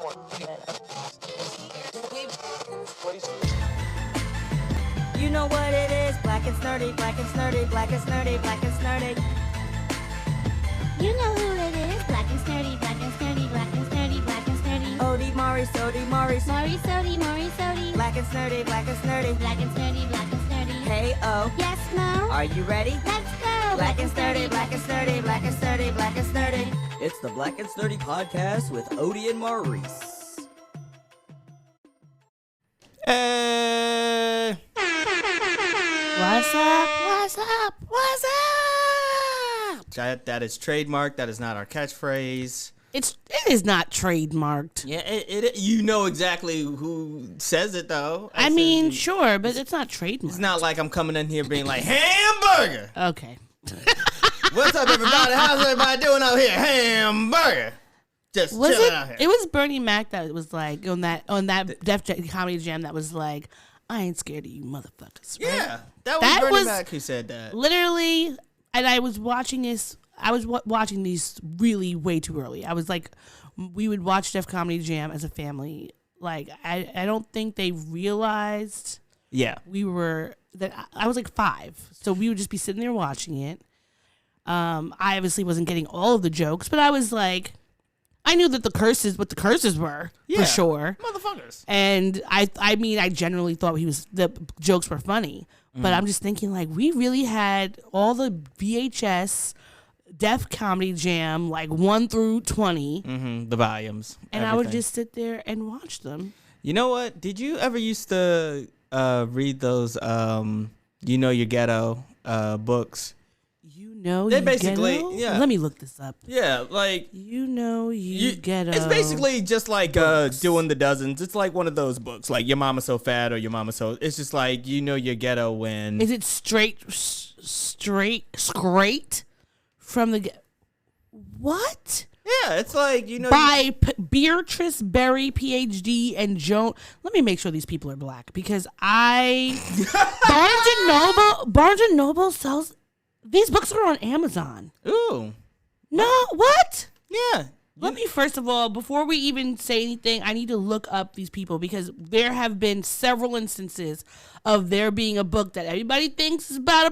You know what it is, Black and Snerdy, Black and Snerdy, Black and Snerdy, Black and Snerdy. You know who it is, Black and Snerdy, Black and Snerdy, Black and Snerdy, Black and Snerdy. Ode, Maurice, Ode, Maurice. Maurice, Ode, Maurice, Ode. Black and Snerdy, Black and Snerdy. Black and Snerdy, Black and Snerdy. Hey, oh. Yes, Mo? Are you ready? Let's go! Black and Snerdy, Black and Snerdy, Black and Snerdy, Black and Snerdy. It's the Black and Snerdy podcast with Ode and Maurice. Hey! What's up? What's up? What's up? That is trademarked. That is not our catchphrase. It is not trademarked. Yeah, it you know exactly who says it though. I mean, sure, but it's not trademarked. It's not like I'm coming in here being like hamburger. Okay. What's up, everybody? How's everybody doing out here? Hamburger. Just chilling out here. It was Bernie Mac that was like on that Def Comedy Jam that was like, I ain't scared of you motherfuckers. Right? Yeah, that was Bernie Mac who said that. Literally, and I was watching this. I was watching these really way too early. I was like, we would watch Def Comedy Jam as a family. Like, I don't think they realized. Yeah, I was like 5, so we would just be sitting there watching it. I obviously wasn't getting all of the jokes, but I was like, I knew that what the curses were for sure, motherfuckers. And I mean, I generally thought the jokes were funny, but I'm just thinking like we really had all the VHS Def Comedy Jam like 1 through 20, the volumes, and everything. I would just sit there and watch them. You know what? Did you ever used to read those You Know Your Ghetto books? They basically, ghetto? yeah. Let me look this up. Yeah, like you ghetto. It's basically just like doing the dozens. It's like one of those books, like Your Mama So Fat or Your Mama So. It's just like You Know Your Ghetto when. Is it straight from the what? Yeah, it's like by Beatrice Berry, PhD, and Joan. Let me make sure these people are black because Barnes and Noble sells. These books are on Amazon. Ooh. No, what? Yeah. Let me, first of all, before we even say anything, I need to look up these people because there have been several instances of there being a book that everybody thinks is about a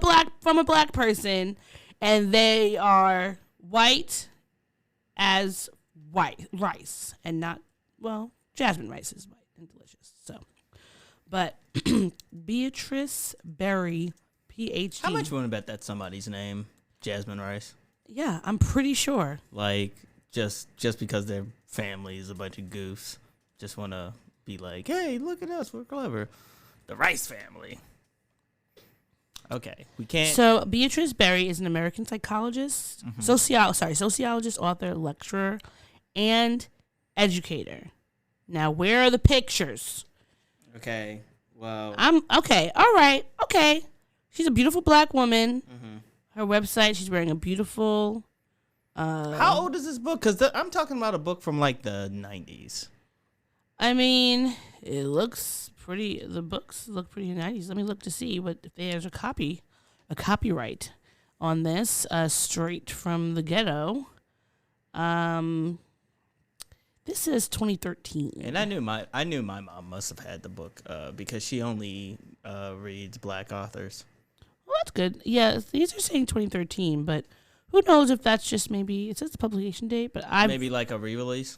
black person, and they are white as rice and not, well, jasmine rice is white and delicious. So, but Beatrice Berry, PhD. How much you want to bet that's somebody's name? Jasmine Rice? Yeah, I'm pretty sure. Like, just because their family is a bunch of goofs. Just want to be like, hey, look at us, we're clever. The Rice family. Okay, we can't. So, Beatrice Berry is an American psychologist, sociologist, author, lecturer, and educator. Now, where are the pictures? Okay, well. Okay, all right, okay. She's a beautiful black woman. Her website, she's wearing a beautiful. How old is this book? Because I'm talking about a book from like the 90s. I mean, it looks pretty. The books look pretty 90s. Let me look to see if there's a copyright on this. Straight from the ghetto. This is 2013. And I knew my mom must have had the book because she only reads black authors. Well, that's good. Yeah, these are saying 2013, but who knows if that's just maybe, it says the publication date, but maybe like a re-release?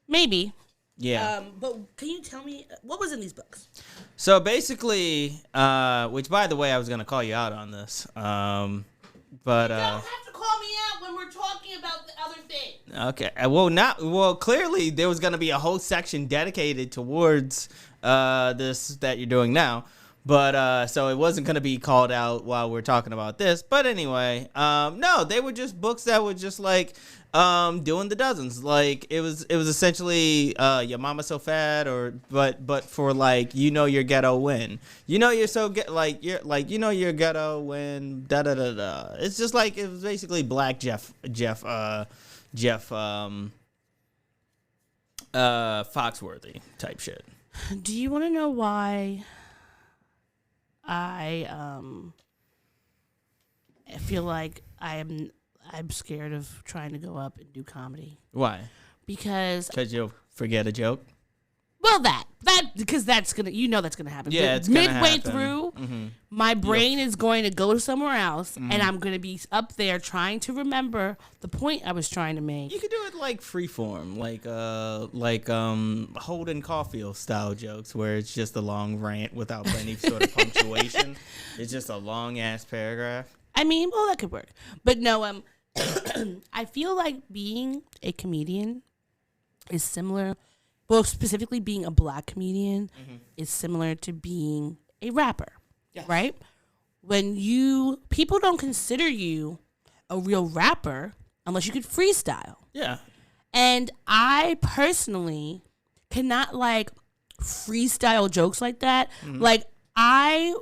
Maybe. Yeah. But can you tell me, what was in these books? So basically, which by the way, I was going to call you out on this. But you don't have to call me out when we're talking about the other thing. Okay. Well, clearly there was going to be a whole section dedicated towards this that you're doing now. But so it wasn't going to be called out while we're talking about this. But anyway, no, they were just books that were just like doing the dozens. Like it was essentially Your Mama So Fat but for like You Know Your Ghetto when. You know you're so you know your ghetto when da da da da. It's just like it was basically black Jeff Foxworthy type shit. Do you want to know why I feel like I'm scared of trying to go up and do comedy? Why? Because you'll forget a joke. Well, because that's gonna, that's gonna happen. Yeah, But it's gonna midway happen. through, my brain is going to go somewhere else, and I'm gonna be up there trying to remember the point I was trying to make. You could do it like freeform, like Holden Caulfield style jokes, where it's just a long rant without any sort of punctuation. It's just a long ass paragraph. I mean, well, that could work, but no. I feel like being a comedian is similar. Well, specifically being a black comedian is similar to being a rapper, right? When people don't consider you a real rapper unless you could freestyle. Yeah. And I personally cannot like freestyle jokes like that. Like I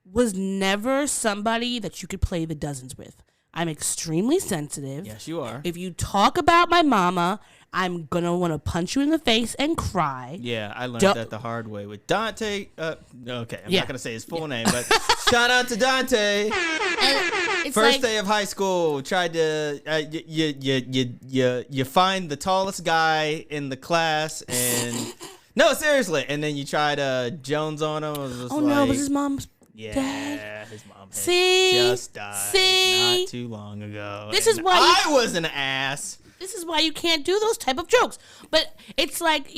was never somebody that you could play the dozens with. I'm extremely sensitive. Yes, you are. If you talk about my mama, I'm going to want to punch you in the face and cry. Yeah, I learned that the hard way with Dante. Okay, I'm not going to say his full name, but shout out to Dante. It's First day of high school, tried to you find the tallest guy in the class, and no, seriously, and then you try to Jones on him. It was just no, it was his mom's dad. His mom had See? just died not too long ago. This and is why I was an ass. This is why you can't do those type of jokes. But it's like,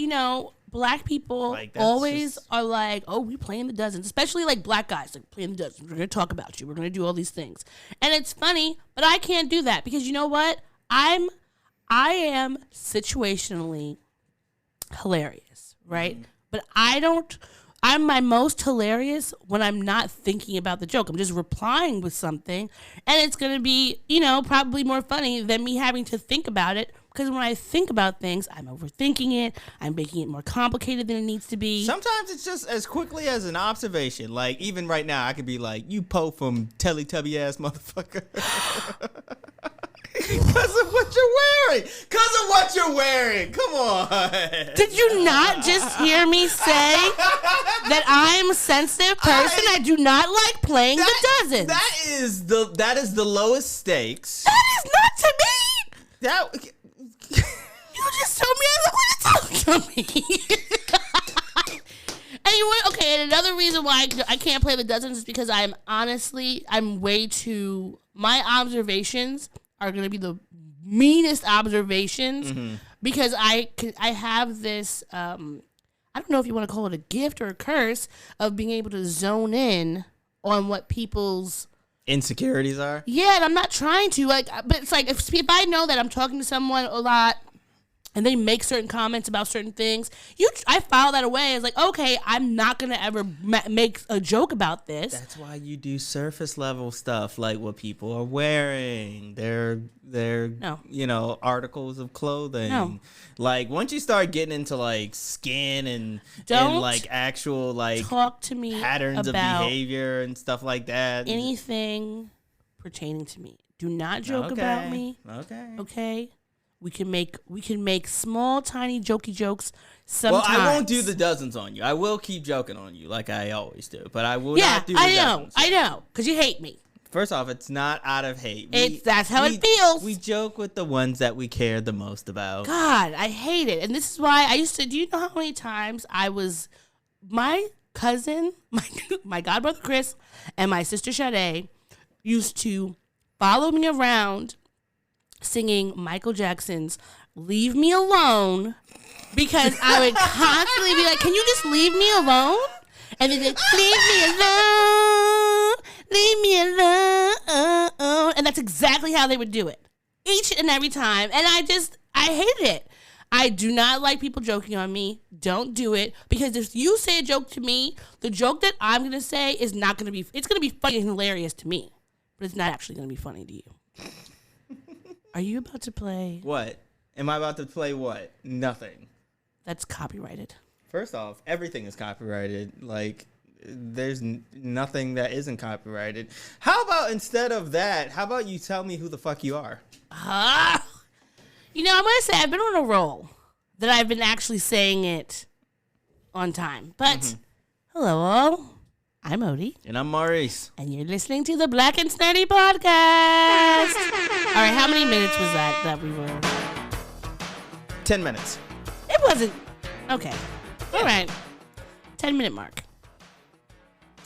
black people Like, that's always just- are like, oh, we playing the dozens. Especially like black guys, like playing the dozens. We're going to talk about you. We're going to do all these things. And it's funny, but I can't do that because you know what? I am situationally hilarious, right? But I'm my most hilarious when I'm not thinking about the joke. I'm just replying with something, and it's going to be, probably more funny than me having to think about it. Because when I think about things, I'm overthinking it. I'm making it more complicated than it needs to be. Sometimes it's just as quickly as an observation. Like, even right now, I could be like, you Poe from Teletubby ass motherfucker. Because of what you're wearing. Come on. Did you not just hear me say that I am a sensitive person? I do not like playing the dozens. That is the lowest stakes. That is not to me. You just told me I look like a dummy. Anyway, okay, and another reason why I can't play the dozens is because I'm way too, my observations are going to be the meanest observations because I have this, I don't know if you want to call it a gift or a curse of being able to zone in on what people's insecurities are. Yeah, and I'm not trying to, but it's like if I know that I'm talking to someone a lot and they make certain comments about certain things, I file that away as like, okay, I'm not gonna ever make a joke about this. That's why you do surface level stuff, like what people are wearing, their articles of clothing. No. Like once you start getting into like skin and like actual like talk to me patterns of about behavior and stuff like that. Anything pertaining to me. Do not joke about me. Okay. We can make small, tiny, jokey jokes sometimes. Well, I won't do the dozens on you. I will keep joking on you like I always do, but I will not do the dozens. I know, because you hate me. First off, it's not out of hate. That's how it feels. We joke with the ones that we care the most about. God, I hate it. And this is why do you know how many times my cousin, my godbrother Chris, and my sister Sade used to follow me around singing Michael Jackson's Leave Me Alone because I would constantly be like, can you just leave me alone? And then leave me alone. And that's exactly how they would do it. Each and every time. And I hate it. I do not like people joking on me. Don't do it. Because if you say a joke to me, the joke that I'm going to say is not going to be, it's going to be funny and hilarious to me. But it's not actually going to be funny to you. Are you about to play? What? Am I about to play what? Nothing. That's copyrighted. First off, everything is copyrighted. Like, there's nothing that isn't copyrighted. How about instead of that, how about you tell me who the fuck you are? I'm going to say I've been on a roll that I've been actually saying it on time. But, hello all. I'm Ode. And I'm Maurice. And you're listening to the Black and Snerdy podcast. All right, how many minutes was that we were? 10 minutes. It wasn't. Okay. All right. 10-minute mark.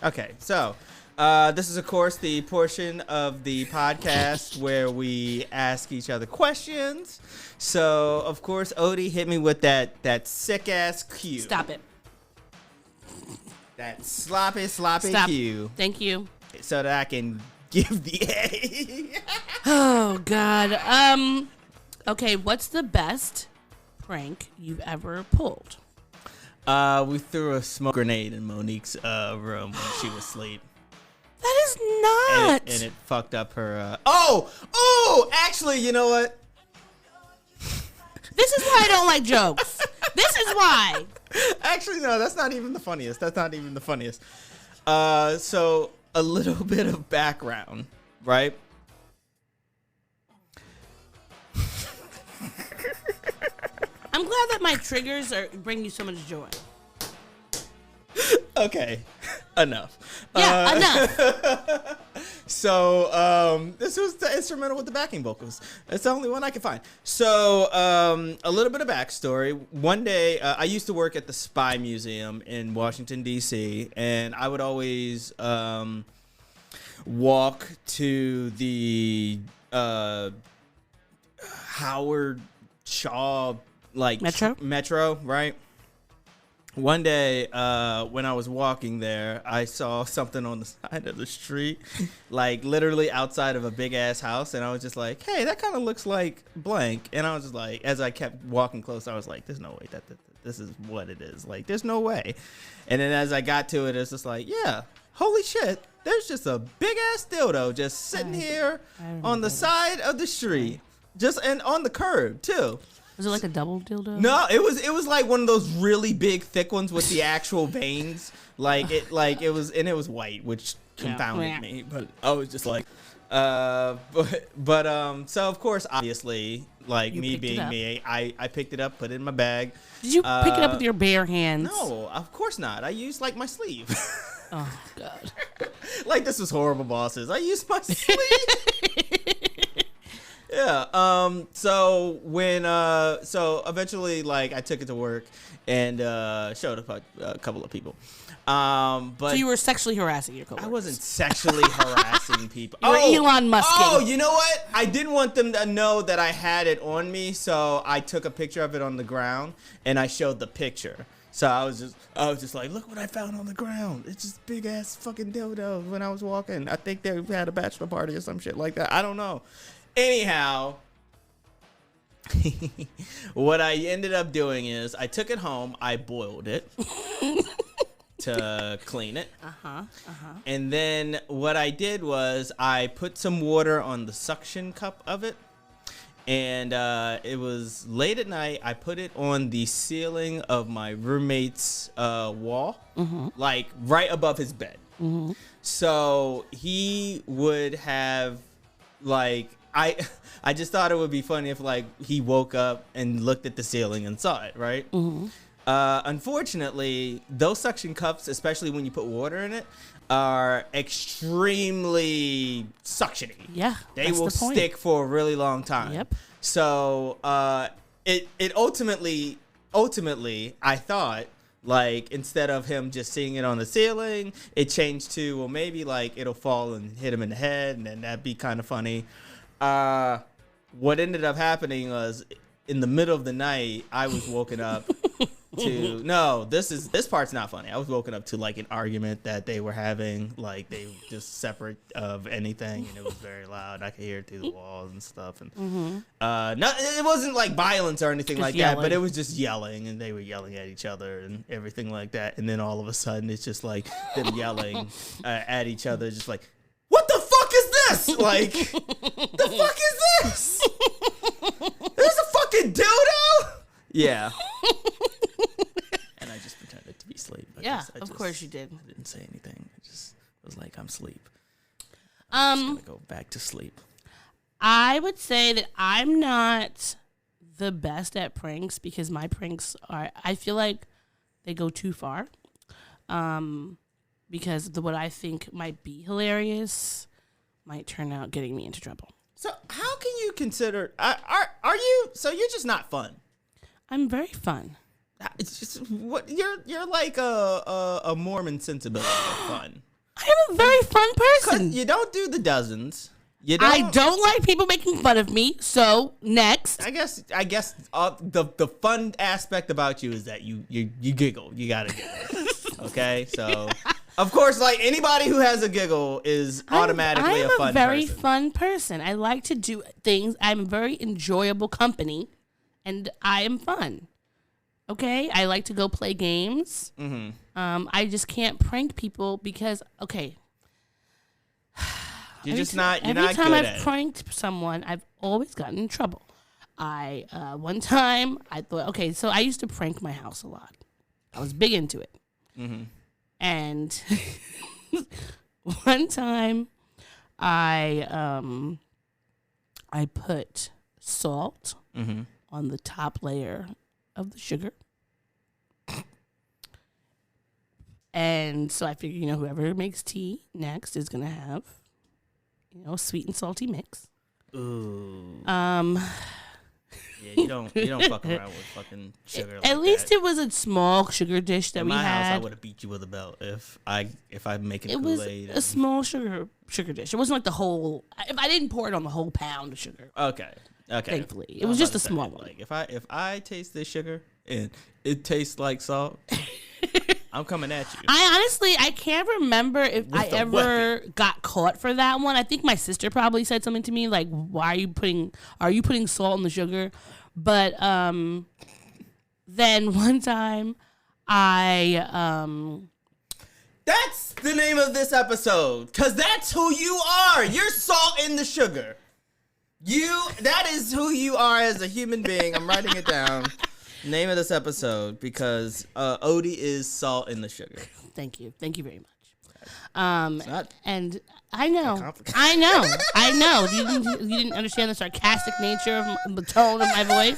Okay, so this is, of course, the portion of the podcast where we ask each other questions. So, of course, Odie hit me with that sick-ass cue. Stop it. That sloppy Stop. cue. Thank you. So that I can give the A. Oh, God. Okay, what's the best prank you've ever pulled? We threw a smoke grenade in Monique's room when she was asleep. That is not. And it fucked up her. Actually, you know what? This is why I don't like jokes. This is why. Actually, no, that's not even the funniest. So a little bit of background, right? I'm glad that my triggers bring you so much joy. Okay, enough. Yeah, enough. So this was the instrumental with the backing vocals. It's the only one I can find. So a little bit of backstory. One day, I used to work at the Spy Museum in Washington, D.C., and I would always walk to the Howard Shaw Metro, right? One day, when I was walking there, I saw something on the side of the street, like literally outside of a big ass house, and I was just like, "Hey, that kind of looks like blank." And I was just like, as I kept walking close, I was like, "There's no way that this is what it is. Like, there's no way." And then as I got to it, it's just like, "Yeah, holy shit! There's just a big ass dildo just sitting here on the side of the street, and on the curb too." Was it like a double dildo? No, it was like one of those really big, thick ones with the actual veins. It was white, which confounded me. But I was just like, so of course, obviously, like You me picked it being up. me, I picked it up, put it in my bag. Did you pick it up with your bare hands? No, of course not. I used like my sleeve. Oh, God. Like this was horrible, bosses. I used my sleeve. Yeah. So eventually, like, I took it to work and showed a couple of people. But So you were sexually harassing your I coworkers? wasn't sexually harassing people. You were Elon Musk. Oh, you know what? I didn't want them to know that I had it on me, so I took a picture of it on the ground and I showed the picture. So I was just like, look what I found on the ground. It's just big ass fucking dildo when I was walking. I think they had a bachelor party or some shit like that. I don't know. Anyhow, what I ended up doing is I took it home, I boiled it to clean it. And then what I did was I put some water on the suction cup of it. And it was late at night. I put it on the ceiling of my roommate's wall, like right above his bed. So he would have, like, I just thought it would be funny if, like, he woke up and looked at the ceiling and saw it, right? Unfortunately, those suction cups, especially when you put water in it, are extremely suctiony. Yeah, They will stick for a really long time. Yep. So it ultimately, I thought, like, instead of him just seeing it on the ceiling, it changed to, well, maybe, like, it'll fall and hit him in the head, and then that'd be kind of funny. What ended up happening was, in the middle of the night, I was woken up to, no, this part's not funny. I was woken up to, like, an argument that they were having, like, they just separate of anything, and it was very loud. I could hear it through the walls and stuff. And it wasn't like violence or anything like that, but it was just yelling, and they were yelling at each other and everything like that. And then all of a sudden, it's just like them yelling at each other, just like, what the fuck is this? Like, the fuck is this? There's a fucking dildo? Yeah. And I just pretended to be asleep. Of course you did. I didn't say anything. I just was like, I'm asleep. I'm just gonna go back to sleep. I would say that I'm not the best at pranks because my pranks I feel like they go too far. Because what I think might be hilarious might turn out getting me into trouble. So how can you consider, are you, so you're just not fun? I'm very fun. It's just what you're like a Mormon sensibility of fun. I am a very fun person. You don't do the dozens. I don't like people making fun of me. So next, I guess the fun aspect about you is that you giggle. You gotta giggle. Okay, so of course, like anybody who has a giggle is automatically a fun person. I'm a very fun person. I like to do things. I'm a very enjoyable company, and I am fun. Okay, I like to go play games. Mm-hmm. I just can't prank people because You're not good at it. Every time I've pranked someone, I've always gotten in trouble. One time I thought, so I used to prank my house a lot. I was big into it. Mm-hmm. And one time I put salt on the top layer of the sugar. And so I figured, whoever makes tea next is going to have, sweet and salty mix. Ooh. Yeah, you don't fuck around with fucking sugar. At least it was a small sugar dish that we had. In my house, I would have beat you with a belt if I'm making Kool-Aid. It was a small sugar dish. It wasn't like the whole. I didn't pour it on the whole pound of sugar. Okay. Thankfully, it was just a small one. Like if I taste this sugar and it tastes like salt, I'm coming at you. I can't remember if I ever got caught for that one. I think my sister probably said something to me like, "Why are you putting salt in the sugar?" But then one time That's the name of this episode, cause that's who you are. You're salt in the sugar. That is who you are as a human being. I'm writing it down. Name of this episode, because Ode is salt in the sugar. Thank you very much. And I know. You didn't understand the sarcastic nature of the tone of my voice.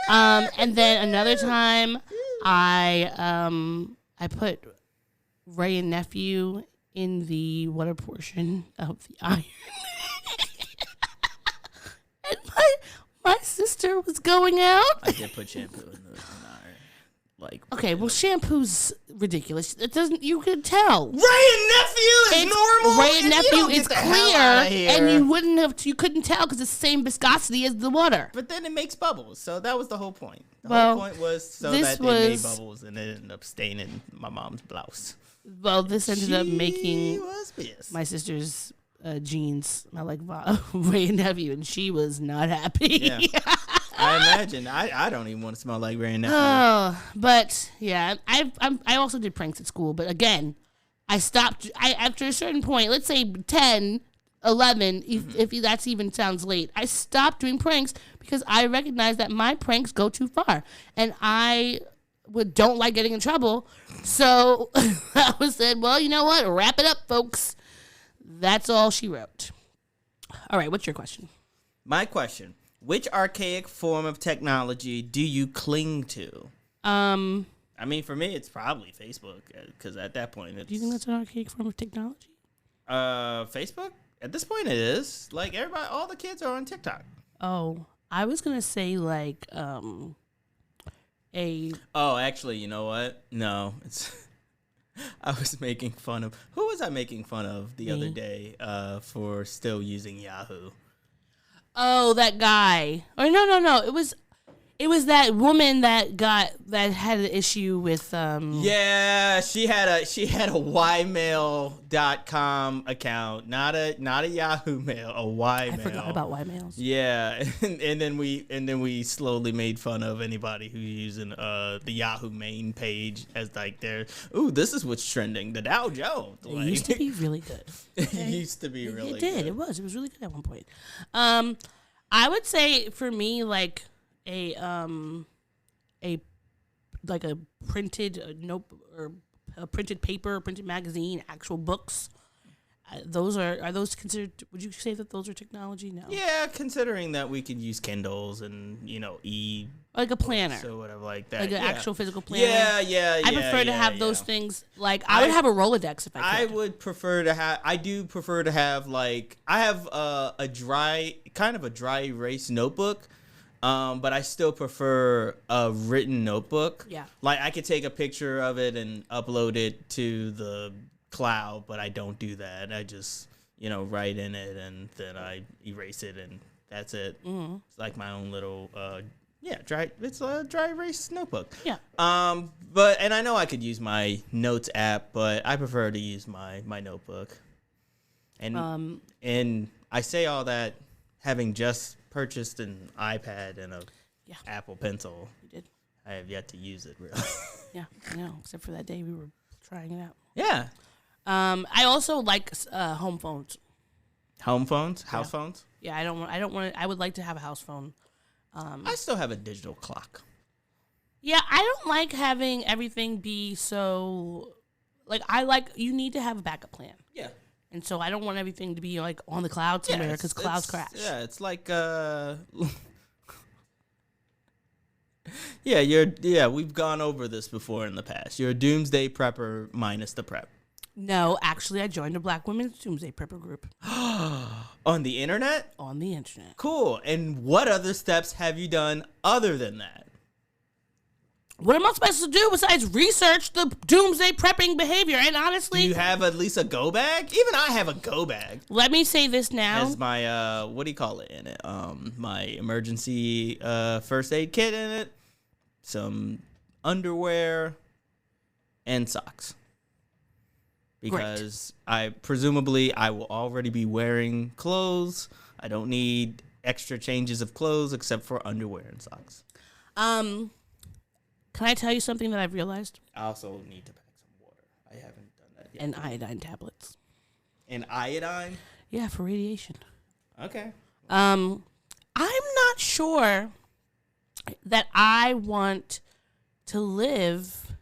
And then another time, I put Ray and Nephew in the water portion of the iron. And my sister was going out. I did put shampoo in the iron. Shampoo's ridiculous. It doesn't. You could tell. Ray and Nephew is normal. Ray and Nephew is clear, and you couldn't tell because it's the same viscosity as the water. But then it makes bubbles, so that was the whole point. The whole point was that they made bubbles, and it ended up staining my mom's blouse. Well, this ended up making my sister's jeans smell like Ray and Nephew, and she was not happy. Yeah. I imagine. I don't even want to smell like Ray and Nephew. Oh, but yeah, I also did pranks at school, but again, I stopped. After a certain point, let's say 10, 11, if that's even sounds late, I stopped doing pranks because I recognized that my pranks go too far, and I don't like getting in trouble. So I said, well, you know what? Wrap it up, folks. That's all she wrote. All right, what's your question? My question: which archaic form of technology do you cling to? I mean, for me, it's probably Facebook, because at that point, it's... Do you think that's an archaic form of technology? Facebook? At this point, it is. Like, everybody, all the kids are on TikTok. Oh, I was going to say, like, Oh, actually, you know what? No, it's... I was making fun of... Who was I making fun of the other day for still using Yahoo? Oh, that guy. Or no. It was that woman that had an issue with Yeah, she had a ymail.com account, not a Yahoo Mail, a Ymail. I forgot about Ymails. Yeah, and then we slowly made fun of anybody who's using the Yahoo main page as like this is what's trending, the Dow Jones. It used to be really good. It used to be really good. It was really good at one point. I would say for me, like a printed note or a printed paper, a printed magazine, actual books. Those are those considered? Would you say that those are technology? No. Yeah, considering that we could use Kindles and like a planner, or whatever like that, like an actual physical planner. Yeah. I prefer to have those things. Like I would have a Rolodex if I could. I would prefer to have. I do prefer to have like I have a dry erase notebook. But I still prefer a written notebook. Yeah. Like I could take a picture of it and upload it to the cloud, but I don't do that. I just, write in it and then I erase it and that's it. Mm-hmm. It's like my own little, it's a dry erase notebook. Yeah. And I know I could use my notes app, but I prefer to use my notebook. And I say all that having just purchased an iPad and a Apple Pencil. You did. I have yet to use it really. Yeah, I know. Except for that day we were trying it out. Yeah. I also like home phones. Home phones, house phones. Yeah, I don't want. I would like to have a house phone. I still have a digital clock. Yeah, I don't like having everything be so. Like you need to have a backup plan. Yeah. And so I don't want everything to be like on the cloud somewhere because clouds crash. Yeah, it's like we've gone over this before in the past. You're a doomsday prepper minus the prep. No, actually, I joined a Black Women's Doomsday Prepper group. On the internet? On the internet. Cool. And what other steps have you done other than that? What am I supposed to do besides research the doomsday prepping behavior? And honestly... Do you have at least a go bag? Even I have a go bag. Let me say this now. Has my, what do you call it in it? My emergency first aid kit in it. Some underwear and socks. Because I will already be wearing clothes. I don't need extra changes of clothes except for underwear and socks. Can I tell you something that I've realized? I also need to pack some water. I haven't done that yet. And iodine tablets. And iodine? Yeah, for radiation. Okay. I'm not sure that I want to live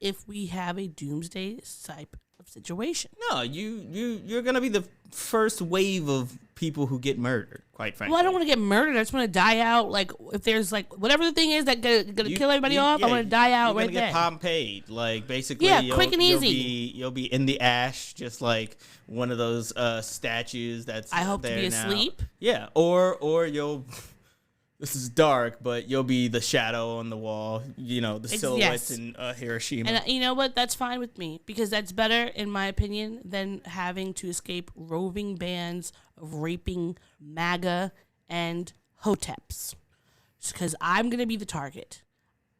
if we have a doomsday type of situation. No, you're gonna be the first wave of people who get murdered, quite frankly. Well, I don't want to get murdered. I just want to die out. Like, if there's, like, whatever the thing is that gonna kill everybody off, I want to die out right there. You're gonna get Pompeyed. Like, basically, quick and easy. You'll be in the ash, just like one of those statues that's I hope there to be now. asleep. Yeah, or you'll... This is dark, but you'll be the shadow on the wall, the silhouettes in Hiroshima. And you know what? That's fine with me because that's better, in my opinion, than having to escape roving bands of raping MAGA and hoteps. Because I'm going to be the target.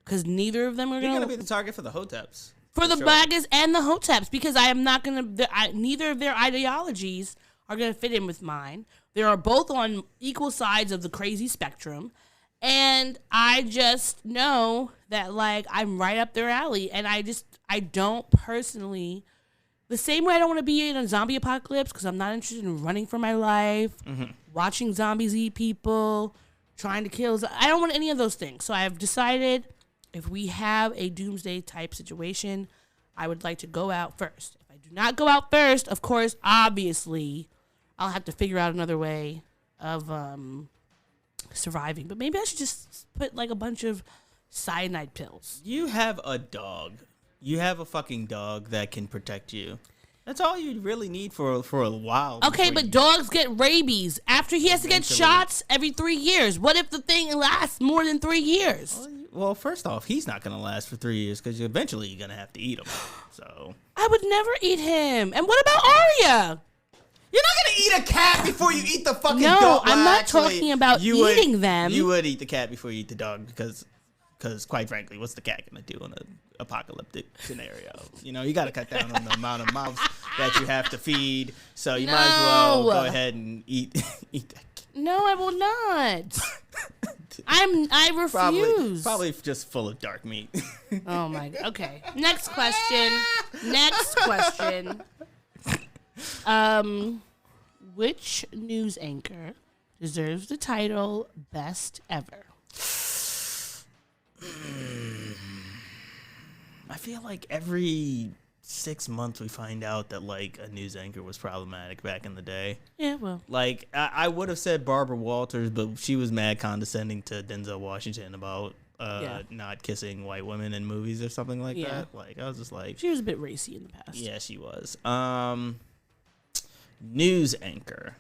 Because neither of them are going to... You're going to be the target for the hoteps. For the MAGAs and the hoteps. Because I am not going to... Neither of their ideologies are going to fit in with mine. They are both on equal sides of the crazy spectrum. And I just know that, like, I'm right up their alley. And I don't personally, the same way I don't want to be in a zombie apocalypse because I'm not interested in running for my life, watching zombies eat people, trying to kill. I don't want any of those things. So I've decided if we have a doomsday type situation, I would like to go out first. If I do not go out first, of course, obviously, I'll have to figure out another way of surviving. But maybe I should just put like a bunch of cyanide pills. You have a dog. You have a fucking dog that can protect you. That's all you really need for a while. Okay, but dogs get rabies. After he has to get shots every 3 years. What if the thing lasts more than 3 years? Well, first off, he's not going to last for 3 years because eventually you're going to have to eat him. So I would never eat him. And what about Aria? You're not going to eat a cat before you eat the fucking dog. No, I'm not talking about eating them. You would eat the cat before you eat the dog because quite frankly, what's the cat going to do in an apocalyptic scenario? You got to cut down on the amount of mouths that you have to feed. So you might as well go ahead and eat that cat. No, I will not. I refuse. Probably just full of dark meat. Oh my god. Okay. Next question. Which news anchor deserves the title Best Ever? I feel like every 6 months we find out that like a news anchor was problematic back in the day. Yeah, well. Like I would have said Barbara Walters, but she was mad condescending to Denzel Washington about not kissing white women in movies or something like that. Like I was just like, she was a bit racy in the past. Yeah, she was. News anchor.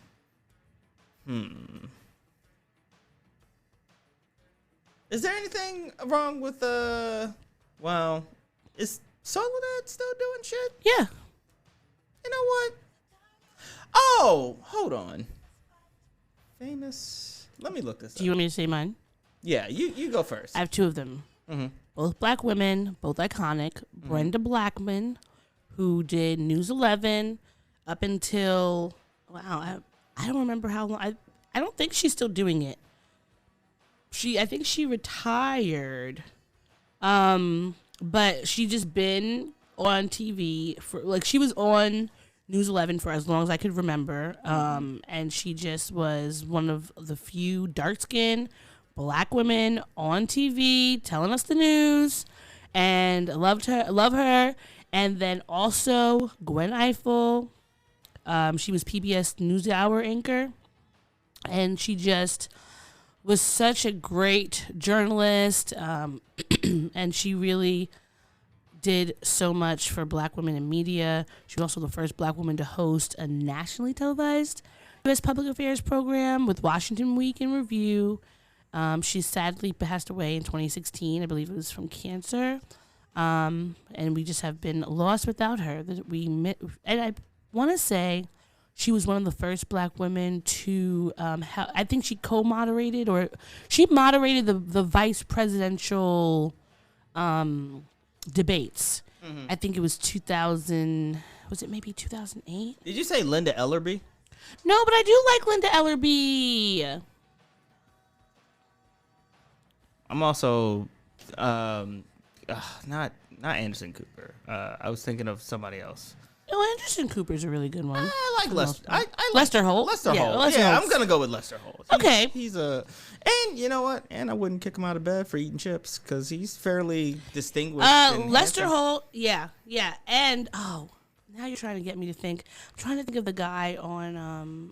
Is there anything wrong with well, is Soledad still doing shit? Yeah. You know what? Oh, hold on. Famous. Let me look this up. Do you want me to say mine? Yeah, you go first. I have two of them. Mm-hmm. Both black women, both iconic. Brenda Blackman, who did News 11 up until, wow, I don't remember how long. I don't think she's still doing it. I think she retired. But she just been on TV for, like, she was on News 11 for as long as I could remember. And she just was one of the few dark-skinned black women on TV telling us the news, and love her. And then also Gwen Ifill. She was PBS NewsHour anchor, and she just was such a great journalist. And she really did so much for black women in media. She was also the first black woman to host a nationally televised U.S. public affairs program with Washington Week in Review. She sadly passed away in 2016. I believe it was from cancer. And we just have been lost without her. And I want to say she was one of the first black women to, I think she co-moderated, or she moderated the vice presidential debates. Mm-hmm. I think it was 2000, was it maybe 2008? Did you say Linda Ellerby? No, but I do like Linda Ellerby. I'm also not Anderson Cooper. I was thinking of somebody else. Oh, Anderson Cooper's a really good one. I like Lester. I like Lester Holt. Lester Holt. Lester Yeah, Holt's. I'm gonna go with Lester Holt. Okay. He's and you know what? And I wouldn't kick him out of bed for eating chips because he's fairly distinguished. Lester Holt. Yeah. And now you're trying to get me to think. I'm trying to think of the guy on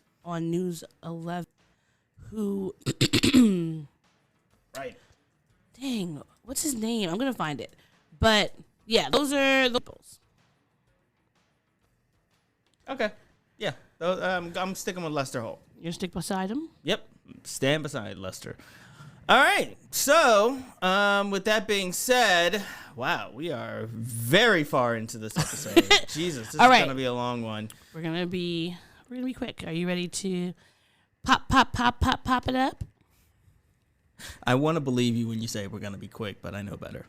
News 11 who. Right. Dang, what's his name? I'm gonna find it. But yeah, those are the polls. Okay. Yeah. I'm sticking with Lester Holt. You're gonna stick beside him? Yep. Stand beside Lester. All right. So, with that being said, wow, we are very far into this episode. Jesus, this is gonna be a long one. We're gonna be quick. Are you ready to pop it up? I want to believe you when you say we're gonna be quick, but I know better.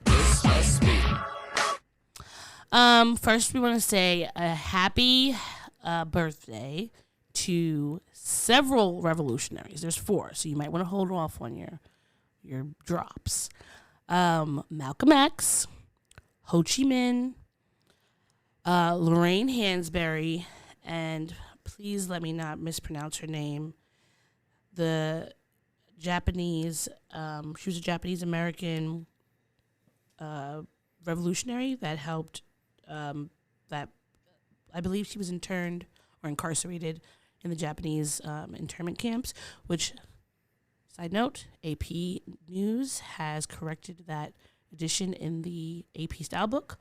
First we want to say a happy birthday to several revolutionaries. There's 4, so you might want to hold off on your drops. Malcolm X, Ho Chi Minh, Lorraine Hansberry, and please let me not mispronounce her name. The Japanese, she was a Japanese American revolutionary that helped, that I believe she was interned or incarcerated in the Japanese internment camps, which, side note, AP News has corrected that edition in the AP style book,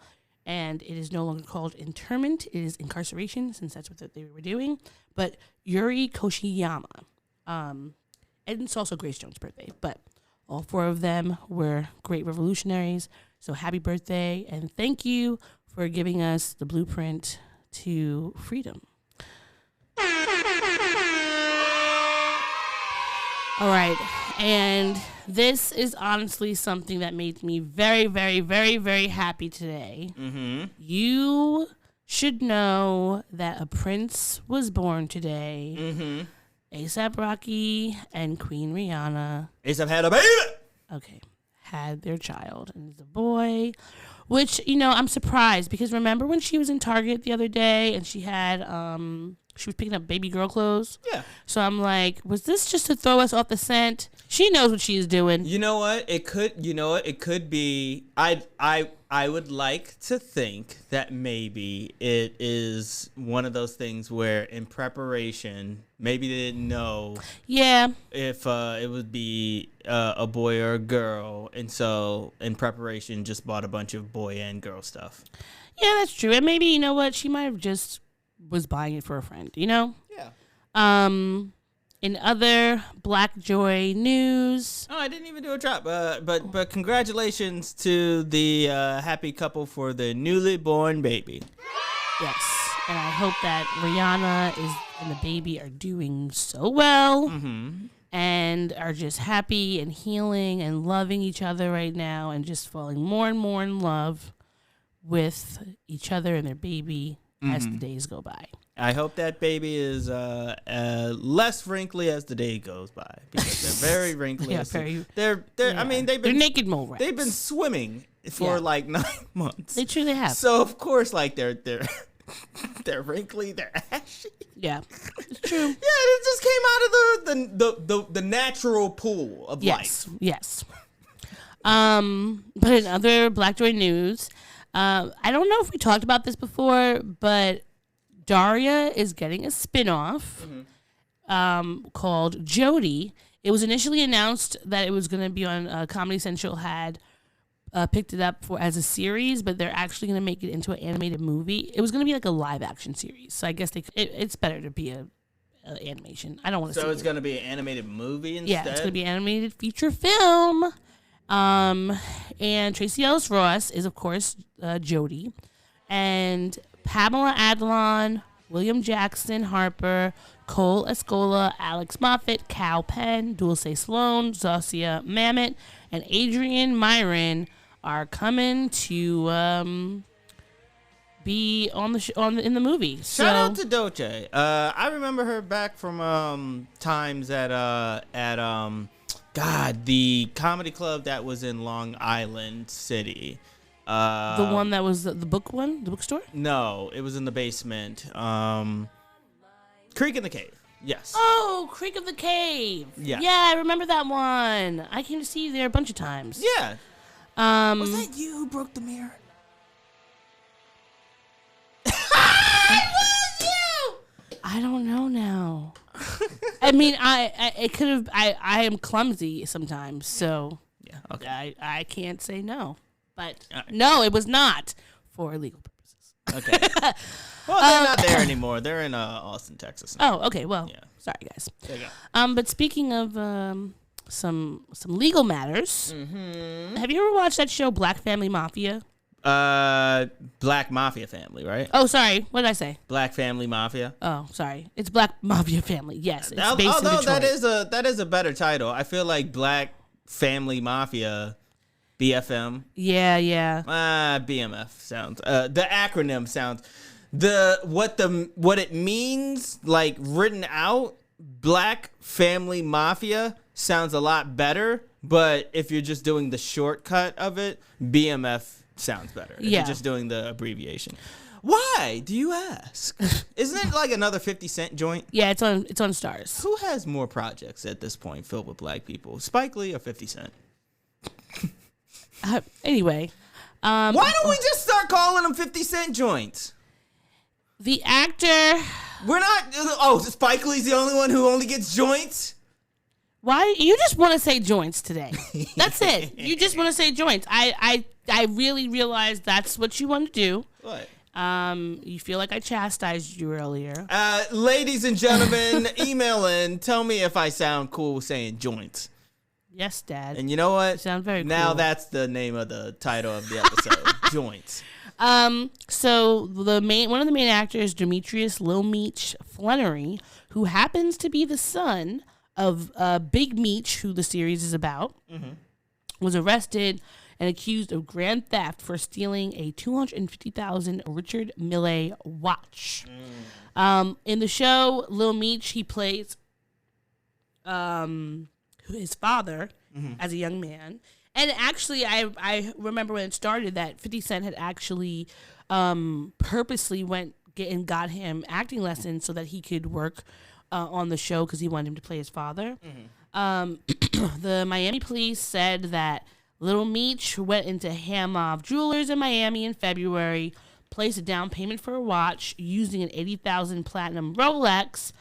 and it is no longer called internment, it is incarceration, since that's what they were doing. But Yuri Koshiyama, and it's also Grace Jones' birthday, but all 4 of them were great revolutionaries. So happy birthday, and thank you for giving us the blueprint to freedom. All right, and this is honestly something that made me very, very, very, very happy today. Mm-hmm. You should know that a prince was born today. Mm-hmm. A$AP Rocky and Queen Rihanna. A$AP had a baby! Okay, had their child, and it's a boy, which, I'm surprised, because remember when she was in Target the other day and she had, she was picking up baby girl clothes? Yeah. So I'm like, was this just to throw us off the scent? She knows what she's doing. You know what? It could be, I would like to think that maybe it is one of those things where in preparation, maybe they didn't know if it would be a boy or a girl. And so in preparation, just bought a bunch of boy and girl stuff. Yeah, that's true. And maybe, she might have just was buying it for a friend, Yeah. In other Black Joy news, Oh, I didn't even do a drop. But congratulations to the happy couple for the newly born baby. yes, and I hope that Rihanna and the baby are doing so well and are just happy and healing and loving each other right now and just falling more and more in love with each other and their baby as the days go by. I hope that baby is less wrinkly as the day goes by, because they're very wrinkly. Yeah, I mean, they're naked mole rats. they've been swimming for like 9 months. They truly have. So of course, like they're wrinkly, they're ashy. Yeah, it's true. Yeah, it just came out of the natural pool of life. Yes. But in other Black Joy news, I don't know if we talked about this before, but Daria is getting a spinoff called Jody. It was initially announced that it was going to be on Comedy Central had picked it up as a series, but they're actually going to make it into an animated movie. It was going to be like a live action series, so I guess it's better to be a animation. I don't want to. So it's going to be an animated movie instead. Yeah, it's going to be an animated feature film. And Tracy Ellis Ross is of course Jody, and Pamela Adlon, William Jackson Harper, Cole Escola, Alex Moffat, Cal Penn, Dulce Sloan, Zosia Mamet, and Adrian Myron are coming to be on the in the movie. Shout out to Doce. I remember her back from times at the comedy club that was in Long Island City. The one that was the bookstore? No, it was in the basement. Creek in the Cave. Yes. Oh, Creek of the Cave. Yeah. Yeah, I remember that one. I came to see you there a bunch of times. Yeah. Was that you who broke the mirror? It was you! I don't know now. I mean, it could have. I am clumsy sometimes, so Yeah. Okay. I can't say no. But no, it was not for legal purposes. Okay. Well, they're not there anymore. They're in Austin, Texas now. Oh, okay. Well, Yeah. sorry, guys. There you go. But speaking of some legal matters, have you ever watched that show Black Family Mafia? Black Mafia Family, right? Oh, sorry. What did I say? Black Family Mafia. Oh, sorry. It's Black Mafia Family. Yes, it's based in Although Detroit. that is a better title. I feel like Black Family Mafia, BFM. Yeah. BMF sounds. The acronym sounds. What it means, like written out, Black Family Mafia sounds a lot better. But if you're just doing the shortcut of it, BMF sounds better. If Yeah. you're just doing the abbreviation. Why, do you ask? Isn't it like another 50 Cent joint? Yeah, it's on Stars. Who has more projects at this point filled with black people? Spike Lee or 50 Cent? Anyway. Why don't we just start calling them 50 Cent joints? The actor. We're not. Oh, Spike Lee's the only one who only gets joints? Why you just want to say joints today? That's it. You just want to say joints. I really realized that's what you want to do. What? You feel like I chastised you earlier. Ladies and gentlemen, email in. Tell me if I sound cool saying joints. Yes, Dad. And you know what? You sound very Now cool. that's the name of the title of the episode. Joints. So one of the main actors, Demetrius Lil Meach Flannery, who happens to be the son of Big Meach, who the series is about, was arrested and accused of grand theft for stealing a $250,000 Richard Mille watch. In the show, Lil Meach, he plays his father as a young man. And actually, I remember when it started that 50 Cent had actually purposely got him acting lessons so that he could work on the show because he wanted him to play his father. The Miami police said that Lil Meach went into Hamov Jewelers in Miami in February, placed a down payment for a watch using an $80,000 platinum Rolex,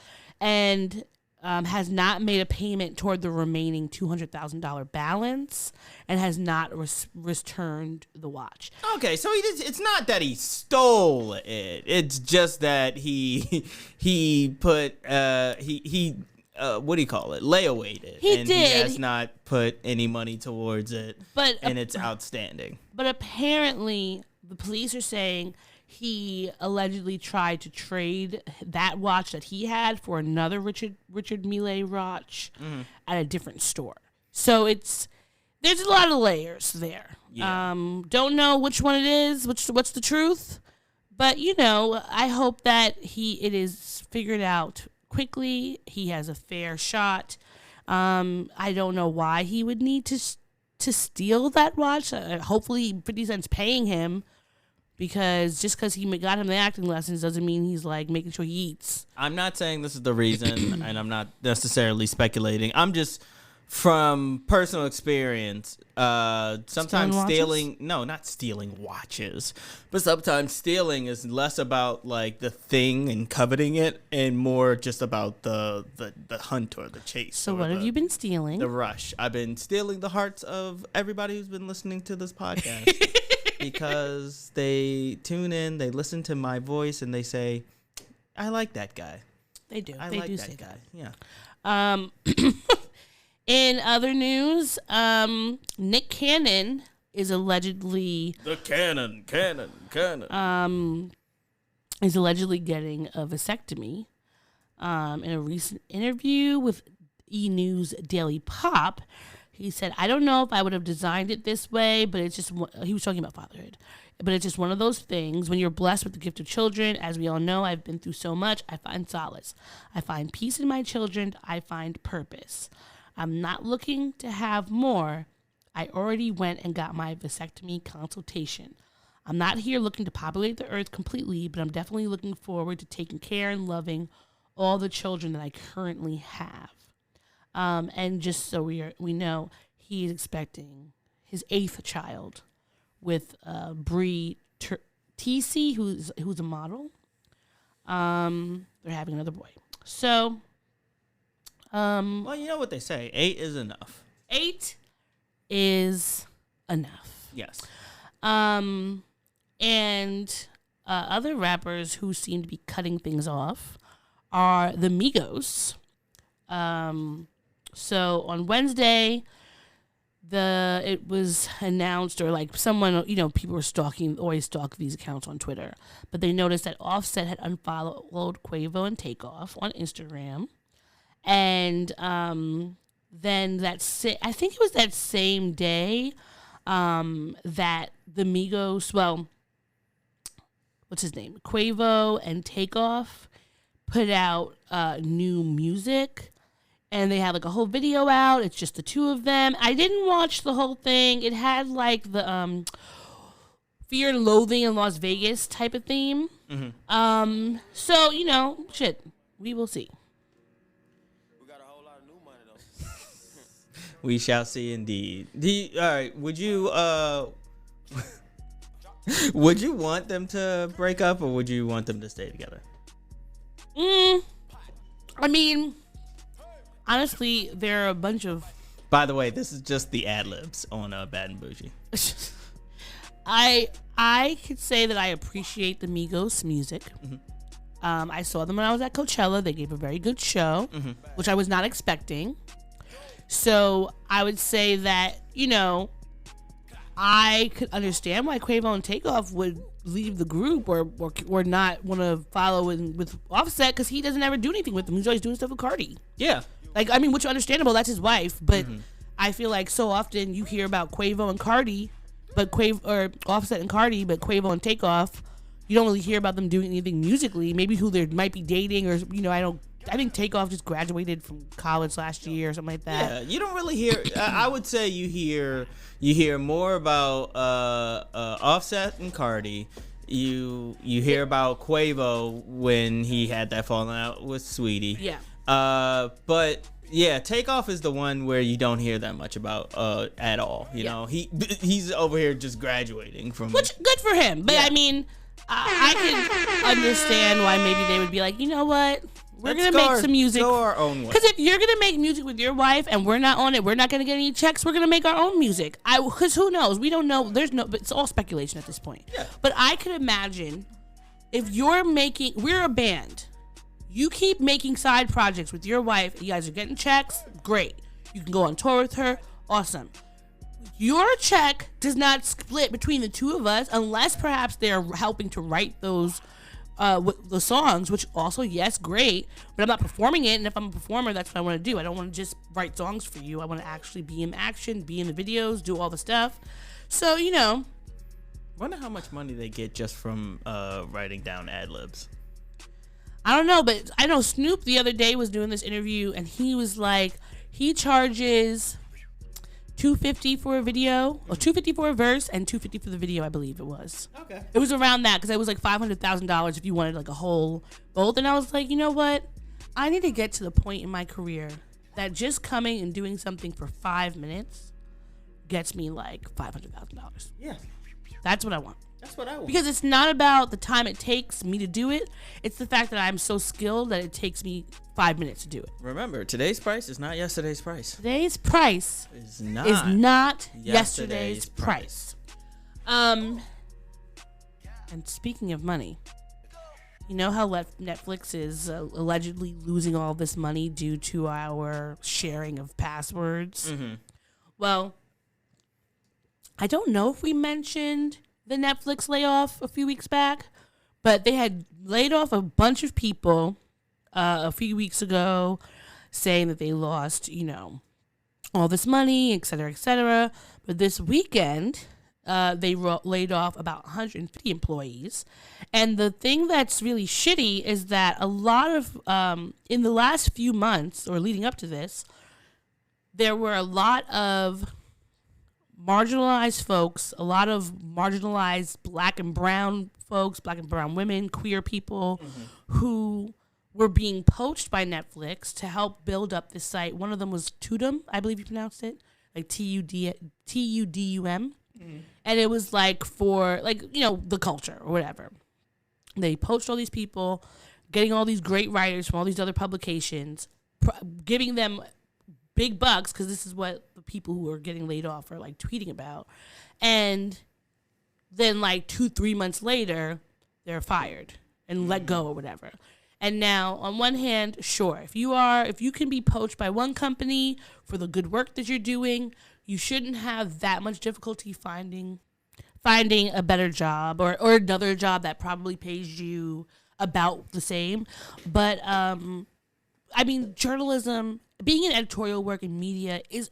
and has not made a payment toward the remaining $200,000 balance and has not returned the watch. Okay, so it's not that he stole it. It's just that he what do you call it? Layawayed it. He and did. He has not put any money towards it. And it's outstanding. But apparently, the police are saying he allegedly tried to trade that watch that he had for another Richard Mille watch at a different store. So there's a lot of layers there. Yeah. Don't know which one it is, what's the truth, but I hope that it is figured out quickly. He has a fair shot. I don't know why he would need to steal that watch. Hopefully 50 Cent's paying him. Because just because he got him the acting lessons doesn't mean he's like making sure he eats. I'm not saying this is the reason, and I'm not necessarily speculating. I'm just from personal experience. Sometimes not stealing watches, but sometimes stealing is less about like the thing and coveting it, and more just about the hunt or the chase. So what have you been stealing? The rush. I've been stealing the hearts of everybody who's been listening to this podcast. Because they tune in, they listen to my voice, and they say, "I like that guy." They do. They like do that say guy. That. Yeah. In other news, Nick Cannon is allegedly Cannon. Is allegedly getting a vasectomy. In a recent interview with E! News Daily Pop, he said, "I don't know if I would have designed it this way, but it's just," he was talking about fatherhood, "but it's just one of those things. When you're blessed with the gift of children, as we all know, I've been through so much, I find solace. I find peace in my children. I find purpose. I'm not looking to have more. I already went and got my vasectomy consultation. I'm not here looking to populate the earth completely, but I'm definitely looking forward to taking care and loving all the children that I currently have." And just so we know, he is expecting his 8th child with Bree TC, who's a model. They're having another boy. So, well, you know what they say: 8 is enough. 8 is enough. Yes. And other rappers who seem to be cutting things off are the Migos. So on Wednesday, it was announced, or like someone, people were always stalk these accounts on Twitter, but they noticed that Offset had unfollowed Quavo and Takeoff on Instagram. And then I think it was that same day that the Migos, what's his name? Quavo and Takeoff put out new music. And they had like a whole video out. It's just the two of them. I didn't watch the whole thing. It had like the Fear and Loathing in Las Vegas type of theme. Mm-hmm. So, we will see. We got a whole lot of new money though. We shall see indeed. All right, would you would you want them to break up, or would you want them to stay together? I mean, honestly, there are a bunch of... By the way, this is just the ad-libs on Bad and Bougie. I could say that I appreciate the Migos music. Mm-hmm. I saw them when I was at Coachella. They gave a very good show, mm-hmm. which I was not expecting. So I would say that, I could understand why Quavo and Takeoff would leave the group or not want to follow with Offset, because he doesn't ever do anything with them. He's always doing stuff with Cardi. Yeah. Which is understandable. That's his wife. But mm-hmm. I feel like so often you hear about Quavo and Cardi, or Offset and Cardi, but Quavo and Takeoff, you don't really hear about them doing anything musically. Maybe who they might be dating, or I think Takeoff just graduated from college last year or something like that. Yeah, you don't really hear. I would say you hear more about Offset and Cardi. You hear about Quavo when he had that falling out with Sweetie. Yeah. But yeah, Takeoff is the one where you don't hear that much about at all. You know, he's over here just graduating from, which good for him. But yeah. I mean, I can understand why maybe they would be like, you know what? We're going to make some music. Go our own way. Because if you're going to make music with your wife and we're not on it, we're not going to get any checks, we're going to make our own music. Because who knows? We don't know. But it's all speculation at this point. Yeah. But I could imagine if we're a band, You keep making side projects with your wife. You guys are getting checks. Great. You can go on tour with her. Awesome. Your check does not split between the two of us unless perhaps they're helping to write those the songs, which also, yes, great, but I'm not performing it. And if I'm a performer, that's what I want to do. I don't want to just write songs for you. I want to actually be in action, be in the videos, do all the stuff. So, Wonder how much money they get just from writing down ad libs. I don't know, but I know Snoop the other day was doing this interview, and he was like, he charges $250 for a video, or $250 for a verse, and $250 for the video, I believe it was. Okay. It was around that, because it was like $500,000 if you wanted like a whole both. And I was like, you know what? I need to get to the point in my career that just coming and doing something for 5 minutes gets me like $500,000. Yeah. That's what I want. That's what I want. Because it's not about the time it takes me to do it. It's the fact that I'm so skilled that it takes me 5 minutes to do it. Remember, today's price is not yesterday's price. Today's price Is not yesterday's price. And speaking of money, you know how Netflix is allegedly losing all this money due to our sharing of passwords? Mm-hmm. Well, I don't know if we mentioned the Netflix layoff a few weeks back, but they had laid off a bunch of people a few weeks ago, saying that they lost, all this money, et cetera, et cetera. But this weekend, they laid off about 150 employees. And the thing that's really shitty is that a lot of, in the last few months or leading up to this, there were a lot of marginalized folks, a lot of marginalized black and brown folks, black and brown women, queer people who were being poached by Netflix to help build up this site. One of them was Tudum, I believe you pronounced it, like Tudum. And it was like for the culture or whatever. They poached all these people, getting all these great writers from all these other publications, giving them big bucks, because this is what the people who are getting laid off are like tweeting about. And then like 2-3 months later, they're fired and let go or whatever. And now on one hand, sure, if you can be poached by one company for the good work that you're doing, you shouldn't have that much difficulty finding a better job or another job that probably pays you about the same. But journalism, being in editorial work in media is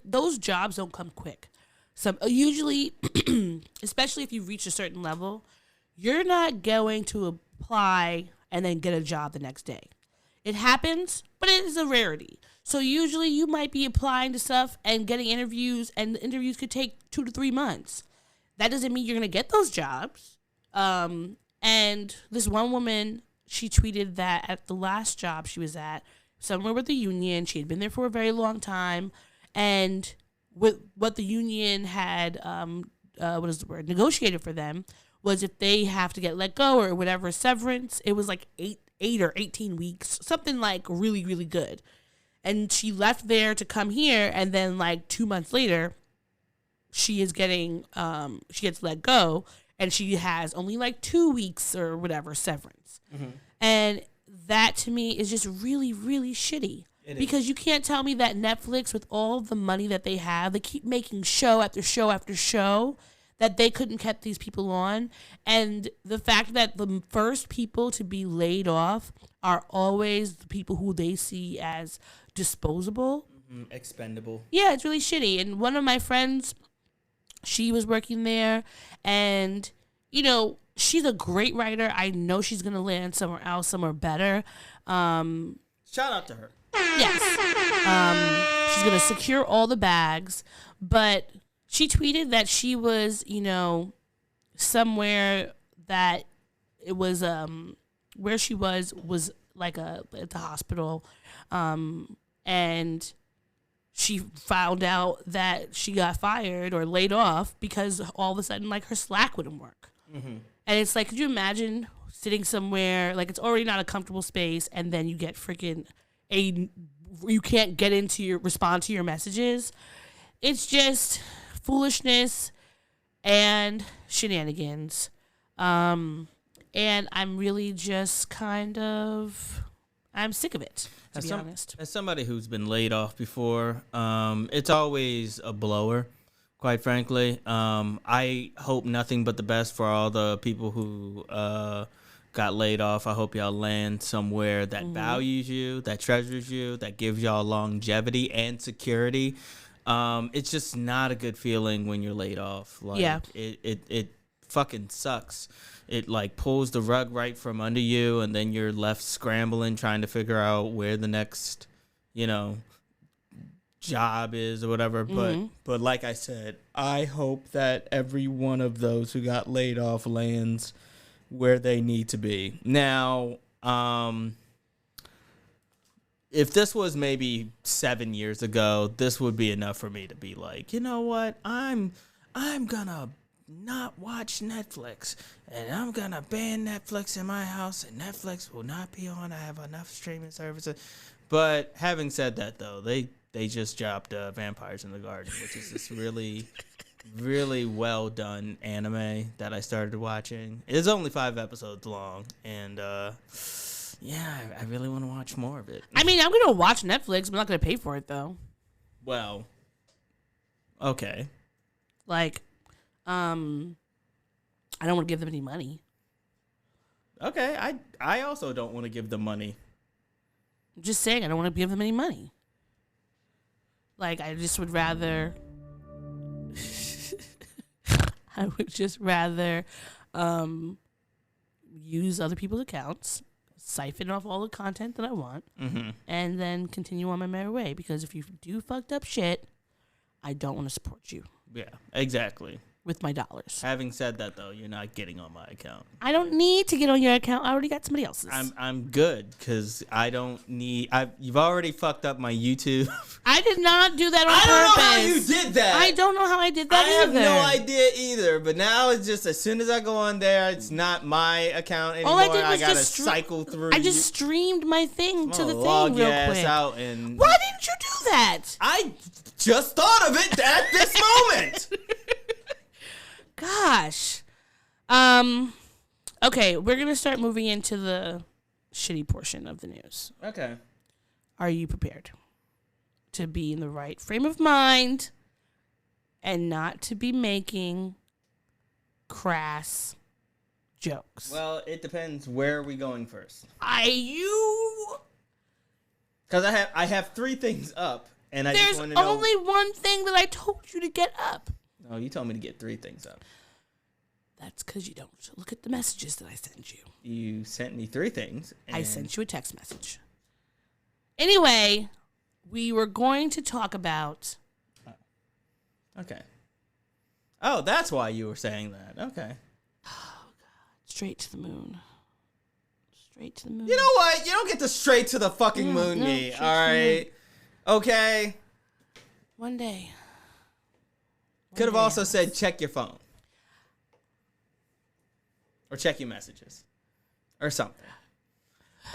those jobs don't come quick. Usually, especially if you reach a certain level, you're not going to apply and then get a job the next day. It happens, but it is a rarity. So usually you might be applying to stuff and getting interviews, and the interviews could take 2 to 3 months. That doesn't mean you're going to get those jobs. And this one woman, she tweeted that at the last job she was at, somewhere with the union, she had been there for a very long time, and with what the union had, negotiated for them was if they have to get let go or whatever severance, it was like 8 or 18 weeks, something like really, really good. And she left there to come here, and then like 2 months later, she gets let go, and she has only like 2 weeks or whatever severance. Mm-hmm. And that to me is just really, really shitty. Because you can't tell me that Netflix, with all the money that they have, they keep making show after show after show, that they couldn't keep these people on. And the fact that the first people to be laid off are always the people who they see as disposable. Mm-hmm. Expendable. Yeah, it's really shitty. And one of my friends, she was working there, and, she's a great writer. I know she's going to land somewhere else, somewhere better. Shout out to her. Yes. She's going to secure all the bags, but she tweeted that she was, somewhere that it was, where she was like at the hospital. And she found out that she got fired or laid off because all of a sudden, like, her Slack wouldn't work. Mm-hmm. And it's like, could you imagine sitting somewhere, like, it's already not a comfortable space, and then you get you can't get respond to your messages. It's just foolishness and shenanigans. And I'm really just I'm sick of it, to be honest. As somebody who's been laid off before, it's always a blower, quite frankly. I hope nothing but the best for all the people who got laid off. I hope y'all land somewhere that values you, that treasures you, that gives y'all longevity and security. It's just not a good feeling when you're laid off. It fucking sucks. It like pulls the rug right from under you, and then you're left scrambling trying to figure out where the next, job is or whatever. But like I said, I hope that every one of those who got laid off lands where they need to be. Now, if this was maybe 7 years ago, this would be enough for me to be like, you know what, I'm gonna not watch Netflix, and I'm gonna ban Netflix in my house, and Netflix will not be on. I have enough streaming services. But having said that, though, they just dropped Vampires in the Garden, which is this really really well done anime that I started watching. It's only 5 episodes long, and I really want to watch more of it. I mean, I'm gonna watch Netflix, but I'm not gonna pay for it though. Well, okay. Like, I don't want to give them any money. Okay, I also don't want to give them money. I'm just saying, I don't want to give them any money. Like, I just would rather. I would just rather use other people's accounts, siphon off all the content that I want, and then continue on my merry way. Because if you do fucked up shit, I don't want to support you. Yeah, exactly. With my dollars. Having said that, though, you're not getting on my account. I don't need to get on your account. I already got somebody else's. I'm good because I don't need. You've already fucked up my YouTube. I did not do that on purpose. I don't know how you did that. I don't know how I did that either. I have no idea either. But now it's just as soon as I go on there, it's not my account anymore. All I did was gotta just cycle through. I just streamed my thing to the log thing real your ass quick. Out and Why didn't you do that? I just thought of it at this moment. Gosh. Okay, we're going to start moving into the shitty portion of the news. Okay. Are you prepared to be in the right frame of mind and not to be making crass jokes? Well, it depends. Where are we going first? Because I have 3 things up, and I just want to know. There's only one thing that I told you to get up. No, you told me to get 3 things up. That's because you don't look at the messages that I sent you. You sent me 3 things. I sent you a text message. Anyway, we were going to talk about... Okay. Oh, that's why you were saying that. Okay. Oh, God. Straight to the moon. Straight to the moon. You know what? You don't get to straight to the fucking moon, me. All right? Okay? One day. Could have also said check your phone. Or check your messages. Or something.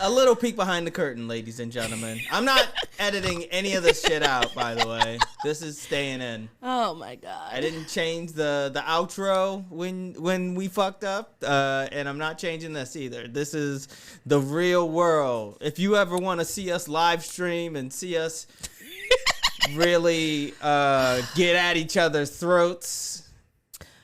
A little peek behind the curtain, ladies and gentlemen. I'm not editing any of this shit out, by the way. This is staying in. Oh, my God. I didn't change the outro when we fucked up. And I'm not changing this either. This is the real world. If you ever want to see us live stream and see us really get at each other's throats,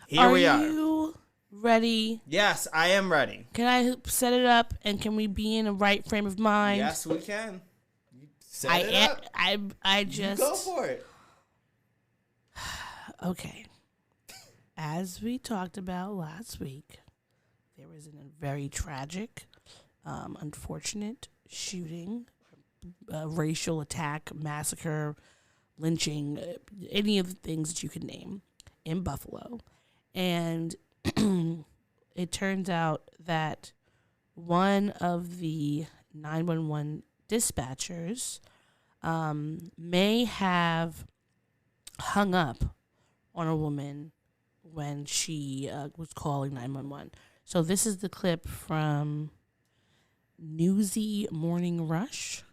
here we are. Are you ready? Yes, I am ready. Can I set it up and can we be in a right frame of mind? Yes, we can. Set it up. I just You go for it. Okay. As we talked about last week, there was a very tragic, unfortunate shooting, racial attack, massacre, lynching, any of the things that you could name in Buffalo. And it turns out that one of the 911 dispatchers may have hung up on a woman when she was calling 911. So this is the clip from Newsy Morning Rush.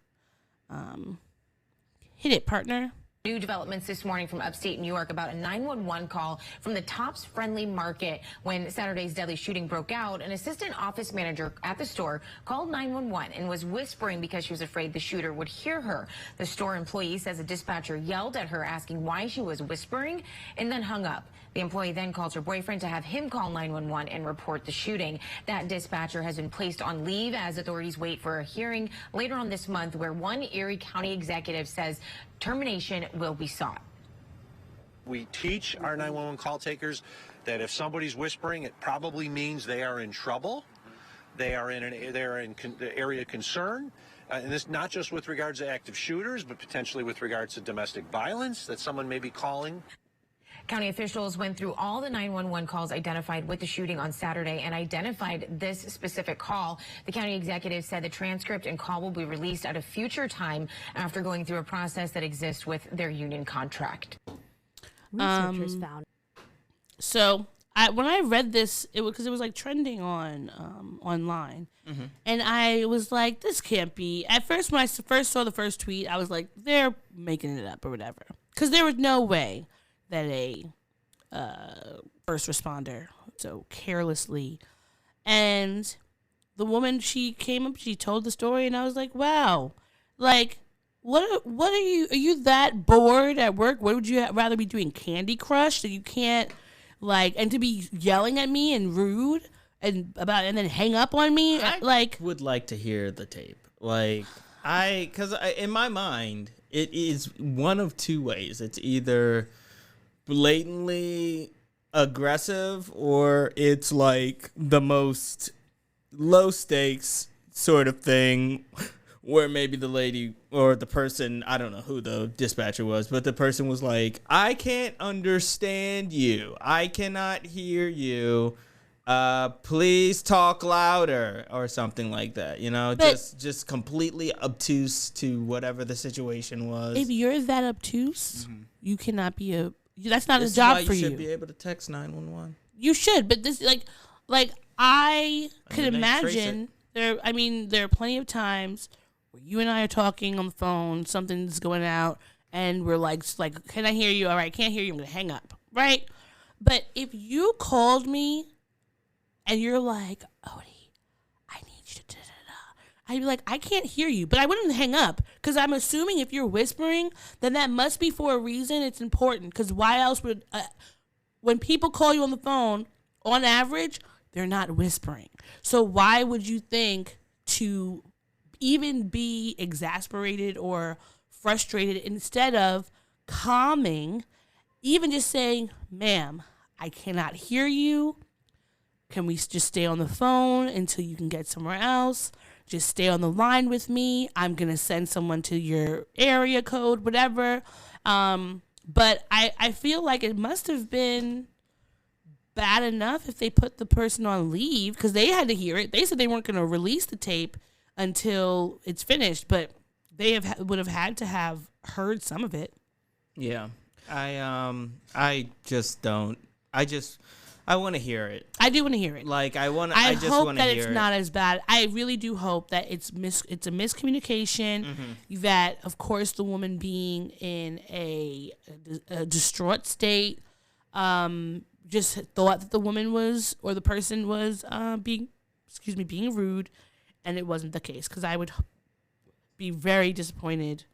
Hit it, partner. New developments this morning from upstate New York about a 911 call from the Tops Friendly Market. When Saturday's deadly shooting broke out, an assistant office manager at the store called 911 and was whispering because she was afraid the shooter would hear her. The store employee says a dispatcher yelled at her asking why she was whispering and then hung up. The employee then called her boyfriend to have him call 911 and report the shooting. That dispatcher has been placed on leave as authorities wait for a hearing later on this month where one Erie County executive says termination will be sought. We teach our 911 call takers that if somebody's whispering, it probably means they are in trouble. They are in the area of concern. And this not just with regards to active shooters, but potentially with regards to domestic violence that someone may be calling. County officials went through all the 911 calls identified with the shooting on Saturday and identified this specific call. The county executive said the transcript and call will be released at a future time after going through a process that exists with their union contract. Researchers found. So when I read this, it was because it was like trending on online, and I was like, "This can't be." At first, when I first saw the first tweet, I was like, "They're making it up or whatever," because there was no way that a first responder so carelessly. And the woman, she came up, she told the story, and I was like, wow, like, what are you that bored at work? What would you rather be doing, Candy Crush, that you can't, like, and to be yelling at me and rude and then hang up on me? I would like to hear the tape. Like, because in my mind, it is one of two ways. It's either blatantly aggressive or it's like the most low stakes sort of thing where maybe the lady or the person, I don't know who the dispatcher was, but the person was like, I can't understand you. I cannot hear you. Please talk louder or something like that. You know, just completely obtuse to whatever the situation was. If you're that obtuse, you cannot be that's not a job for you. You should be able to text 911. You should, but this like I could imagine there are plenty of times where you and I are talking on the phone, something's going out, and we're like, can I hear you? All right, can't hear you, I'm gonna hang up. Right? But if you called me and you're like, Odie, I need you to I'd be like, I can't hear you, but I wouldn't hang up because I'm assuming if you're whispering, then that must be for a reason. It's important because why else would, when people call you on the phone, on average, they're not whispering. So why would you think to even be exasperated or frustrated instead of calming, even just saying, ma'am, I cannot hear you. Can we just stay on the phone until you can get somewhere else? Just stay on the line with me. I'm going to send someone to your area code, whatever. But I feel like it must have been bad enough if they put the person on leave because they had to hear it. They said they weren't going to release the tape until it's finished, but they would have had to have heard some of it. Yeah. I just don't. I want to hear it. I do want to hear it. Like I just want to hear it. I hope that it's not as bad. I really do hope that it's a miscommunication. That of course the woman being in a distraught state, just thought that the woman was or the person was being rude, and it wasn't the case. Because I would be very disappointed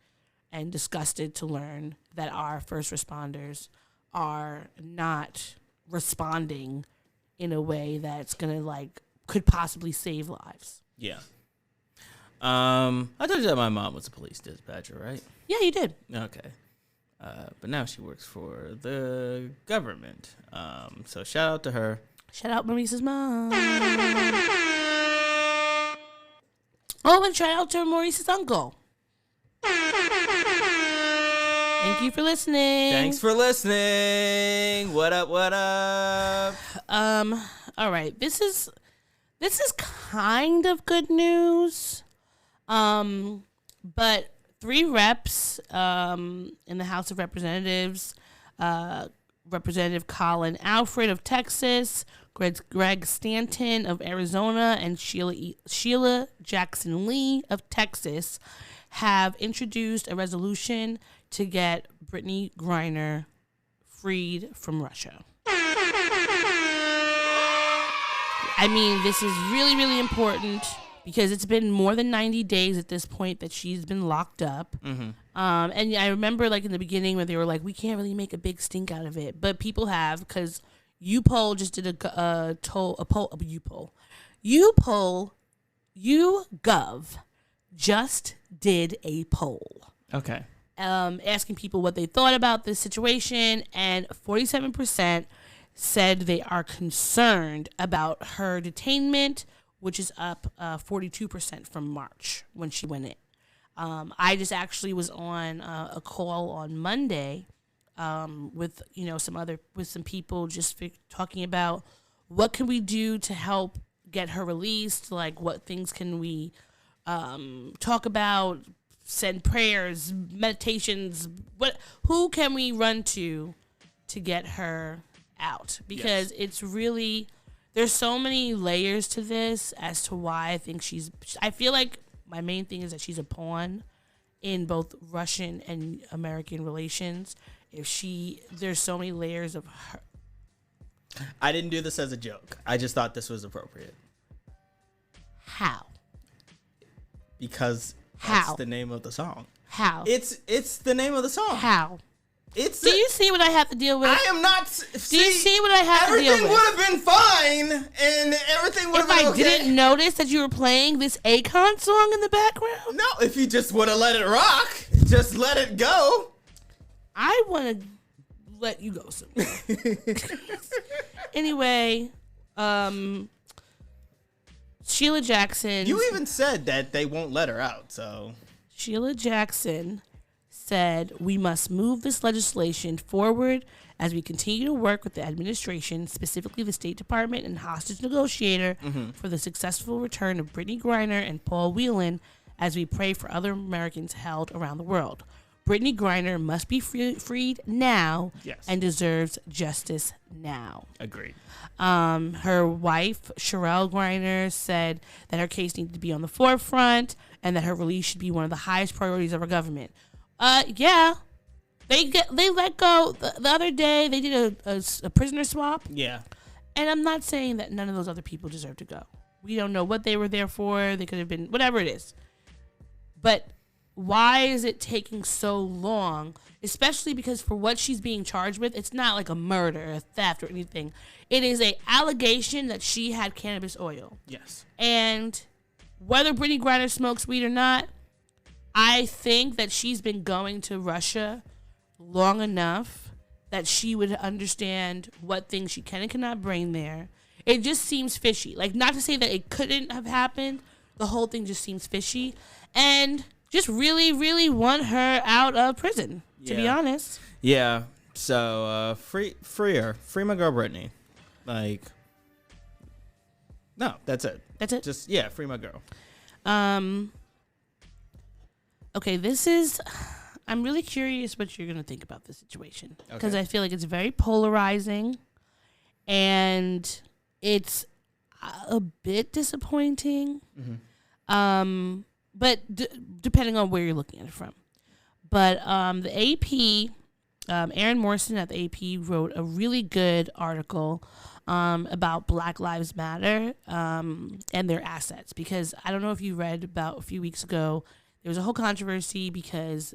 and disgusted to learn that our first responders are not responding in a way that's gonna could possibly save lives. Yeah. I told you that my mom was a police dispatcher, right? Yeah, you did. Okay. But now she works for the government. So shout out to her. Shout out Maurice's mom. Oh, and shout out to Maurice's uncle. Thank you for listening. Thanks for listening. What up? What up? All right. This is kind of good news. But 3 reps in the House of Representatives, Representative Colin Alfred of Texas, Greg Stanton of Arizona, and Sheila Jackson Lee of Texas have introduced a resolution to get Brittany Griner freed from Russia. I mean, this is really, really important because it's been more than 90 days at this point that she's been locked up. And I remember, like, in the beginning when they were like, we can't really make a big stink out of it. But people have, because YouPoll just did YouGov just did a poll. Okay. Asking people what they thought about this situation, and 47% said they are concerned about her detainment, which is up 42% from March when she went in. I just actually was on a call on Monday with some people just talking about what can we do to help get her released, like what things can we talk about, send prayers, meditations, who can we run to get her out? Because it's really, there's so many layers to this as to why I think I feel like my main thing is that she's a pawn in both Russian and American relations. There's so many layers of her. I didn't do this as a joke. I just thought this was appropriate. How? Because that's the name of the song. How? It's the name of the song. How? Do you see what I have to deal with? I am not. Do you see what I have to deal with? Everything would have been fine, and everything would have been okay. If I didn't notice that you were playing this Akon song in the background? No, if you just would have let it rock, just let it go. I want to let you go somewhere. Anyway, Sheila Jackson. You even said that they won't let her out, so. Sheila Jackson said, we must move this legislation forward as we continue to work with the administration, specifically the State Department and hostage negotiator, for the successful return of Brittany Griner and Paul Whelan as we pray for other Americans held around the world. Brittany Griner must be freed now and deserves justice now. Agreed. Her wife, Sherelle Griner, said that her case needed to be on the forefront and that her release should be one of the highest priorities of our government. Yeah. They let go the other day. They did a prisoner swap. Yeah. And I'm not saying that none of those other people deserve to go. We don't know what they were there for. They could have been whatever it is. But why is it taking so long? Especially because for what she's being charged with, it's not like a murder, a theft, or anything. It is an allegation that she had cannabis oil. Yes. And whether Brittany Griner smokes weed or not, I think that she's been going to Russia long enough that she would understand what things she can and cannot bring there. It just seems fishy. Like, not to say that it couldn't have happened. The whole thing just seems fishy. And just really, really want her out of prison, to be honest. Yeah. So, free her. Free my girl Brittany. Like, no, that's it. That's it? Just, free my girl. Okay, I'm really curious what you're going to think about this situation. Because I feel like it's very polarizing. And it's a bit disappointing. But depending on where you're looking at it from. But the AP, Aaron Morrison at the AP wrote a really good article about Black Lives Matter and their assets. Because I don't know if you read about a few weeks ago, there was a whole controversy because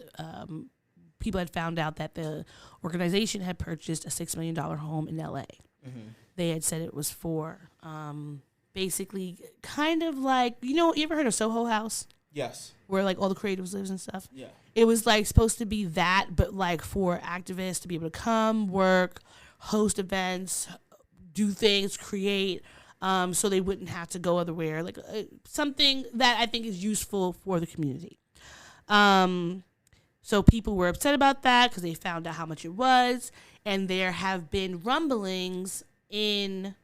people had found out that the organization had purchased a $6 million home in LA. They had said it was for basically kind of like, you ever heard of Soho House? Yes. Where like all the creatives lives and stuff? Yeah. It was like supposed to be that, but like for activists to be able to come, work, host events, do things, create, so they wouldn't have to go otherwhere. Like something that I think is useful for the community. So people were upset about that because they found out how much it was, and there have been rumblings I'm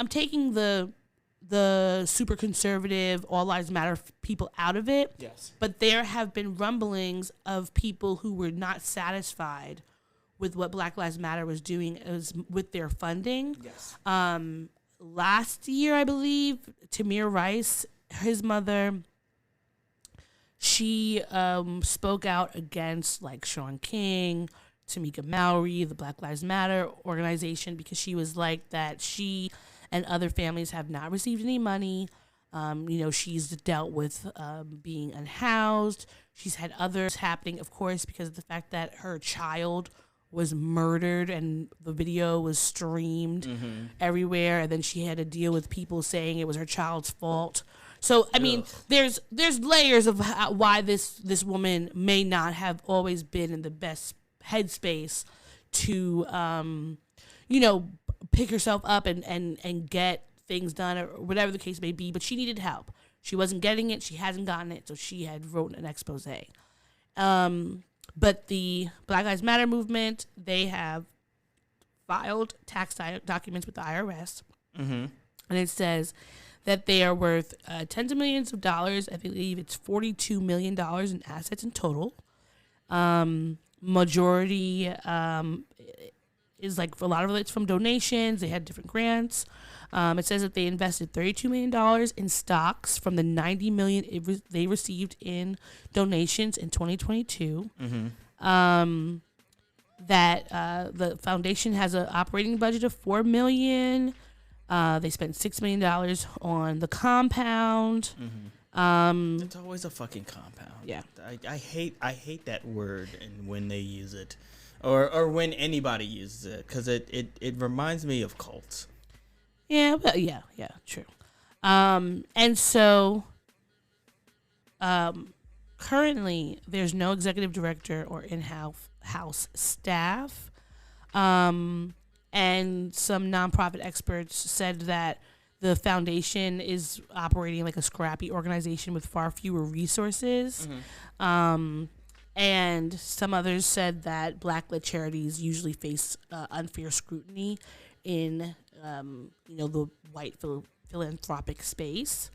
taking the super conservative All Lives Matter people out of it. Yes. But there have been rumblings of people who were not satisfied with what Black Lives Matter was doing with their funding. Yes. Last year, I believe, Tamir Rice, his mother, she spoke out against like Sean King, Tamika Mallory, the Black Lives Matter organization, because she was like that she and other families have not received any money. She's dealt with being unhoused. She's had others happening, of course, because of the fact that her child was murdered and the video was streamed everywhere. And then she had to deal with people saying it was her child's fault. So, I mean, there's layers of why this woman may not have always been in the best headspace to, pick herself up and get things done or whatever the case may be. But she needed help. She wasn't getting it. She hasn't gotten it. So she had wrote an expose. But the Black Lives Matter movement, they have filed tax documents with the IRS. And it says that they are worth tens of millions of dollars. I believe it's $42 million in assets in total. Majority is like, a lot of it's from donations. They had different grants. It says that they invested $32 million in stocks from the $90 million they received in donations in 2022. That the foundation has an operating budget of $4 million. They spent $6 million on the compound. It's always a fucking compound. Yeah, I hate that word and when they use it, or when anybody uses it, because it reminds me of cults. Yeah, but yeah, true. And so, currently, there's no executive director or in-house staff. And some nonprofit experts said that the foundation is operating like a scrappy organization with far fewer resources. And some others said that Black-led charities usually face unfair scrutiny in the white philanthropic space.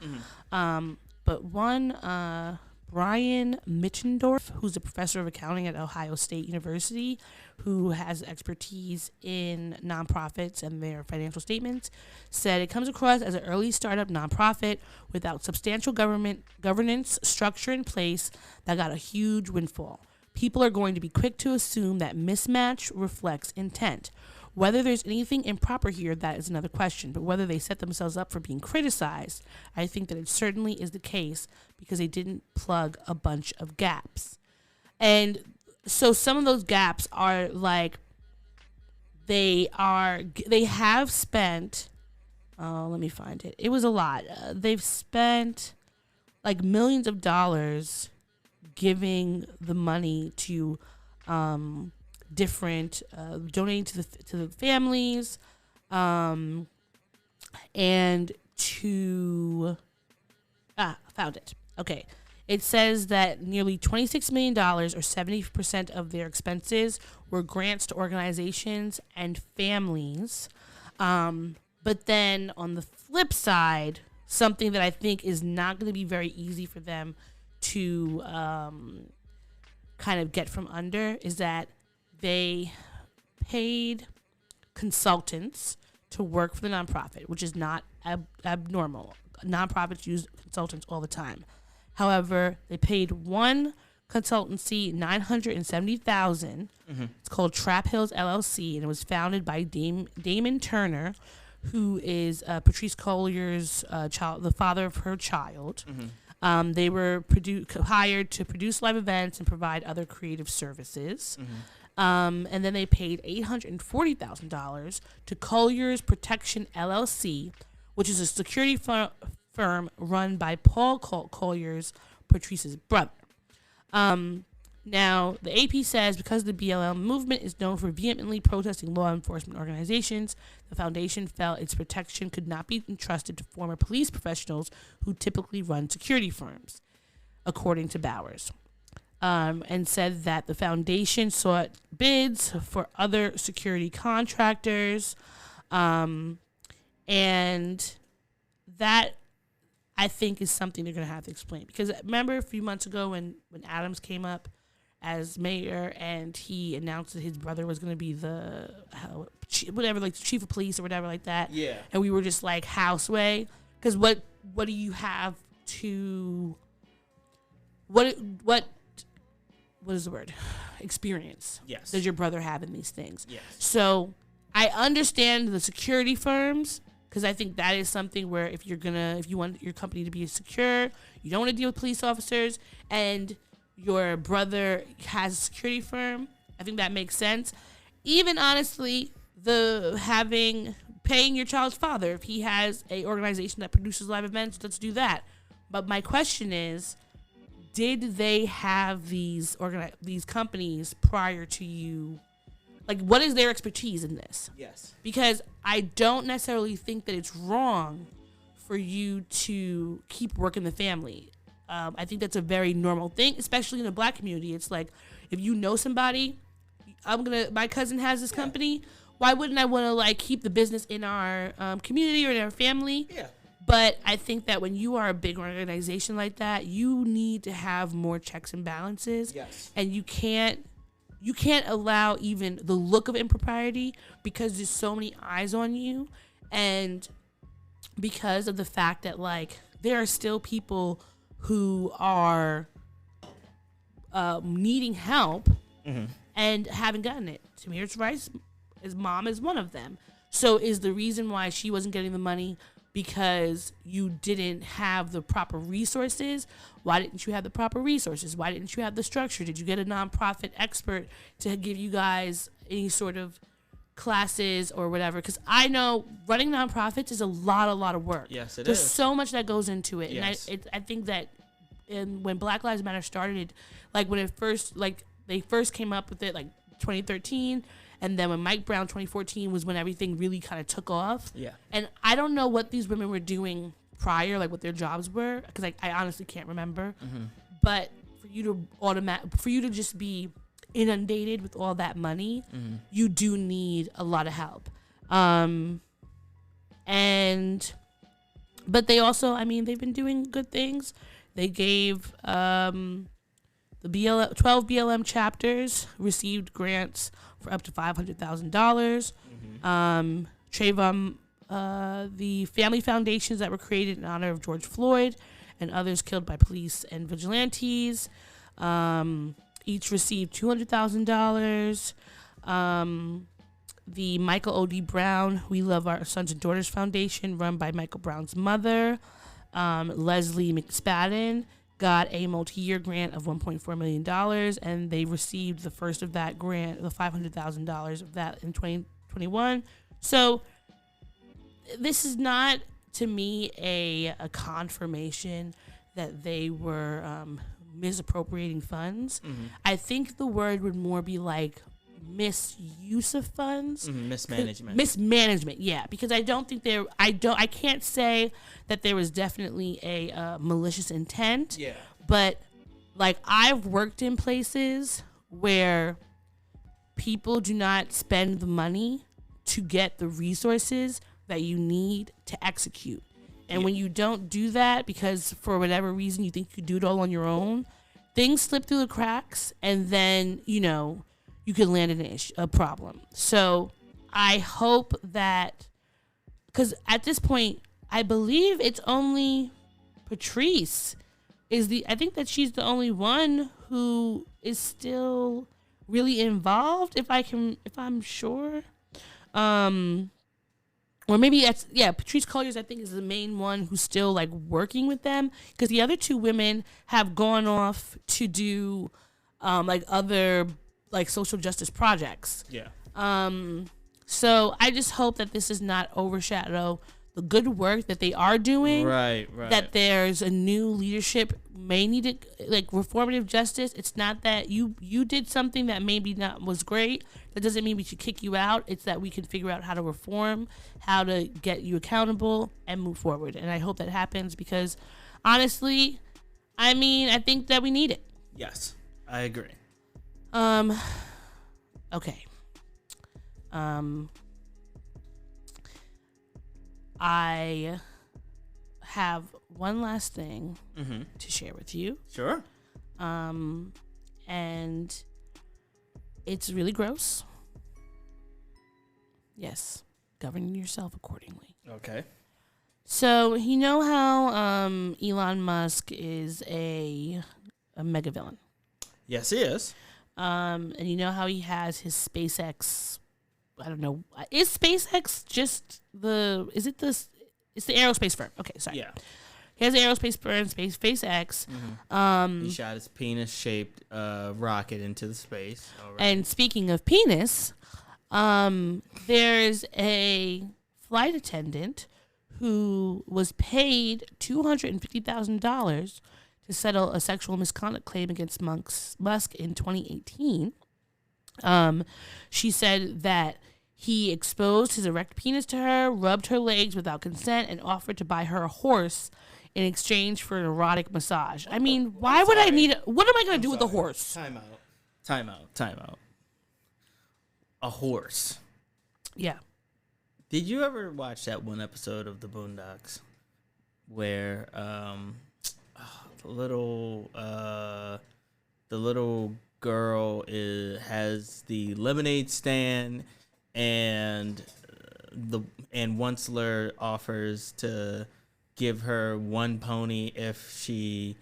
But one, Brian Mittendorf, who's a professor of accounting at Ohio State University, who has expertise in nonprofits and their financial statements, said it comes across as an early startup nonprofit without substantial governance structure in place that got a huge windfall. People are going to be quick to assume that mismatch reflects intent. Whether there's anything improper here, that is another question. But whether they set themselves up for being criticized, I think that it certainly is the case because they didn't plug a bunch of gaps. And so some of those gaps are like, they have spent, let me find it. It was a lot. They've spent like millions of dollars giving the money to, different donating to the families, and to found it. Okay, it says that nearly $26 million, or 70% of their expenses, were grants to organizations and families. But then on the flip side, something that I think is not going to be very easy for them to kind of get from under is that they paid consultants to work for the nonprofit, which is not abnormal. Nonprofits use consultants all the time. However, they paid one consultancy $970,000. It's called Trap Hills LLC, and it was founded by Damon Turner, who is Patrice Collier's child, the father of her child. They were hired to produce live events and provide other creative services. And then they paid $840,000 to Collier's Protection LLC, which is a security firm run by Paul Collier's, Patrice's brother. Now, the AP says because the BLM movement is known for vehemently protesting law enforcement organizations, the foundation felt its protection could not be entrusted to former police professionals who typically run security firms, according to Bowers. And said that the foundation sought bids for other security contractors. And that, I think, is something they're going to have to explain. Because remember a few months ago when Adams came up as mayor and he announced that his brother was going to be the chief of police or whatever like that. Yeah. And we were just like, houseway. Because what do you have to what is the word? Experience. Yes. Does your brother have in these things? Yes. So I understand the security firms, because I think that is something where if you want your company to be secure, you don't want to deal with police officers, and your brother has a security firm, I think that makes sense. Even honestly, paying your child's father, if he has a organization that produces live events, let's do that. But my question is, did they have these companies prior to you? Like, what is their expertise in this? Yes. Because I don't necessarily think that it's wrong for you to keep working the family. I think that's a very normal thing, especially in the Black community. It's like, if you know somebody, my cousin has this company. Why wouldn't I want to like keep the business in our community or in our family? Yeah. But I think that when you are a big organization like that, you need to have more checks and balances. Yes. And you can't allow even the look of impropriety, because there's so many eyes on you, and because of the fact that like there are still people who are needing help and haven't gotten it. Tamir's Rice, his mom is one of them. So is the reason why she wasn't getting the money because you didn't have the proper resources? Why didn't you have the proper resources? Why didn't you have the structure? Did you get a nonprofit expert to give you guys any sort of classes or whatever? Because I know running nonprofits is a lot of work. Yes, it There's is. so much that goes into it. Yes. And I think that when Black Lives Matter started, like when it first, like they first came up with it like 2013, and then when Mike Brown 2014 was when everything really kind of took off. Yeah. And I don't know what these women were doing prior, like what their jobs were, because I honestly can't remember. But for you to just be inundated with all that money, you do need a lot of help. But they also, I mean, they've been doing good things. They gave the 12 BLM chapters received grants for up to $500,000. Trayvon, the family foundations that were created in honor of George Floyd and others killed by police and vigilantes, each received $200,000. The Michael O.D. Brown We Love Our Sons and Daughters Foundation, run by Michael Brown's mother, Leslie McSpadden, got a multi-year grant of $1.4 million, and they received the first of that grant, the $500,000 of that in 2021. So this is not, to me, a confirmation that they were misappropriating funds. I think the word would more be like misuse of funds. Mismanagement, yeah, because I can't say that there was definitely a malicious intent. Yeah. But like, I've worked in places where people do not spend the money to get the resources that you need to execute. And when you don't do that because for whatever reason you think you could do it all on your own, things slip through the cracks, and then, you know, you could land in a problem. So I hope that, because at this point, I believe it's only Patrice I think that she's the only one who is still really involved, if I'm sure. Or maybe Patrice Colliers, I think, is the main one who's still like working with them, because the other two women have gone off to do like other like social justice projects. Yeah. So I just hope that this does not overshadow the good work that they are doing. Right. That there's a new leadership may need it, like reformative justice. It's not that you did something that maybe not was great. That doesn't mean we should kick you out. It's that we can figure out how to reform, how to get you accountable, and move forward. And I hope that happens, because honestly, I mean, I think that we need it. Yes, I agree. Okay. I have one last thing to share with you. Sure. And it's really gross. Yes, govern yourself accordingly. Okay. So you know how Elon Musk is a a mega villain. Yes, he is. And you know how he has his SpaceX. I don't know. Is SpaceX just the? Is it this? It's the aerospace firm. Okay, sorry. Yeah. He has an aerospace firm, SpaceX. He shot his penis-shaped rocket into the space. And speaking of penis, there's a flight attendant who was paid $250,000 to settle a sexual misconduct claim against Musk in 2018. She said that he exposed his erect penis to her, rubbed her legs without consent, and offered to buy her a horse in exchange for an erotic massage. I mean, why would I need... What am I going to do with a horse? Time out. A horse. Yeah. Did you ever watch that one episode of The Boondocks where the little girl has the lemonade stand and Onceler offers to give her one pony if he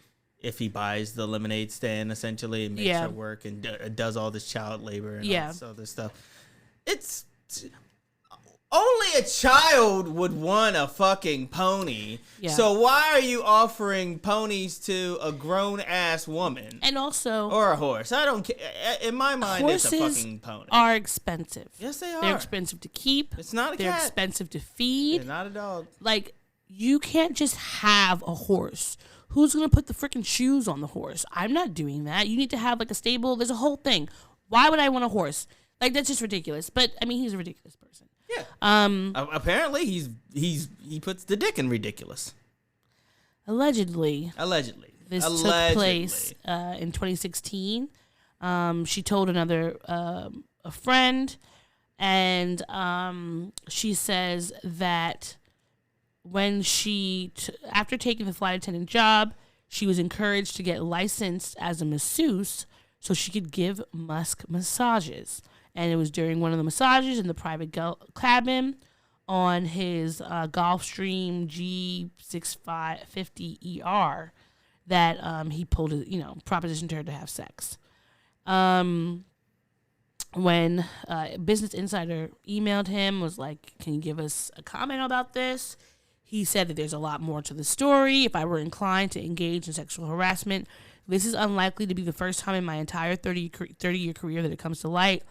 buys the lemonade stand, essentially, and makes her work and does all this child labor and all this other stuff. It's only a child would want a fucking pony. Yeah. So why are you offering ponies to a grown ass woman? And also, or a horse? I don't care. In my mind, it's a fucking pony. Are expensive. Yes, they are. They're expensive to keep. It's not a cat. They're expensive to feed. They're not a dog. Like, you can't just have a horse. Who's going to put the freaking shoes on the horse? I'm not doing that. You need to have, like, a stable. There's a whole thing. Why would I want a horse? Like, that's just ridiculous. But, I mean, he's a ridiculous person. Yeah. Apparently, he puts the dick in ridiculous. Allegedly. This took place in 2016. She told a friend, and she says that when after taking the flight attendant job, she was encouraged to get licensed as a masseuse so she could give Musk massages. And it was during one of the massages in the private cabin on his Gulfstream G6550ER that he pulled it, propositioned her to have sex. When Business Insider emailed him, was like, can you give us a comment about this? He said that there's a lot more to the story. If I were inclined to engage in sexual harassment, this is unlikely to be the first time in my entire 30-year career that it comes to light.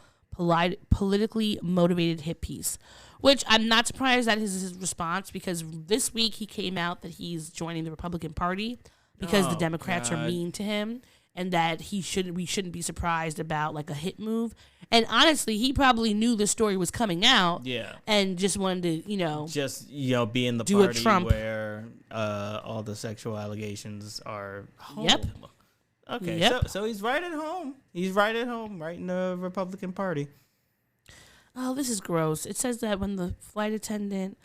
Politically motivated hit piece, which I'm not surprised that is his response, because this week he came out that he's joining the Republican Party because the Democrats are mean to him, and that we shouldn't be surprised about like a hit move. And honestly, he probably knew the story was coming out, and just wanted to be in the party where all the sexual allegations are home. Yep. Okay, so he's right at home. He's right at home, right in the Republican Party. Oh, this is gross. It says that when the flight attendant,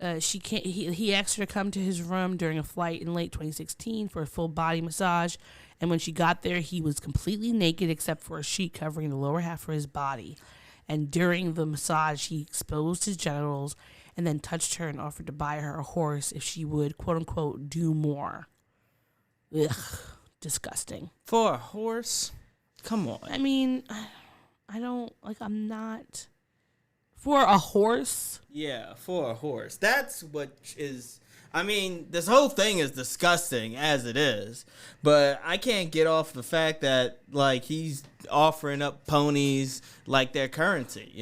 he asked her to come to his room during a flight in late 2016 for a full body massage, and when she got there, he was completely naked except for a sheet covering the lower half of his body. And during the massage, he exposed his genitals and then touched her and offered to buy her a horse if she would, quote unquote, do more. Ugh. Disgusting. For a horse? Come on. I mean, I'm not for a horse. Yeah, for a horse. That's what is. I mean, this whole thing is disgusting as it is, but I can't get off the fact that like he's offering up ponies like their currency.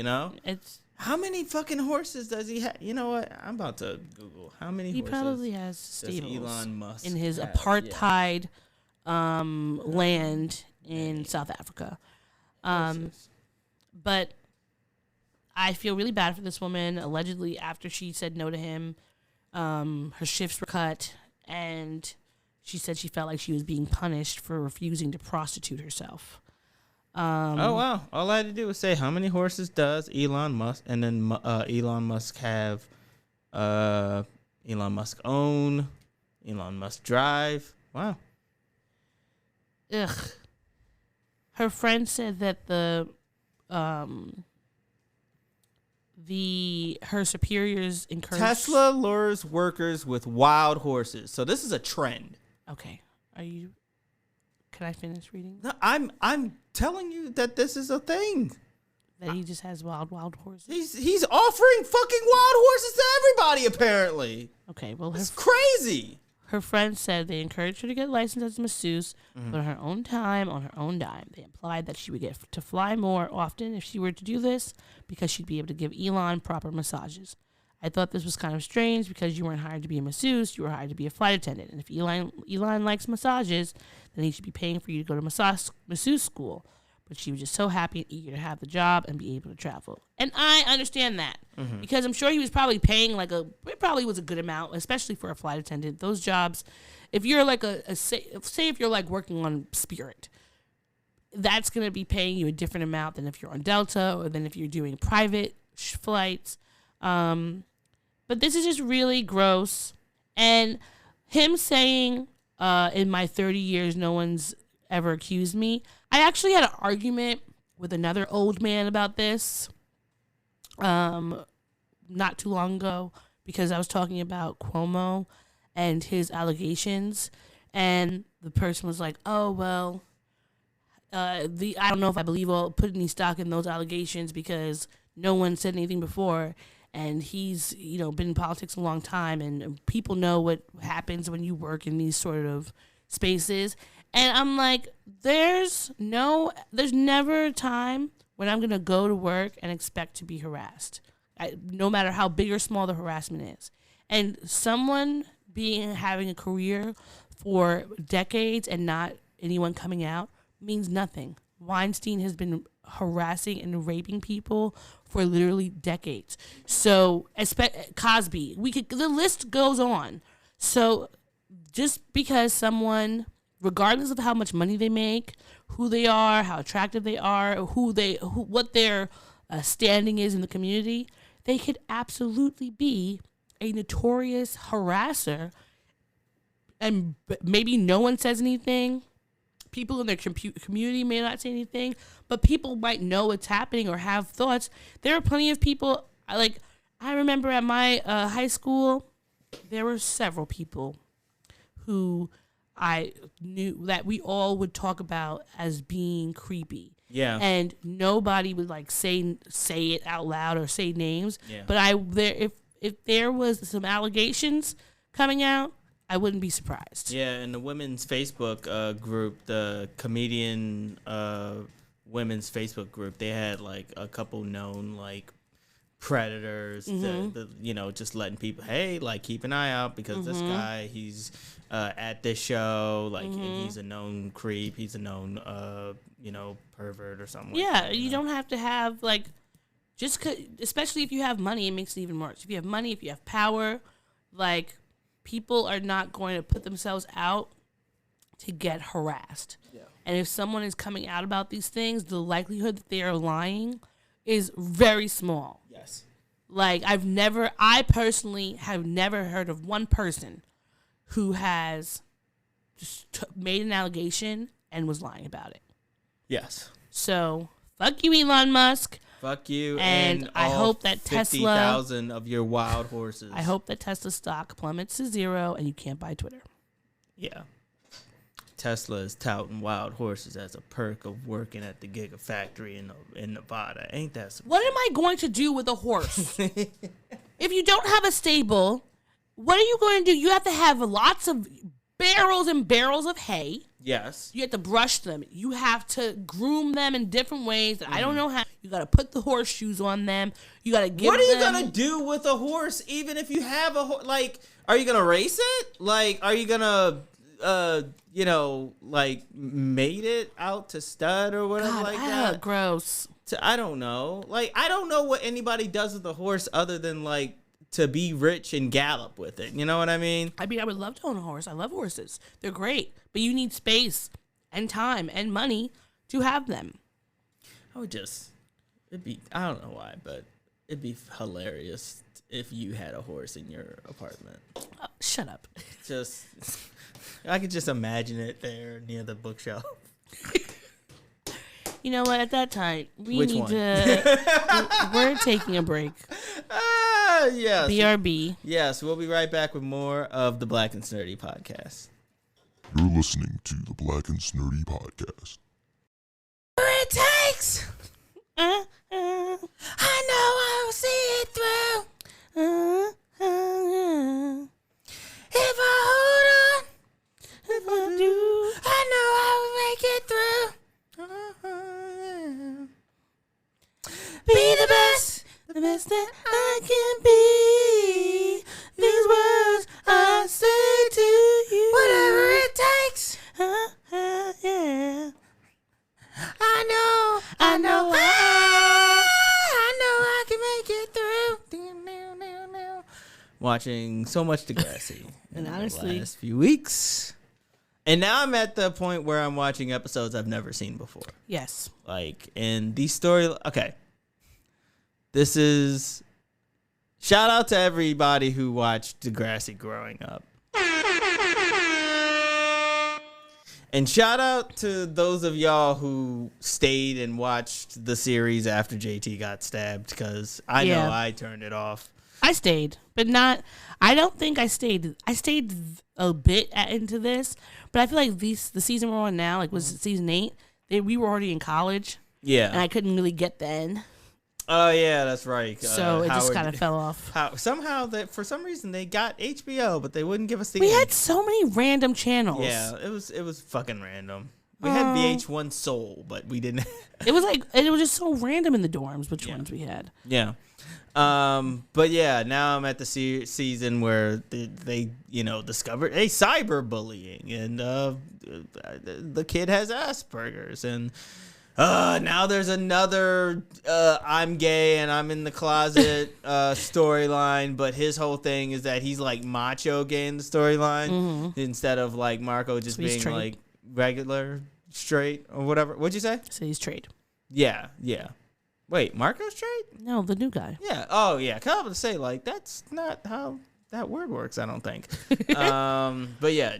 It's how many fucking horses does he have? You know what? I'm about to Google how many. He horses probably has stables Elon Musk in his have? apartheid. Yeah. Land in South Africa. But I feel really bad for this woman. Allegedly, after she said no to him, her shifts were cut, and she said she felt like she was being punished for refusing to prostitute herself. Oh, wow. All I had to do was say, how many horses does Elon Musk, and then Elon Musk have, Elon Musk own, Elon Musk drive. Wow. Ugh. Her friend said that her superiors encouraged Tesla lures workers with wild horses. So this is a trend. Okay. Are you Can I finish reading? No, I'm telling you that this is a thing. That he just has wild horses. He's offering fucking wild horses to everybody, apparently. Okay, well, it's crazy. Her friends said they encouraged her to get licensed as a masseuse, but on her own time, on her own dime. They implied that she would get to fly more often if she were to do this because she'd be able to give Elon proper massages. I thought this was kind of strange because you weren't hired to be a masseuse, you were hired to be a flight attendant. And if Elon likes massages, then he should be paying for you to go to masseuse school. But she was just so happy and eager to have the job and be able to travel. And I understand that because I'm sure he was probably paying it probably was a good amount, especially for a flight attendant. Those jobs, if you're like say if you're like working on Spirit, that's going to be paying you a different amount than if you're on Delta or than if you're doing private flights. But this is just really gross. And him saying, in my 30 years, no one's ever accused me. I actually had an argument with another old man about this not too long ago because I was talking about Cuomo and his allegations. And the person was like, oh, well, I don't know if I believe I'll put any stock in those allegations because no one said anything before. And he's, been in politics a long time, and people know what happens when you work in these sort of spaces. And I'm like, there's never a time when I'm going to go to work and expect to be harassed, no matter how big or small the harassment is. And someone having a career for decades and not anyone coming out means nothing. Weinstein has been harassing and raping people for literally decades. So, Cosby, the list goes on. So, just because someone, regardless of how much money they make, who they are, how attractive they are, what their standing is in the community, they could absolutely be a notorious harasser, and maybe no one says anything. People in their community may not say anything, but people might know what's happening or have thoughts. There are plenty of people, I remember at my high school, there were several people who I knew that we all would talk about as being creepy. Yeah. And nobody would say it out loud or say names. Yeah. But if there was some allegations coming out, I wouldn't be surprised. Yeah, in the women's Facebook group, the comedian women's Facebook group, they had a couple known predators that, just letting people, hey, keep an eye out because this guy, he's at this show, and he's a known creep, he's a known pervert or something. Yeah, like that, you don't have to have especially if you have money, it makes it even worse. If you have money, if you have power, people are not going to put themselves out to get harassed. Yeah. And if someone is coming out about these things, the likelihood that they are lying is very small. Yes. I personally have never heard of one person who has just made an allegation and was lying about it. Yes. So, fuck you, Elon Musk. Fuck you, and I hope that 50,000 of your wild horses. I hope that Tesla stock plummets to zero and you can't buy Twitter. Yeah. Tesla is touting wild horses as a perk of working at the Gigafactory in Nevada. Ain't that some What am I going to do with a horse? If you don't have a stable, what are you going to do? You have to have lots of barrels and barrels of hay. Yes. You have to brush them. You have to groom them in different ways that I don't know how. You got to put the horseshoes on them. You got to give What are you going to do with a horse even if you have a horse? Are you going to race it? Are you going to, mate it out to stud or whatever that? Gross. I don't know. I don't know what anybody does with a horse other than, to be rich and gallop with it. You know what I mean? I would love to own a horse. I love horses. They're great. But you need space and time and money to have them. I don't know why, but it'd be hilarious if you had a horse in your apartment. Oh, shut up. I could just imagine it there near the bookshelf. You know what? At that time, we're taking a break. Yes. BRB. Yes, we'll be right back with more of the Black and Snerdy podcast. You're listening to the Black and Snerdy podcast. It takes. I know I will see it through. If I hold on, if I do, I know I will make it through. Be the best that I can be. These words I say to you. Whatever it takes. Yeah. I know I can make it through. Watching so much Degrassi And in honestly- the last few weeks. And now I'm at the point where I'm watching episodes I've never seen before. Yes. Like, and these story, okay. This is, shout out to everybody who watched Degrassi growing up. And shout out to those of y'all who stayed and watched the series after JT got stabbed, because I know I turned it off. I stayed, but not. I don't think I stayed. I stayed a bit into this, but I feel like the season we're on now, like was it season 8? We were already in college, Yeah. and I couldn't really get the end, Oh, yeah, that's right. so it just kind of fell off. Somehow, for some reason, they got HBO, but they wouldn't give us the We end. had so many random channels. Yeah, it was fucking random. We had VH1 Soul, but we didn't. It was just so random in the dorms which ones we had. Yeah. But yeah, now I'm at the season where they discovered cyberbullying, and the kid has Asperger's, and now there's another I'm gay and I'm in the closet storyline, but his whole thing is that he's like macho gay in the storyline instead of like Marco just being straight. like regular straight or whatever. What'd you say? So he's trade. Yeah. Wait, Marco's straight? No, the new guy. Yeah. Oh, yeah. Kind of to say, like, that's not how that word works, I don't think. But yeah.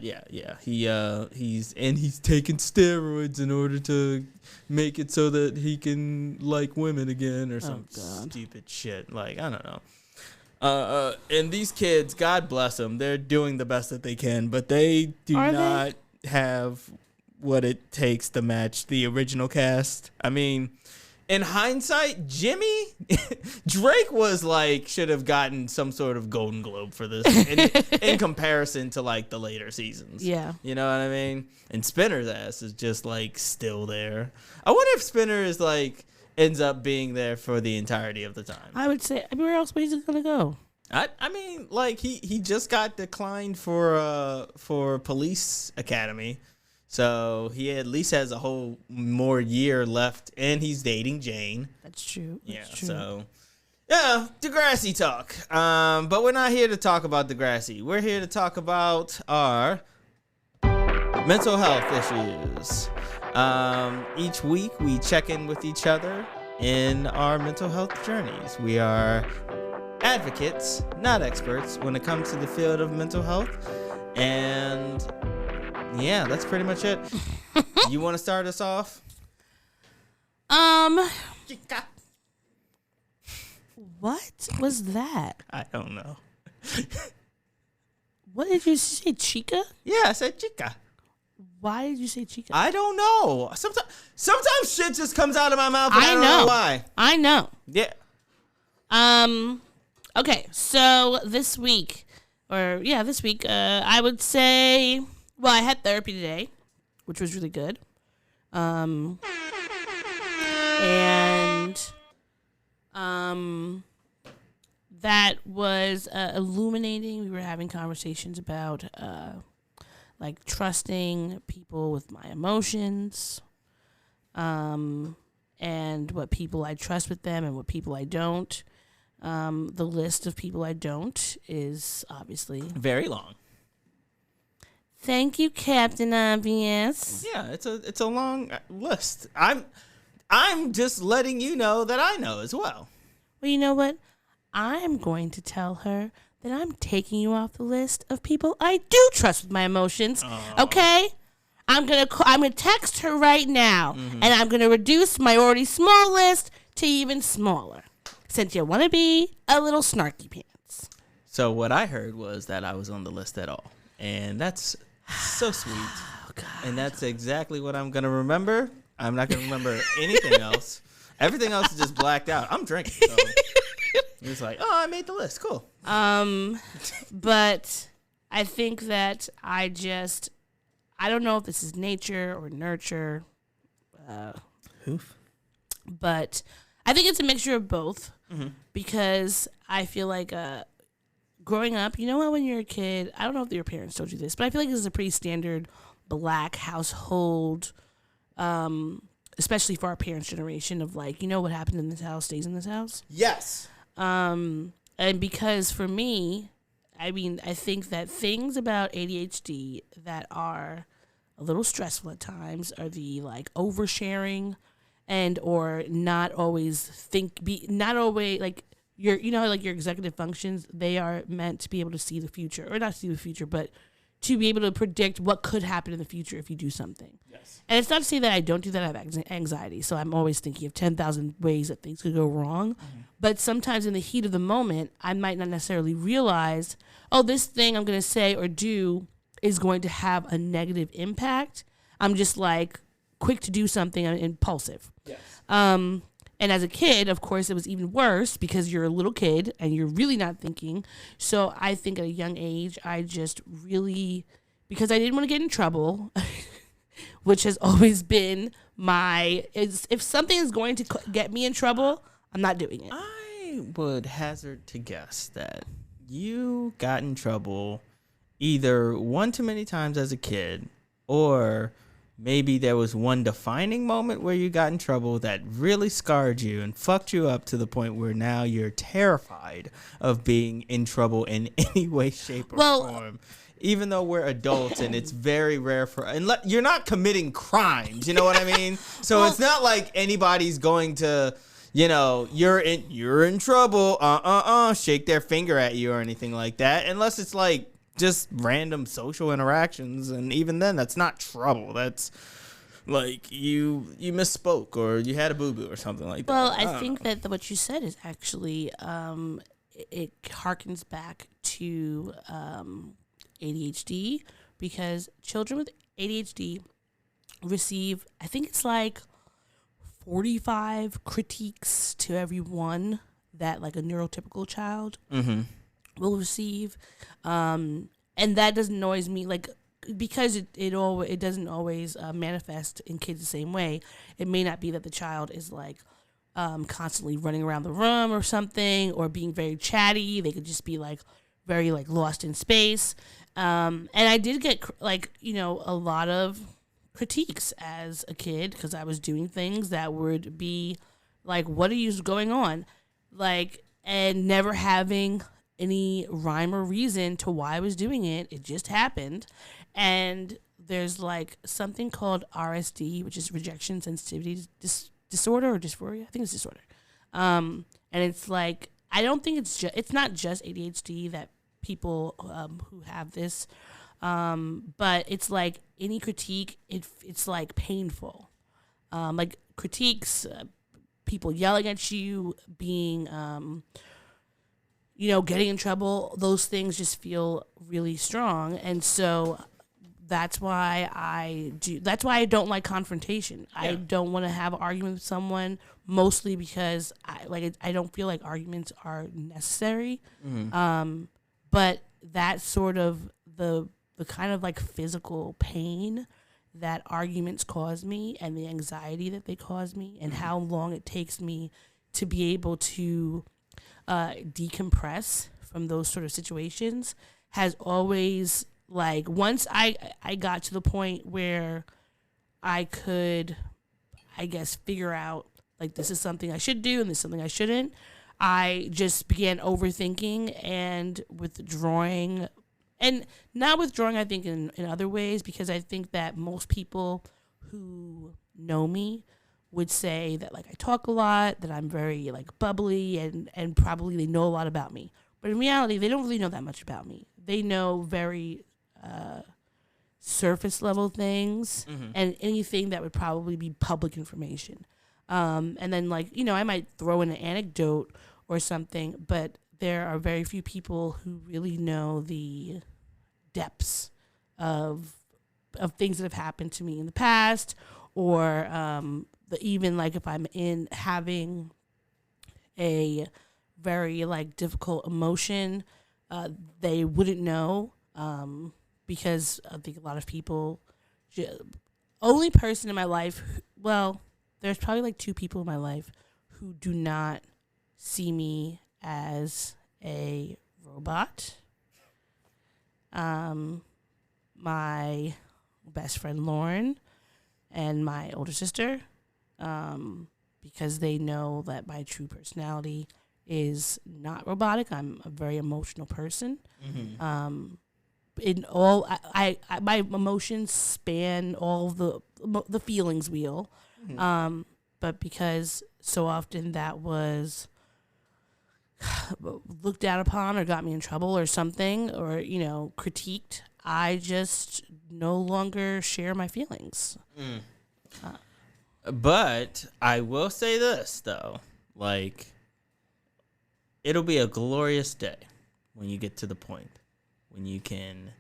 He's taking steroids in order to make it so that he can like women again or some stupid shit. Like, I don't know. And these kids, God bless them, they're doing the best that they can, but they do not have what it takes to match the original cast. I mean, in hindsight, Jimmy, Drake was like, should have gotten some sort of Golden Globe for this in comparison to like the later seasons. Yeah. You know what I mean? And Spinner's ass is just like still there. I wonder if Spinner is like, ends up being there for the entirety of the time. I would say, where else was he going to go? I mean, like he just got declined for Police Academy. So he at least has a whole more year left, and he's dating Jane. That's true. True. So yeah, Degrassi talk. But we're not here to talk about Degrassi. We're here to talk about our mental health issues. Each week we check in with each other in our mental health journeys. We are advocates, not experts, when it comes to the field of mental health, and yeah, that's pretty much it. You want to start us off? What was that? I don't know. What did you say, Chica? Yeah, I said chica. Why did you say Chica? I don't know. Sometimes shit just comes out of my mouth and I don't know why. I know. Yeah. Okay, so this week, I would say, well, I had therapy today, which was really good. And that was illuminating. We were having conversations about like trusting people with my emotions, and what people I trust with them and what people I don't. The list of people I don't is obviously very long. Thank you, Captain Obvious. Yeah, it's a long list. I'm just letting you know that I know as well. Well, you know what? I'm going to tell her that I'm taking you off the list of people I do trust with my emotions. Okay? I'm gonna text her right now, and I'm gonna reduce my already small list to even smaller, since you want to be a little snarky pants. So what I heard was that I was on the list at all, and that's so sweet. Oh, God. And that's exactly what I'm going to remember. I'm not going to remember anything else. Everything else is just blacked out. I'm drinking. So it's like, oh, I made the list. Cool. But I think that I don't know if this is nature or nurture. But I think it's a mixture of both because I feel like growing up, you know what, when you're a kid, I don't know if your parents told you this, but I feel like this is a pretty standard black household, especially for our parents' generation of like, you know, what happened in this house stays in this house. Yes. And because for me, I mean, I think that things about ADHD that are a little stressful at times are the like oversharing and or not always like your, you know, like your executive functions, they are meant to be able to see the future, or not see the future, but to be able to predict what could happen in the future if you do something. Yes. And it's not to say that I don't do that. I have anxiety. So I'm always thinking of 10,000 ways that things could go wrong. Mm-hmm. But sometimes in the heat of the moment, I might not necessarily realize, oh, this thing I'm going to say or do is going to have a negative impact. I'm just like quick to do something. I'm impulsive. Yes. And as a kid, of course, it was even worse because you're a little kid and you're really not thinking. So I think at a young age, I just really, because I didn't want to get in trouble, which has always been if something is going to get me in trouble, I'm not doing it. I would hazard to guess that you got in trouble either one too many times as a kid, or maybe there was one defining moment where you got in trouble that really scarred you and fucked you up to the point where now you're terrified of being in trouble in any way, shape, or form. Even though we're adults and it's very rare you're not committing crimes, you know what I mean? So it's not like anybody's going to, you know, you're in trouble, shake their finger at you or anything like that, unless it's like just random social interactions, and even then that's not trouble. That's like you misspoke or you had a boo-boo or something like that. Well, I think that what you said is actually it harkens back to ADHD, because children with ADHD receive, I think it's like 45 critiques to every one that like a neurotypical child will receive, and that doesn't always mean like, because it doesn't always manifest in kids the same way. It may not be that the child is like constantly running around the room or something, or being very chatty. They could just be like very like lost in space. And I did get like, you know, a lot of critiques as a kid because I was doing things that would be like, what are you going on? Like, and never having any rhyme or reason to why I was doing it. It just happened. And there's like something called RSD, which is rejection sensitivity disorder or dysphoria. I think it's disorder. And it's like, I don't think it's not just ADHD that people who have this, but it's like any critique, it's like painful. Like critiques, people yelling at you, being, you know, getting in trouble, those things just feel really strong. And so that's why I don't like confrontation. Yeah. I don't want to have an argument with someone, mostly because I don't feel like arguments are necessary. Mm-hmm. But that sort of the kind of like physical pain that arguments cause me, and the anxiety that they cause me, and how long it takes me to be able to decompress from those sort of situations, has always, like, once I got to the point where I could, I guess, figure out, like, this is something I should do and this is something I shouldn't, I just began overthinking and withdrawing. And not withdrawing, I think, in other ways, because I think that most people who know me would say that, like, I talk a lot, that I'm very, like, bubbly, and probably they know a lot about me. But in reality, they don't really know that much about me. They know very surface level things, and anything that would probably be public information. And then, like, you know, I might throw in an anecdote or something, but there are very few people who really know the depths of of things that have happened to me in the past, or even like if I'm having a very like difficult emotion, they wouldn't know, because I think a lot of people, only person in my life, there's probably like 2 people in my life who do not see me as a robot. My best friend Lauren and my older sister, because they know that my true personality is not robotic. I'm a very emotional person. Mm-hmm. In all, my emotions span all the feelings wheel. Mm-hmm. But because so often that was looked down upon or got me in trouble or something, or, critiqued, I just no longer share my feelings. But I will say this, though. Like, it'll be a glorious day when you get to the point when you can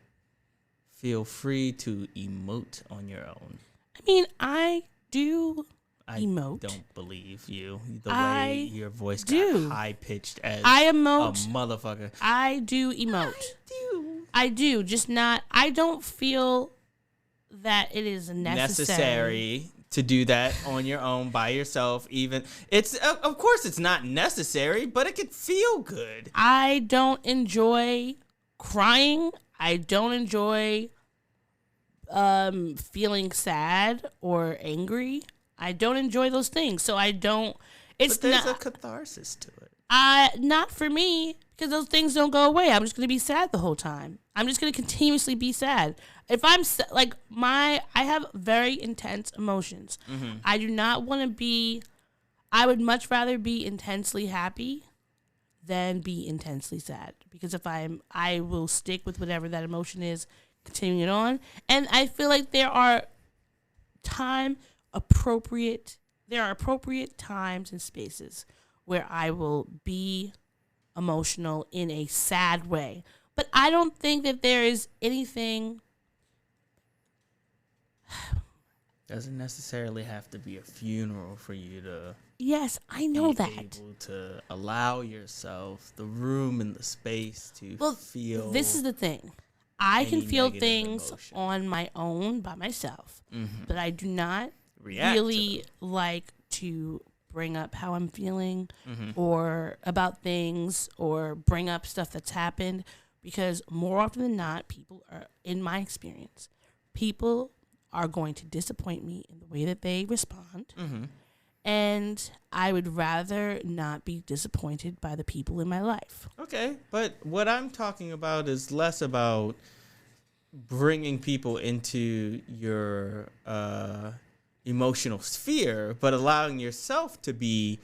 feel free to emote on your own. I mean, I do emote. I don't believe you. The way your voice got high-pitched as I emote. A motherfucker. I do emote. I do. Just not, I don't feel that it is necessary to do that on your own by yourself. Even it's of course it's not necessary, but it could feel good. I don't enjoy crying. I don't enjoy feeling sad or angry. I don't enjoy those things. So I don't. It's but there's not a catharsis to it. Not for me, because those things don't go away. I'm just going to be sad the whole time. I'm just going to continuously be sad. If I'm I have very intense emotions. Mm-hmm. I do not want to be. I would much rather be intensely happy than be intensely sad. Because I will stick with whatever that emotion is, continuing it on. And I feel like there are appropriate times and spaces where I will be emotional in a sad way. But I don't think that there is anything. Doesn't necessarily have to be a funeral for you to. Yes, I know be that. Able to allow yourself the room and the space to feel. This is the thing. I can feel things on my own by myself, but I do not really like to bring up how I'm feeling or about things or bring up stuff that's happened, because more often than not, in my experience, people are going to disappoint me in the way that they respond. Mm-hmm. And I would rather not be disappointed by the people in my life. Okay, but what I'm talking about is less about bringing people into your emotional sphere, but allowing yourself to be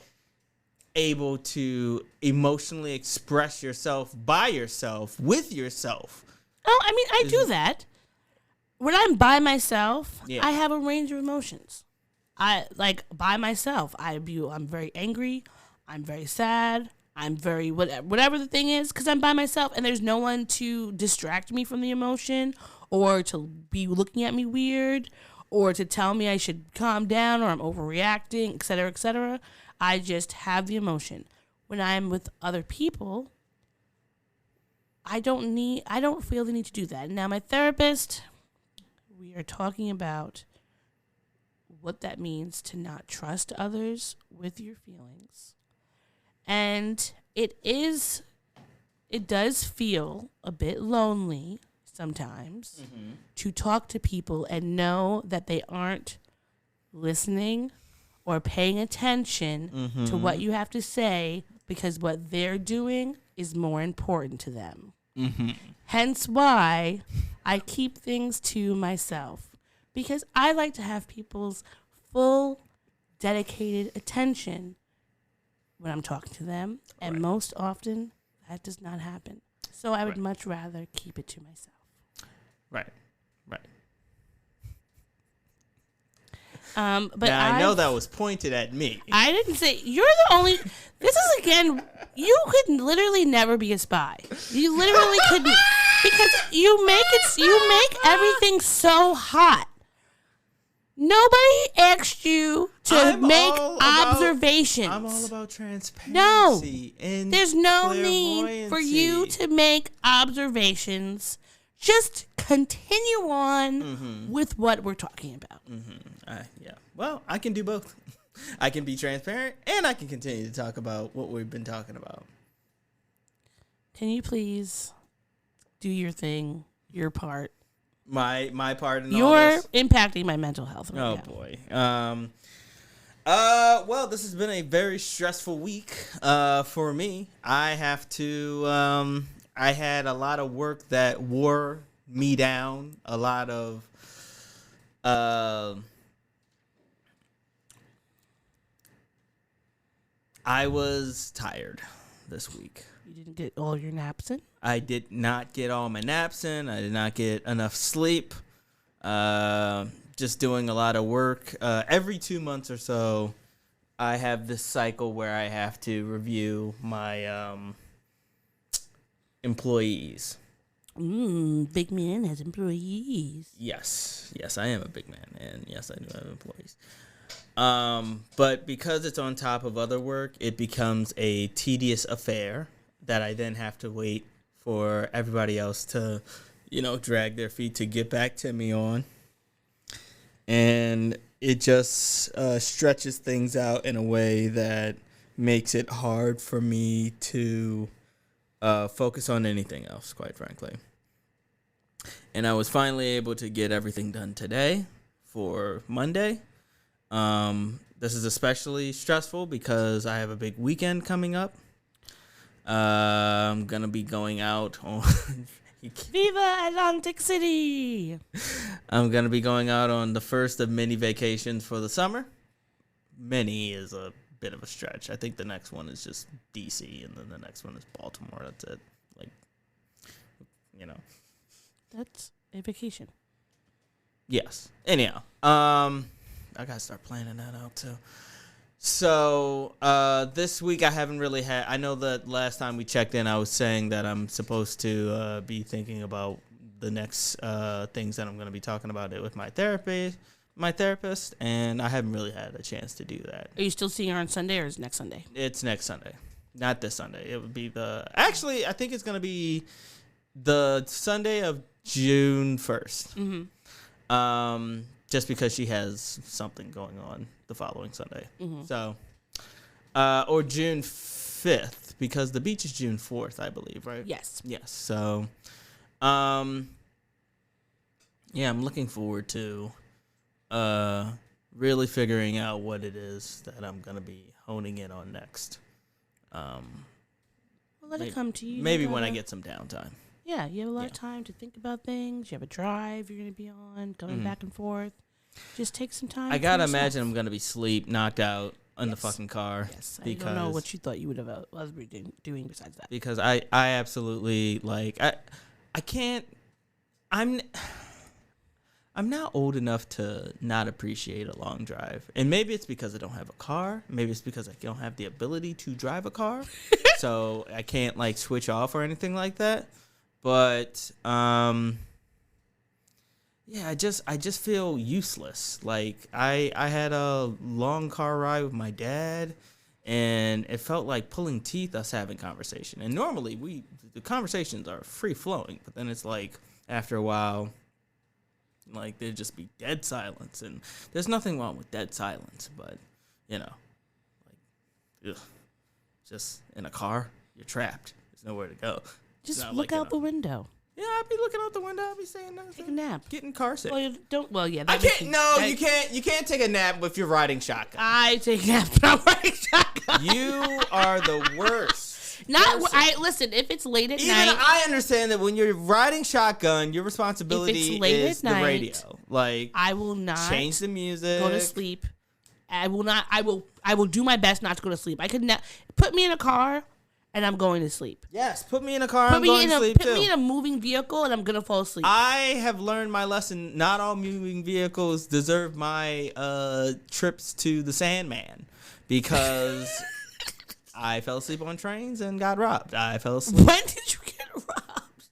able to emotionally express yourself by yourself, with yourself. Oh, I mean, I do that. When I'm by myself, I have a range of emotions. By myself, I'm very angry, I'm very sad, I'm very whatever the thing is, because I'm by myself and there's no one to distract me from the emotion or to be looking at me weird or to tell me I should calm down or I'm overreacting, etc., etc. I just have the emotion. When I'm with other people, I don't feel the need to do that. Now, my therapist, we are talking about what that means to not trust others with your feelings. And it does feel a bit lonely sometimes to talk to people and know that they aren't listening or paying attention to what you have to say, because what they're doing is more important to them. Hence why I keep things to myself, because I like to have people's full, dedicated attention when I'm talking to them, and most often that does not happen. So I would much rather keep it to myself. Right. But now, I know that was pointed at me. I didn't say you're the only. This is again. You could literally never be a spy. You literally couldn't. Because you make everything so hot. Nobody asked you to make observations. I'm all about transparency. No, and there's no need for you to make observations. Just continue on with what we're talking about. Yeah. Well, I can do both. I can be transparent, and I can continue to talk about what we've been talking about. Can you please do your thing, your part? My part in all You're this? impacting my mental health right now. Boy. Well, this has been a very stressful week for me. I have to I had a lot of work that wore me down, a lot of I was tired this week. You didn't get all your naps in? I did not get all my naps in. I did not get enough sleep. Just doing a lot of work. Every 2 months or so, I have this cycle where I have to review my employees. Big man has employees. Yes, I am a big man, and yes, I do have employees. But because it's on top of other work, it becomes a tedious affair that I then have to wait for everybody else to, drag their feet to get back to me on. And it just stretches things out in a way that makes it hard for me to focus on anything else, quite frankly. And I was finally able to get everything done today for Monday. This is especially stressful because I have a big weekend coming up. I'm going to be going out on... Viva Atlantic City! I'm going to be going out on the first of many vacations for the summer. Many is a bit of a stretch. I think the next one is just DC, and then the next one is Baltimore. That's it. That's a vacation. Yes. Anyhow, I got to start planning that out, too. So, this week I haven't really had... I know that last time we checked in, I was saying that I'm supposed to be thinking about the next things that I'm going to be talking about it with my therapist, and I haven't really had a chance to do that. Are you still seeing her on Sunday, or is it next Sunday? It's next Sunday. Not this Sunday. It would be Actually, I think it's going to be the Sunday of June 1st. Just because she has something going on the following Sunday. So, or June 5th, because the beach is June 4th, I believe, right? Yes. So, yeah, I'm looking forward to really figuring out what it is that I'm going to be honing in on next. Well, let it come to you. Maybe when I get some downtime. Yeah, you have a lot of time to think about things. You have a drive you're going to be on, going back and forth. Just take some time. I got to imagine I'm going to be knocked out in the fucking car. Yes, I don't know what you thought you would have was doing besides that. Because I absolutely, I can't, I'm not old enough to not appreciate a long drive. And maybe it's because I don't have a car. Maybe it's because I don't have the ability to drive a car. So I can't, switch off or anything like that. But, yeah, I just feel useless. I had a long car ride with my dad, and it felt like pulling teeth us having conversation. And normally the conversations are free flowing, but then it's after a while, there'd just be dead silence. And there's nothing wrong with dead silence, but just in a car, you're trapped. There's nowhere to go. Just look out the window. Yeah, I'd be looking out the window. I'd be saying that. Take a nap. Getting car sick. Well, you don't. Well, yeah. I can't. No, you can't. You can't take a nap if you're riding shotgun. I take a nap when I'm riding shotgun. You are the worst. Listen. If it's late at Even night, I understand that when you're riding shotgun, your responsibility is the radio. I will not change the music. Go to sleep. I will not. I will do my best not to go to sleep. I could put me in a car. And I'm going to sleep. Yes, put me in a car. I'm going to sleep too. Put me in a moving vehicle, and I'm gonna fall asleep. I have learned my lesson. Not all moving vehicles deserve my trips to the Sandman, because I fell asleep on trains and got robbed. I fell asleep. When did you get robbed?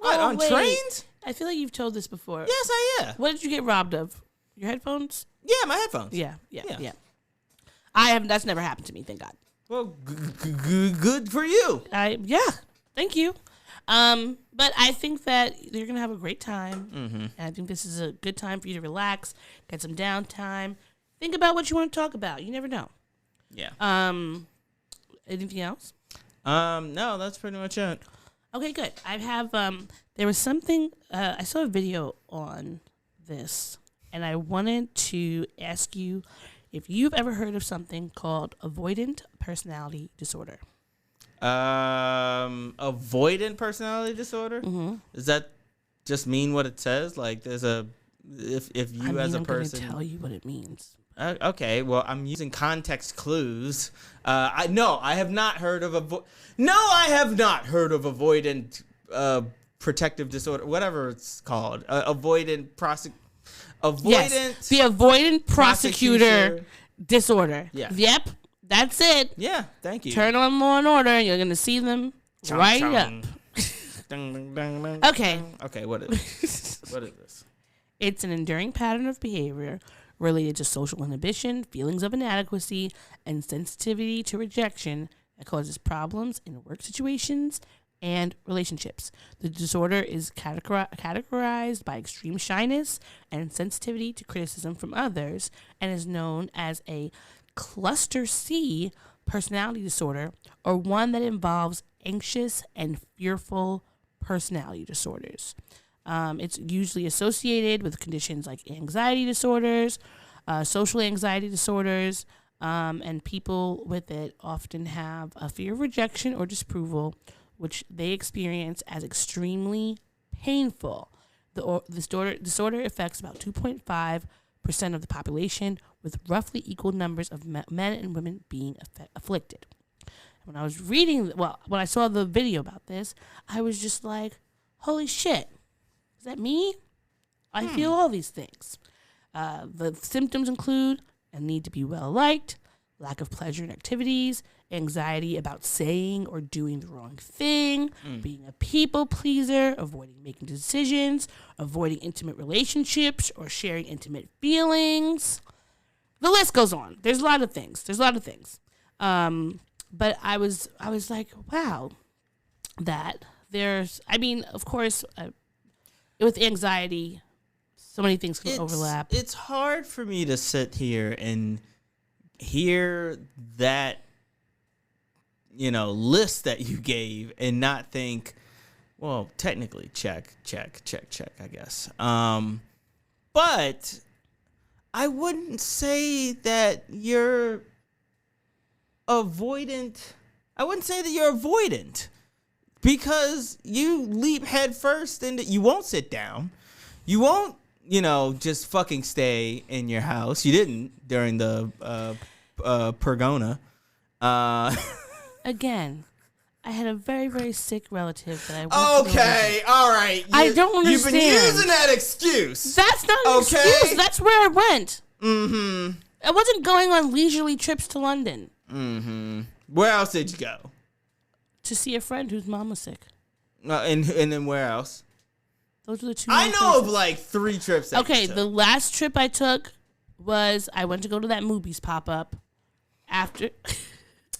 What, on wait. trains? I feel like you've told this before. Yes, I am. What did you get robbed of? Your headphones? Yeah, my headphones. Yeah. Yeah. I haven't. That's never happened to me. Thank God. Well, good for you. Thank you. But I think that you're gonna have a great time, and I think this is a good time for you to relax, get some downtime, think about what you want to talk about. You never know. Yeah. Anything else? No, that's pretty much it. Okay, good. I have. There was something. I saw a video on this, and I wanted to ask you if you've ever heard of something called avoidant personality disorder. Avoidant personality disorder. Does that just mean what it says? Like, there's a if you as a person. I'm going to tell you what it means. Okay, well, I'm using context clues. I have not heard of avoidant protective disorder, whatever it's called. Avoidant. Yes, the avoidant prosecutor disorder. Yeah. Yep, that's it. Yeah, thank you. Turn on Law and Order, and you're gonna see them right up. Okay. Okay, what is this? It's an enduring pattern of behavior related to social inhibition, feelings of inadequacy, and sensitivity to rejection that causes problems in work situations and relationships. The disorder is categorized by extreme shyness and sensitivity to criticism from others, and is known as a cluster C personality disorder, or one that involves anxious and fearful personality disorders. It's usually associated with conditions like anxiety disorders, social anxiety disorders, and people with it often have a fear of rejection or disapproval, which they experience as extremely painful. The disorder affects about 2.5% of the population, with roughly equal numbers of men and women being afflicted. When I was when I saw the video about this, I was just like, holy shit, is that me? I feel all these things. The symptoms include a need to be well-liked, lack of pleasure in activities, anxiety about saying or doing the wrong thing, being a people pleaser, avoiding making decisions, avoiding intimate relationships or sharing intimate feelings. The list goes on. There's a lot of things. But I was like, wow, of course, with anxiety, so many things can overlap. It's hard for me to sit here and hear that, list that you gave and not think, well, technically check, I guess. But I wouldn't say that you're avoidant. Because you leap head first into, you won't sit down. You won't, just fucking stay in your house. You didn't during the Pergona. Again, I had a very, very sick relative that I went to Okay, all right. I don't understand. You've been using that excuse. That's not an excuse. That's where I went. Mm-hmm. I wasn't going on leisurely trips to London. Mm-hmm. Where else did you go? To see a friend whose mom was sick. And then where else? Those are the two. I know of like 3 trips. Okay, the last trip I took was I went to go to that Movies pop-up after.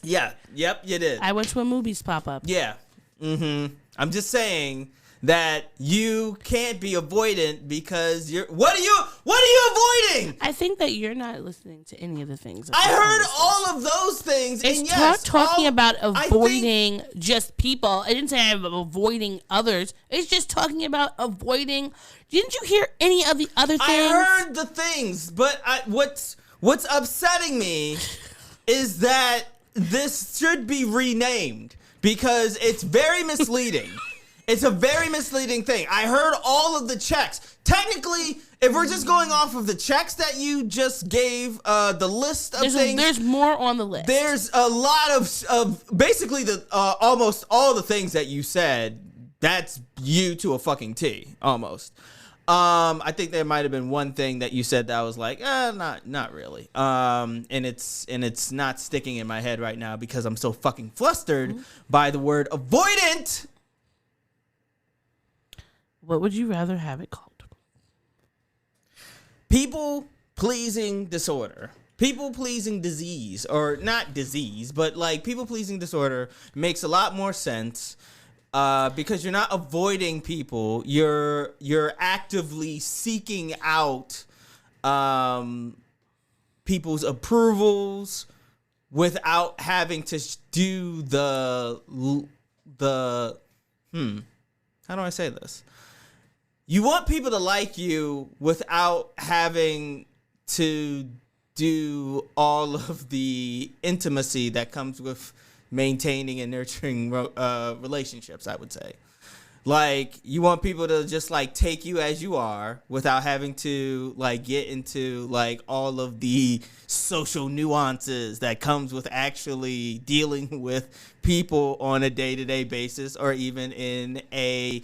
Yeah. Yep, you did. I went to a Movies pop-up. Yeah. Mm-hmm. I'm just saying that you can't be avoidant because you're. What are you avoiding? I think that you're not listening to any of the things. I heard all of those things. It's and yes, talking about avoiding just people. I didn't say I'm avoiding others. It's just talking about avoiding. Didn't you hear any of the other things? I heard the things, but what's upsetting me is that this should be renamed because it's very misleading. It's a very misleading thing. I heard all of the checks. Technically, if we're just going off of the checks that you just gave, the list of things. There's more on the list. There's a lot of basically the almost all the things that you said. That's you to a fucking T, almost. I think there might have been one thing that you said that I was like, not really. And it's not sticking in my head right now because I'm so fucking flustered by the word avoidant. What would you rather have it called? People pleasing disorder. People pleasing disease, or not disease, but like people pleasing disorder makes a lot more sense because you're not avoiding people. You're actively seeking out people's approvals without having to do the how do I say this? You want people to like you without having to do all of the intimacy that comes with maintaining and nurturing relationships, I would say. Like, you want people to just, like, take you as you are without having to, like, get into, like, all of the social nuances that comes with actually dealing with people on a day-to-day basis, or even in a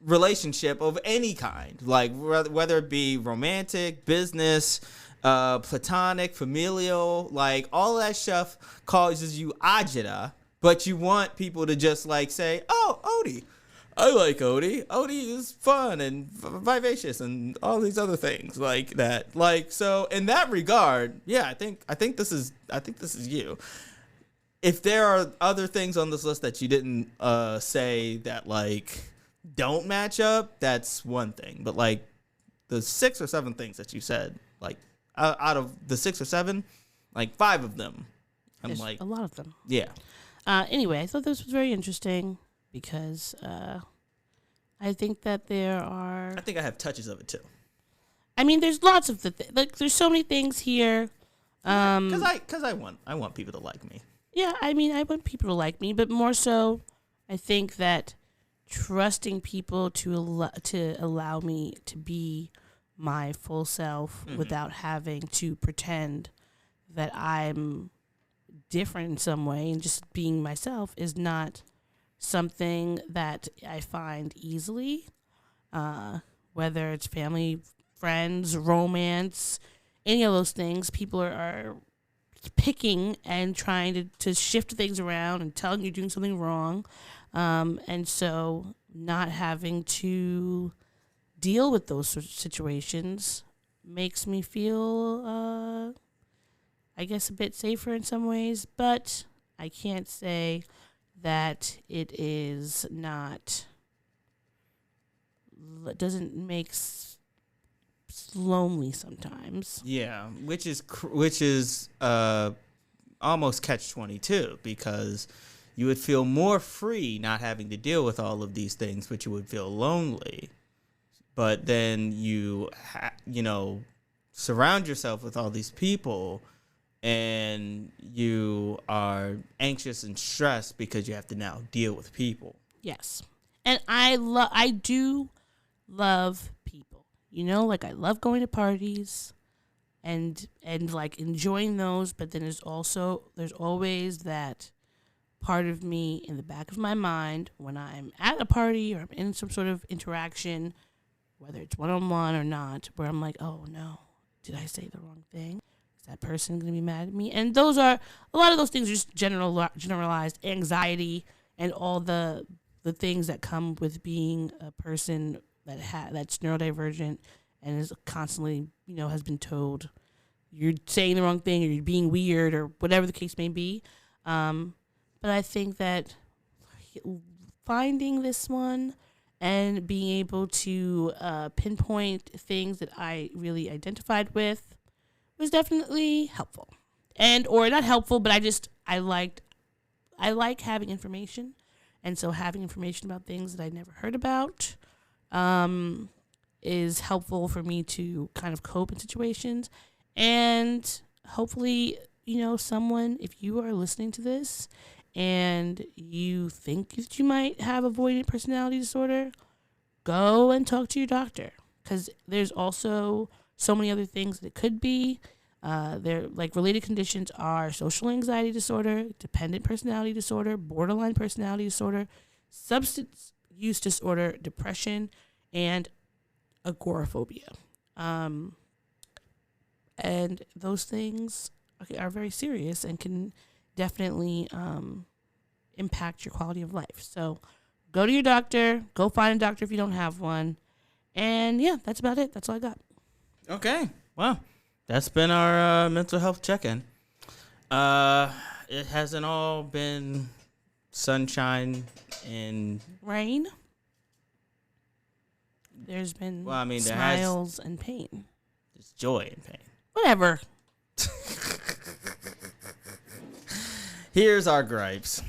relationship of any kind, like whether it be romantic, business, platonic, familial, like all that stuff causes you agita, but you want people to just like say, oh, Ode, I like Ode. Ode is fun and vivacious and all these other things like that. Like, so in that regard, yeah, I think this is you. If there are other things on this list that you didn't say that like don't match up, that's one thing. But like the 6 or 7 things that you said, like out of the 6 or 7, like 5 of them, I'm There's like a lot of them. Yeah. Anyway, I thought this was very interesting because I think that there are. I think I have touches of it too. I mean, there's lots of like. There's so many things here. Because I want people to like me. Yeah, I mean, I want people to like me, but more so, I think that trusting people to allow me to be my full self without having to pretend that I'm different in some way and just being myself is not something that I find easily, whether it's family, friends, romance, any of those things. People are picking and trying to shift things around and telling you you're doing something wrong. And so not having to deal with those sorts of situations makes me feel, I guess, a bit safer in some ways. But I can't say that it is not, doesn't make lonely sometimes. Yeah, which is almost catch-22, because you would feel more free not having to deal with all of these things, but you would feel lonely. But then you surround yourself with all these people, and you are anxious and stressed because you have to now deal with people. Yes, and I do love people. You know, like I love going to parties and like enjoying those, but then there's always that part of me in the back of my mind when I'm at a party or I'm in some sort of interaction, whether it's one-on-one or not, where I'm like, oh no, did I say the wrong thing? Is that person going to be mad at me? And those are, a lot of those things are just generalized anxiety and all the things that come with being a person that's neurodivergent and is constantly, has been told you're saying the wrong thing or you're being weird or whatever the case may be. But I think that finding this one and being able to pinpoint things that I really identified with was definitely helpful. Or not helpful, but I like having information. And so having information about things that I never heard about is helpful for me to kind of cope in situations. And hopefully, someone, if you are listening to this and you think that you might have avoidant personality disorder, go and talk to your doctor, because there's also so many other things that it could be. They're like related conditions are social anxiety disorder, dependent personality disorder, borderline personality disorder, substance use disorder, depression, and agoraphobia. And those things are very serious and can definitely impact your quality of life. So go to your doctor. Go find a doctor if you don't have one. And yeah, that's about it. That's all I got. Okay. Well, that's been our mental health check-in. It hasn't all been sunshine and Rain. There's been there smiles and pain. There's joy and pain. Whatever. Here's our gripes.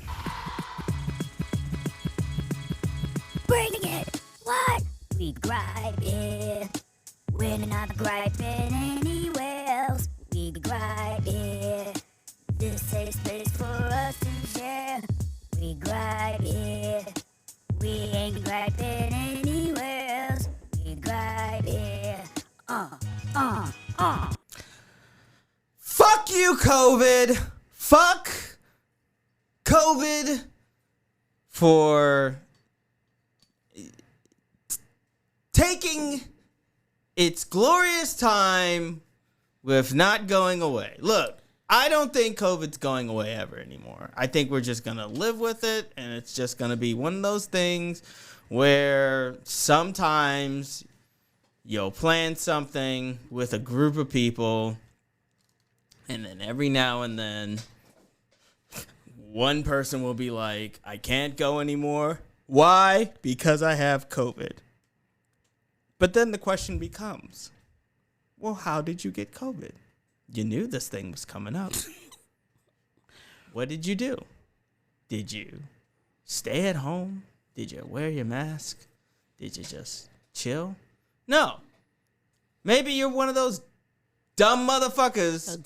Bringing it. What? We gripe it. We're not griping anywhere else. We gripe it. This safe space for us to share. We gripe it. We ain't griping anywhere else. We gripe it. Fuck you, COVID. Fuck COVID for taking its glorious time with not going away. Look, I don't think COVID's going away ever anymore. I think we're just going to live with it, and it's just going to be one of those things where sometimes you'll plan something with a group of people, and then every now and then one person will be like, I can't go anymore. Why? Because I have COVID. But then the question becomes, well, how did you get COVID? You knew this thing was coming up. What did you do? Did you stay at home? Did you wear your mask? Did you just chill? No. Maybe you're one of those dumb motherfuckers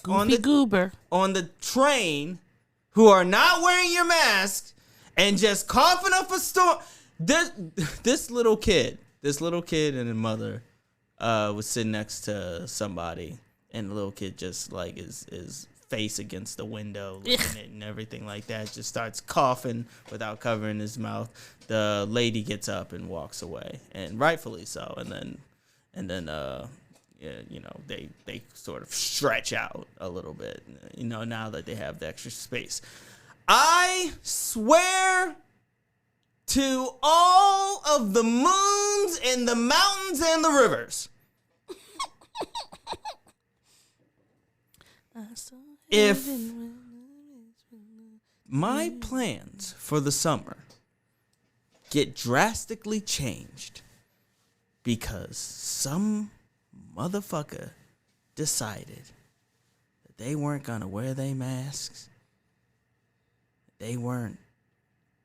on the train who are not wearing your mask and just coughing up a storm. This little kid and his mother was sitting next to somebody, and the little kid just like is face against the window, looking at it and everything like that, just starts coughing without covering his mouth. The lady gets up and walks away, and rightfully so. And then they sort of stretch out a little bit, now that they have the extra space. I swear to all of the moons and the mountains and the rivers, if my plans for the summer get drastically changed because some motherfucker decided that they weren't gonna wear their masks, they weren't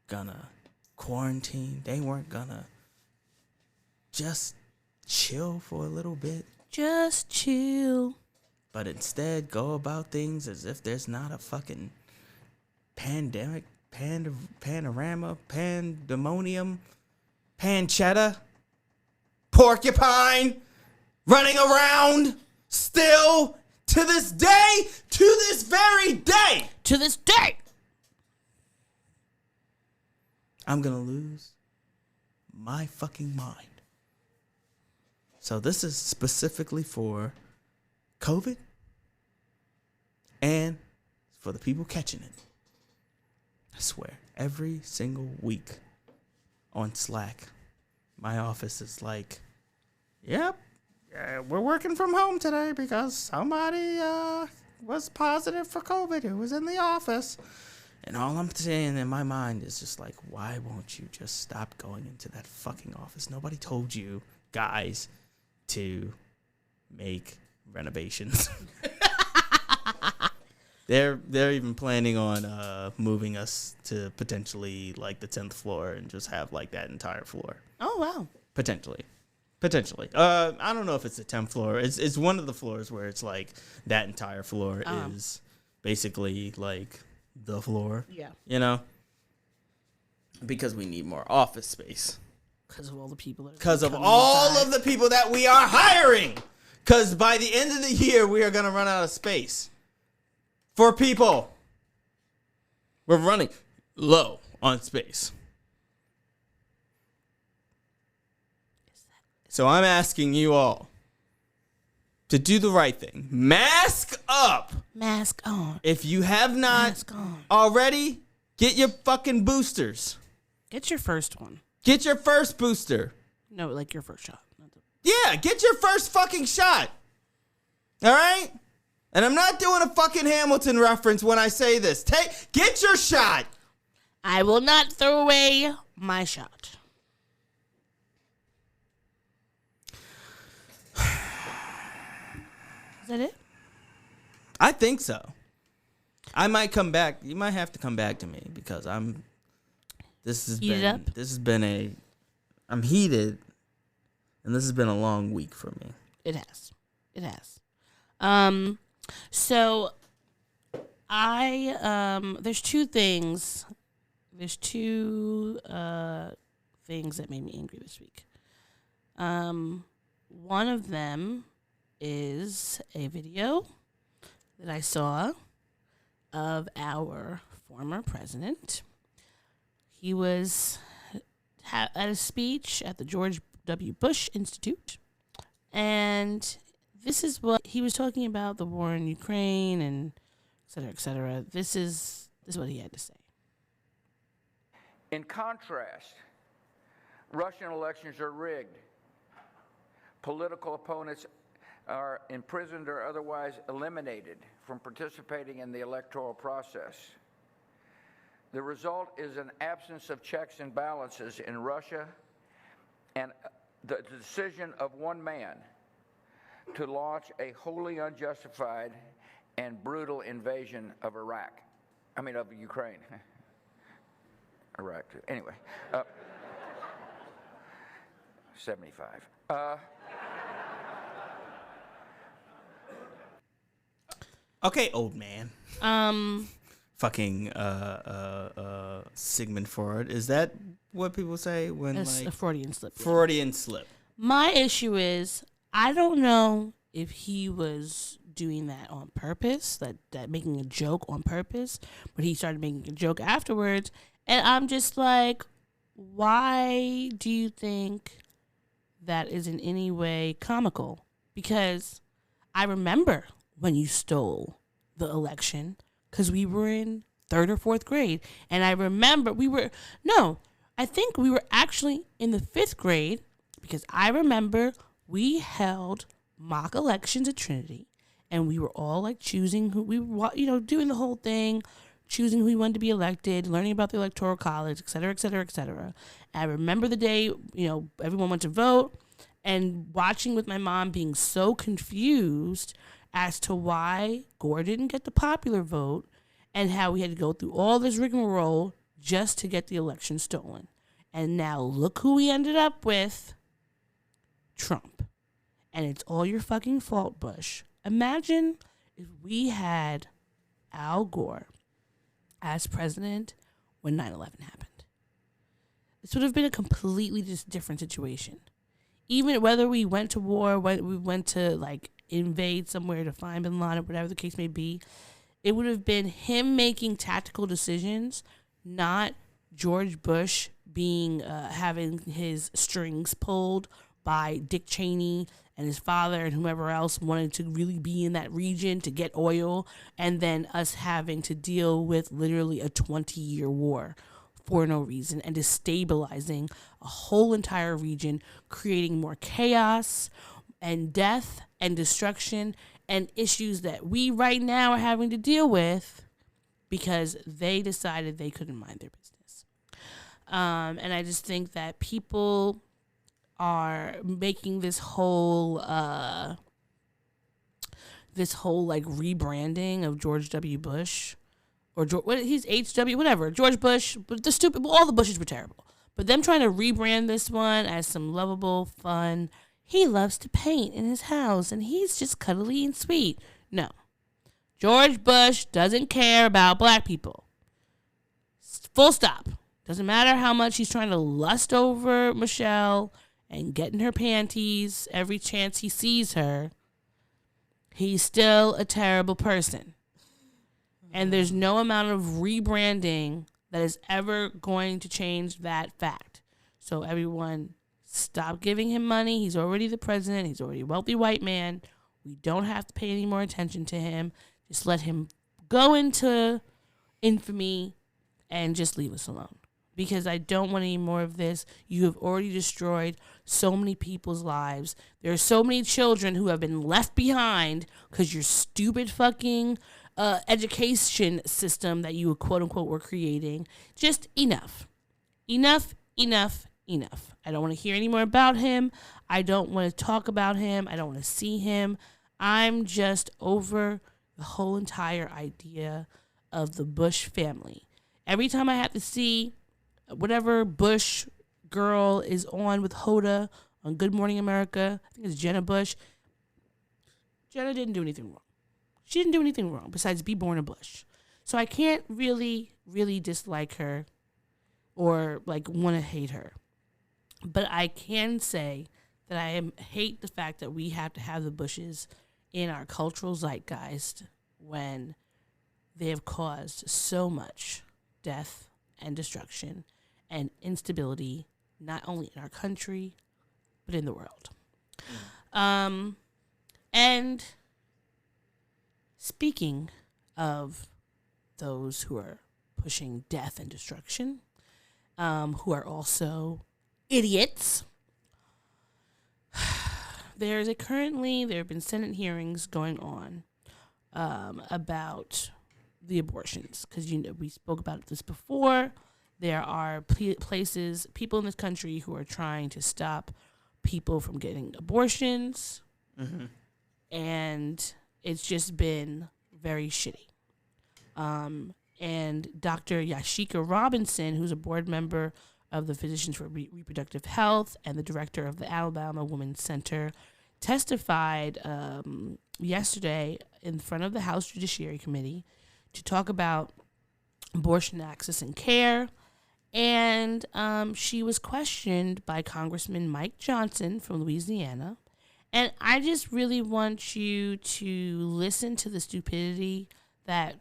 gonna quarantine, they weren't gonna just chill for a little bit, Just chill. but instead go about things as if there's not a fucking pandemic, panorama, pandemonium, pancetta, porcupine running around still to this day, to this very day. To this day. I'm gonna lose my fucking mind. So this is specifically for COVID and for the people catching it. I swear, every single week on Slack, my office is like, yep, we're working from home today because somebody was positive for COVID who was in the office. And all I'm saying in my mind is just like, why won't you just stop going into that fucking office? Nobody told you guys to make renovations. They're even planning on moving us to potentially like the 10th floor and just have like that entire floor. Oh, wow. Potentially. I don't know if it's the 10th floor. It's one of the floors where it's like that entire floor is basically like the floor. Yeah. Because we need more office space. Because of all the people that Because of all of the people that we are hiring. Because by the end of the year, we are going to run out of space for people. We're running low on space. So I'm asking you all to do the right thing. Mask up. Mask on. If you have not Mask on. already, get your fucking boosters. Get your first one. Get your first booster. No, like your first shot. Yeah, get your first fucking shot. All right? And I'm not doing a fucking Hamilton reference when I say this. Get your shot. I will not throw away my shot. Is that it? I think so. I might come back. You might have to come back to me because I'm heated, and this has been a long week for me. It has. So there's two things. There's two things that made me angry this week. One of them is a video that I saw of our former president. He was at a speech at the George W. Bush Institute, and this is what he was talking about, the war in Ukraine and et cetera, et cetera. This is what he had to say. In contrast, Russian elections are rigged. Political opponents are imprisoned or otherwise eliminated from participating in the electoral process. The result is an absence of checks and balances in Russia and the decision of one man to launch a wholly unjustified and brutal invasion of Ukraine. Iraq, anyway. 75. Okay, old man. Fucking Sigmund Freud. Is that what people say when That's a Freudian slip. Freudian slip. My issue is I don't know if he was doing that on purpose, that making a joke on purpose, but he started making a joke afterwards, and I'm just like, why do you think that is in any way comical? Because I remember when you stole the election, because we were in 3rd or 4th grade. And I remember I think we were actually in the 5th grade, because I remember we held mock elections at Trinity, and we were all like choosing who we were, doing the whole thing, choosing who we wanted to be elected, learning about the Electoral College, et cetera, et cetera, et cetera. And I remember the day, everyone went to vote, and watching with my mom being so confused as to why Gore didn't get the popular vote and how we had to go through all this rigmarole just to get the election stolen. And now look who we ended up with. Trump. And it's all your fucking fault, Bush. Imagine if we had Al Gore as president when 9/11 happened. This would have been a completely just different situation. Even whether we went to war, when we went to invade somewhere to find Bin Laden, whatever the case may be, it would have been him making tactical decisions, not George Bush being having his strings pulled by Dick Cheney and his father and whoever else wanted to really be in that region to get oil, and then us having to deal with literally a 20-year war for no reason and destabilizing a whole entire region, creating more chaos and death and destruction and issues that we right now are having to deal with because they decided they couldn't mind their business. And I just think that people are making this whole rebranding of George W. Bush or he's HW, whatever, George Bush, but all the Bushes were terrible. But them trying to rebrand this one as some lovable, fun, he loves to paint in his house and he's just cuddly and sweet. No. George Bush doesn't care about black people. Full stop. Doesn't matter how much he's trying to lust over Michelle and get in her panties every chance he sees her. He's still a terrible person. And there's no amount of rebranding that is ever going to change that fact. So everyone, stop giving him money. He's already the president. He's already a wealthy white man. We don't have to pay any more attention to him. Just let him go into infamy and just leave us alone. because I don't want any more of this. You have already destroyed so many people's lives. There are so many children who have been left behind because your stupid fucking education system that you quote unquote were creating. Just enough. Enough. I don't want to hear any more about him. I don't want to talk about him. I don't want to see him. I'm just over the whole entire idea of the Bush family. Every time I have to see whatever Bush girl is on with Hoda on Good Morning America, I think it's Jenna Bush. Jenna didn't do anything wrong. She didn't do anything wrong besides be born a Bush. So I can't really dislike her or like want to hate her. But I can say that I hate the fact that we have to have the Bushes in our cultural zeitgeist when they have caused so much death and destruction and instability, not only in our country, but in the world. And speaking of those who are pushing death and destruction, who are also idiots, there have been Senate hearings going on about the abortions, because we spoke about this before. There are people in this country who are trying to stop people from getting abortions, and it's just been very shitty. And Dr. Yashika Robinson, who's a board member of the Physicians for Reproductive Health and the director of the Alabama Women's Center, testified yesterday in front of the House Judiciary Committee to talk about abortion access and care. And she was questioned by Congressman Mike Johnson from Louisiana. And I just really want you to listen to the stupidity that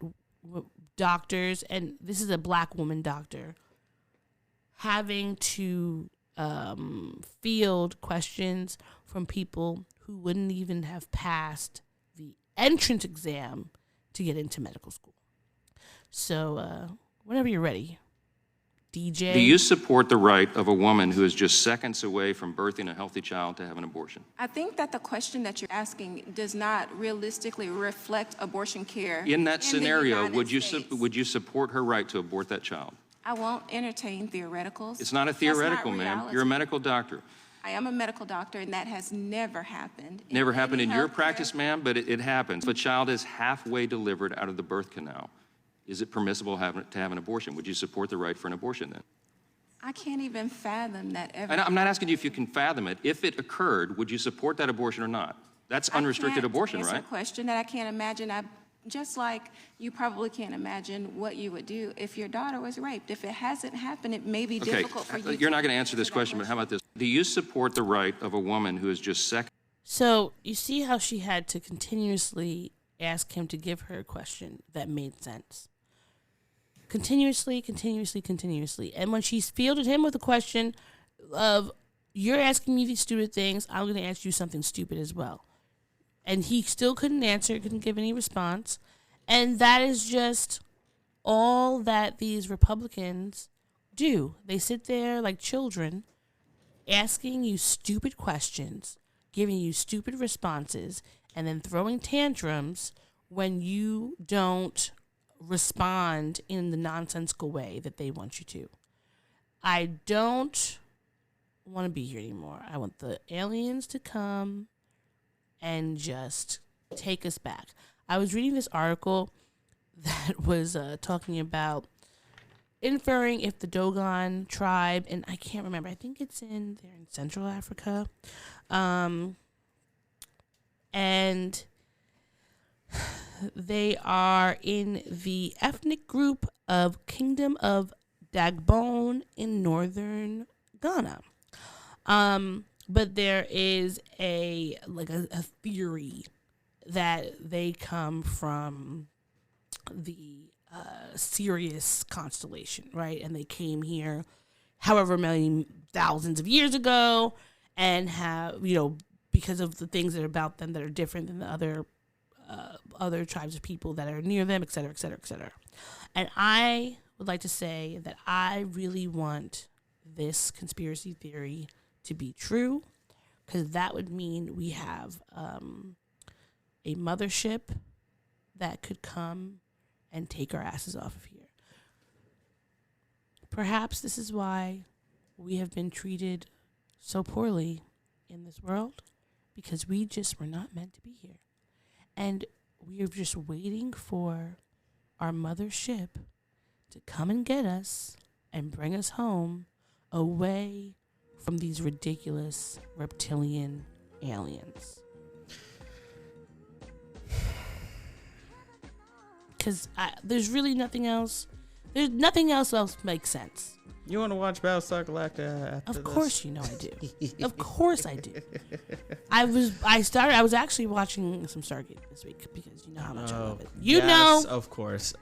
doctors, and this is a black woman doctor, having to field questions from people who wouldn't even have passed the entrance exam to get into medical school. So whenever you're ready, DJ. Do you support the right of a woman who is just seconds away from birthing a healthy child to have an abortion? I think that the question that you're asking does not realistically reflect abortion care. In that scenario, would you support her right to abort that child? I won't entertain theoreticals. It's not a theoretical, ma'am. You're a medical doctor. I am a medical doctor, and that has never happened. Never happened in your practice, ma'am, but it happens. If a child is halfway delivered out of the birth canal, is it permissible to have an abortion? Would you support the right for an abortion then? I can't even fathom that ever. I'm not asking you if you can fathom it. If it occurred, would you support that abortion or not? That's unrestricted abortion, right? That's a question that I can't imagine. Just like you probably can't imagine what you would do if your daughter was raped. If it hasn't happened, it may be difficult for you. You're not going to answer this question, but how about this? Do you support the right of a woman who is just seconds? So you see how she had to continuously ask him to give her a question that made sense. Continuously. And when she fielded him with a question of, you're asking me these stupid things, I'm going to ask you something stupid as well. And he still couldn't answer, couldn't give any response. And that is just all that these Republicans do. They sit there like children, asking you stupid questions, giving you stupid responses, and then throwing tantrums when you don't respond in the nonsensical way that they want you to. I don't want to be here anymore. I want the aliens to come and just take us back. I was reading this article that was talking about inferring if the Dogon tribe, and I can't remember, I think they're in Central Africa, and they are in the ethnic group of Kingdom of Dagbon in northern Ghana. But there is a theory that they come from the Sirius constellation, right? And they came here however many thousands of years ago and have, because of the things that are about them that are different than the other tribes of people that are near them, et cetera, et cetera, et cetera. And I would like to say that I really want this conspiracy theory to be true, because that would mean we have a mothership that could come and take our asses off of here. Perhaps this is why we have been treated so poorly in this world, because we just were not meant to be here. And we are just waiting for our mothership to come and get us and bring us home away from these ridiculous reptilian aliens. Because there's really nothing else. There's nothing else makes sense. You want to watch Battlestar Galactica after Of course you know I do. Of course I do. I was actually watching some Stargate this week because you know how much I love it. Yes, know. Of course.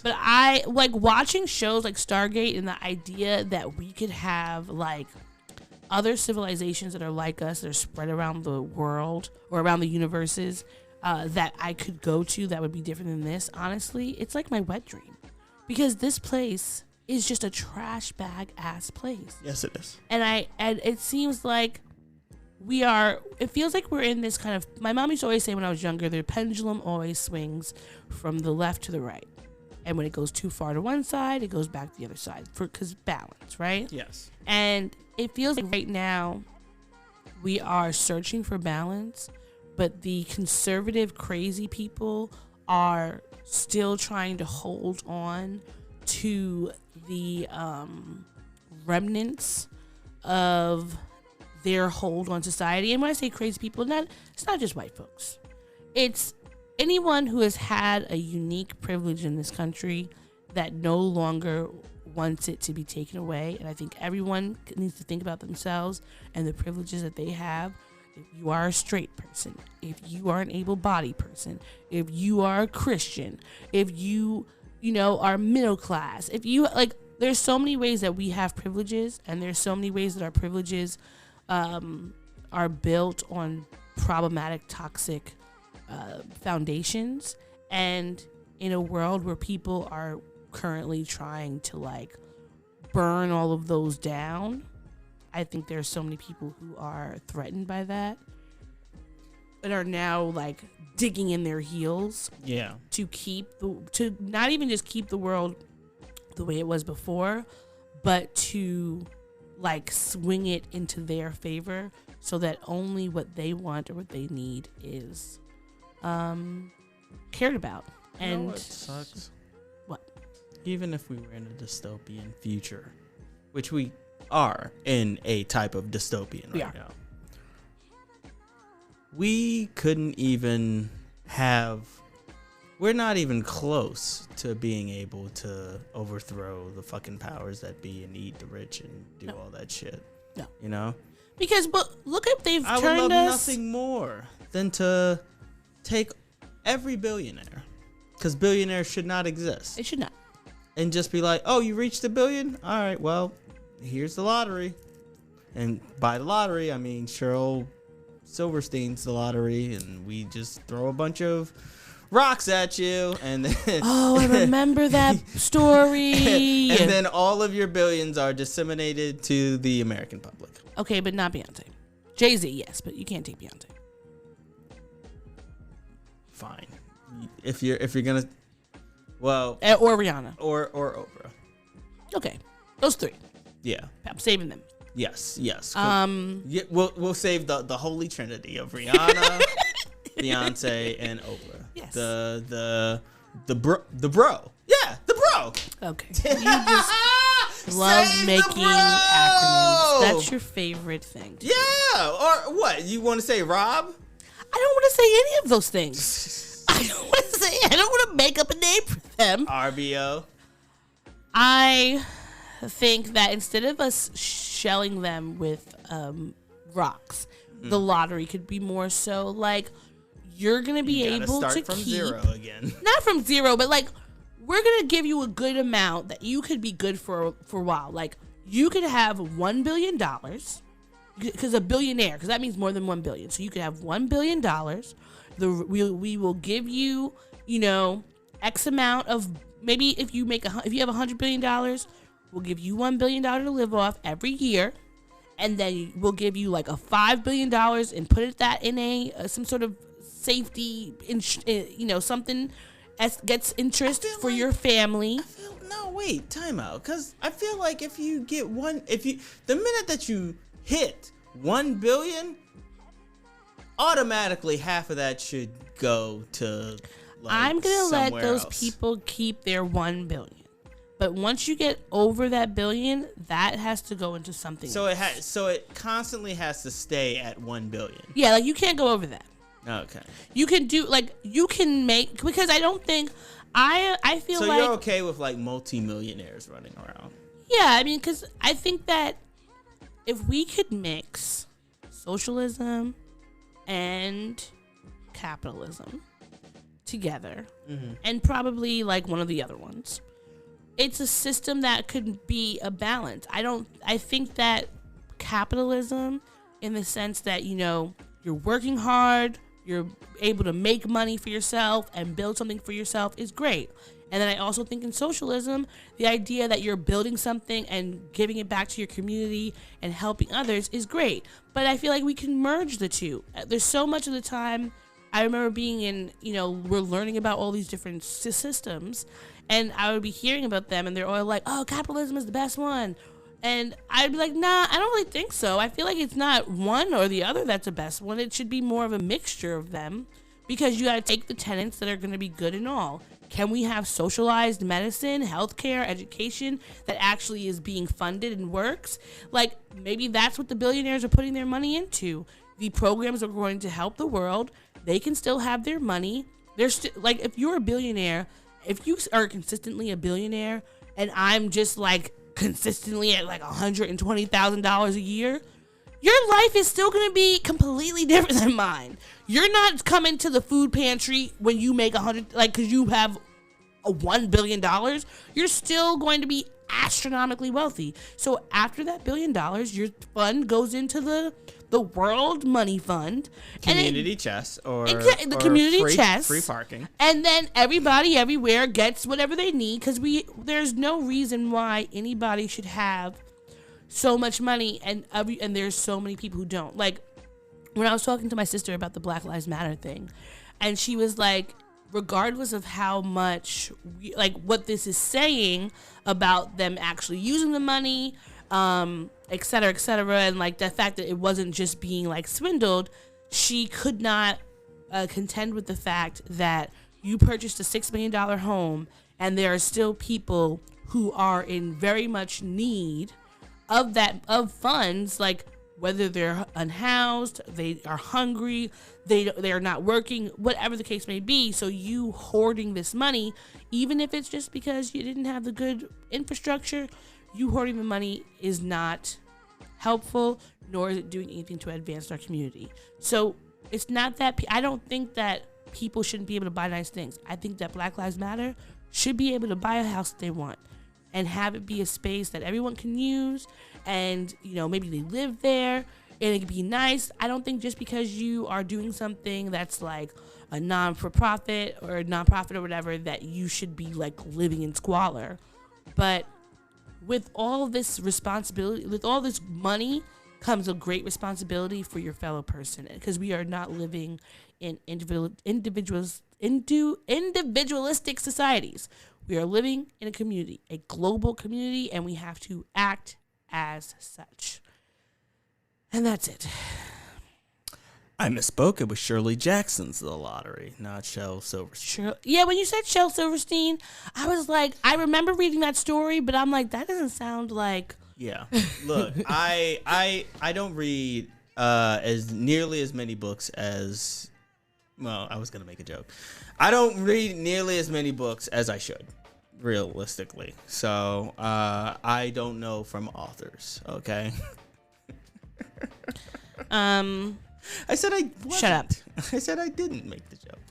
But I like watching shows like Stargate, and the idea that we could have like other civilizations that are like us, that are spread around the world or around the universes, that I could go to that would be different than this. Honestly, it's like my wet dream, because this place is just a trash bag ass place. Yes, it is. And it seems like it feels like we're in this kind of, my mom used to always say when I was younger, the pendulum always swings from the left to the right. And when it goes too far to one side, it goes back to the other side because balance, right? Yes. And it feels like right now we are searching for balance, but the conservative, crazy people are still trying to hold on to the remnants of their hold on society. And when I say crazy people, it's not just white folks. It's anyone who has had a unique privilege in this country that no longer wants it to be taken away. And I think everyone needs to think about themselves and the privileges that they have. If you are a straight person, if you are an able-bodied person, if you are a Christian, if you are middle class, if you there's so many ways that we have privileges, and there's so many ways that our privileges are built on problematic, toxic foundations. And in a world where people are currently trying to burn all of those down, I think there's so many people who are threatened by that and are now digging in their heels. Yeah. To not even just keep the world the way it was before, but to swing it into their favor so that only what they want or what they need is cared about. You And know what sucks? What? Even if we were in a dystopian future, which we are in a type of dystopian right now, we couldn't even we're not even close to being able to overthrow the fucking powers that be and eat the rich and do all that shit. No. You know? Because look at they've I turned would love us. nothing more than to take every billionaire, because billionaires should not exist. It should not. And just be like, oh, you reached $1 billion? All right, well, here's the lottery. And by the lottery, I mean Cheryl Silverstein's the lottery, and we just throw a bunch of rocks at you, and then I remember that story. and then all of your billions are disseminated to the American public. Okay, but not Beyonce. Jay-Z, yes, but you can't take Beyonce. Fine, if you're gonna, well, or Rihanna or Oprah. Okay, those three. Yeah, I'm saving them. Yes. Yeah, we'll save the holy trinity of Rihanna, Beyonce, and Oprah. Yes. The bro. Yeah, the bro. Okay. You just love making acronyms. That's your favorite thing. Yeah. Or what? You want to say Rob? I don't want to say any of those things. I don't want to make up a name for them. RBO. I think that instead of us shelling them with rocks, the lottery could be more so you're going to be able to start from keep zero again. Not from zero, but we're going to give you a good amount that you could be good for a while. You could have $1 billion, because a billionaire, because that means more than 1 billion. So you could have $1 billion. We will give you, X amount of maybe if you have $100 billion, we'll give you $1 billion to live off every year. And then we'll give you like a $5 billion and put that in some sort of safety, something that gets interest for your family. Wait, time out. Because I feel like if you get the minute that you hit 1 billion, automatically half of that should go to I'm going to let those else. people keep their 1 billion. But once you get over that billion, that has to go into something else. So it constantly has to stay at 1 billion. Yeah, like you can't go over that. Okay. You can make, because I don't think, I feel so like. So you're okay with like multi-millionaires running around? Yeah, I mean, because I think that if we could mix socialism and capitalism together, and probably like one of the other ones, it's a system that could be a balance. I think that capitalism, in the sense that, you're working hard, you're able to make money for yourself and build something for yourself, is great. And then I also think in socialism, the idea that you're building something and giving it back to your community and helping others is great. But I feel like we can merge the two. There's so much of the time, I remember being in, we're learning about all these different systems, and I would be hearing about them, and they're all like, oh, capitalism is the best one. And I'd be like, nah, I don't really think so. I feel like it's not one or the other that's the best one. It should be more of a mixture of them, because you got to take the tenets that are going to be good and all. Can we have socialized medicine, healthcare, education that actually is being funded and works? Like, maybe that's what the billionaires are putting their money into. The programs are going to help the world. They can still have their money. They're like, if you're a billionaire, if you are consistently a billionaire, and I'm just like consistently at like $120,000 a year, your life is still going to be completely different than mine. You're not coming to the food pantry when you make because you have a $1 billion. You're still going to be astronomically wealthy. So after that $1 billion, your fund goes into the World Money Fund, Community chest, or the community chest, free parking, and then everybody everywhere gets whatever they need, because there's no reason why anybody should have so much money, and there's so many people who don't. Like, when I was talking to my sister about the Black Lives Matter thing, and she was like, regardless of how much what this is saying about them actually using the money, et cetera, and like the fact that it wasn't just being like swindled, she could not contend with the fact that you purchased a $6 million home, and there are still people who are in very much need of funds, like whether they're unhoused, they are hungry, they are not working, whatever the case may be. So you hoarding this money, even if it's just because you didn't have the good infrastructure, you hoarding the money is not helpful, nor is it doing anything to advance our community. So it's not that I don't think that people shouldn't be able to buy nice things. I think that Black Lives Matter should be able to buy a house that they want and have it be a space that everyone can use, and maybe they live there and it can be nice. I don't think just because you are doing something that's like a non-for-profit or a non-profit or whatever that you should be like living in squalor. But with all this responsibility, with all this money, comes a great responsibility for your fellow person, because we are not living in individualistic societies. We are living in a community, a global community, and we have to act as such. And that's it. I misspoke. It was Shirley Jackson's The Lottery, not Shel Silverstein. Yeah, when you said Shel Silverstein, I was like, I remember reading that story, but I'm like, that doesn't sound like. Yeah. Look, I don't read as nearly as many books as. Well, I was gonna make a joke. I don't read nearly as many books as I should, realistically. So I don't know from authors. Okay. I said I wasn't. Shut up. I said I didn't make the joke.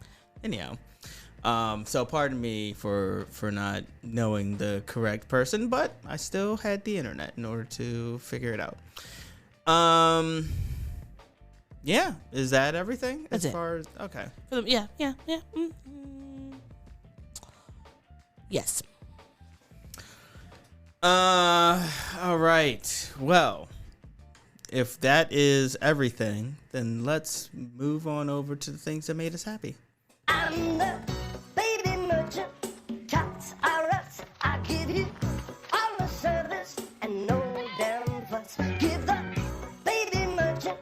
Anyhow, so pardon me for not knowing the correct person, but I still had the internet in order to figure it out. Yeah, is that everything? That's as it. far as okay. Yeah. Yes. All right. Well, if that is everything, then let's move on over to the things that made us happy. I'm the baby merchant. Tots are us. I give you all the service and no damn fuss. Give the baby merchant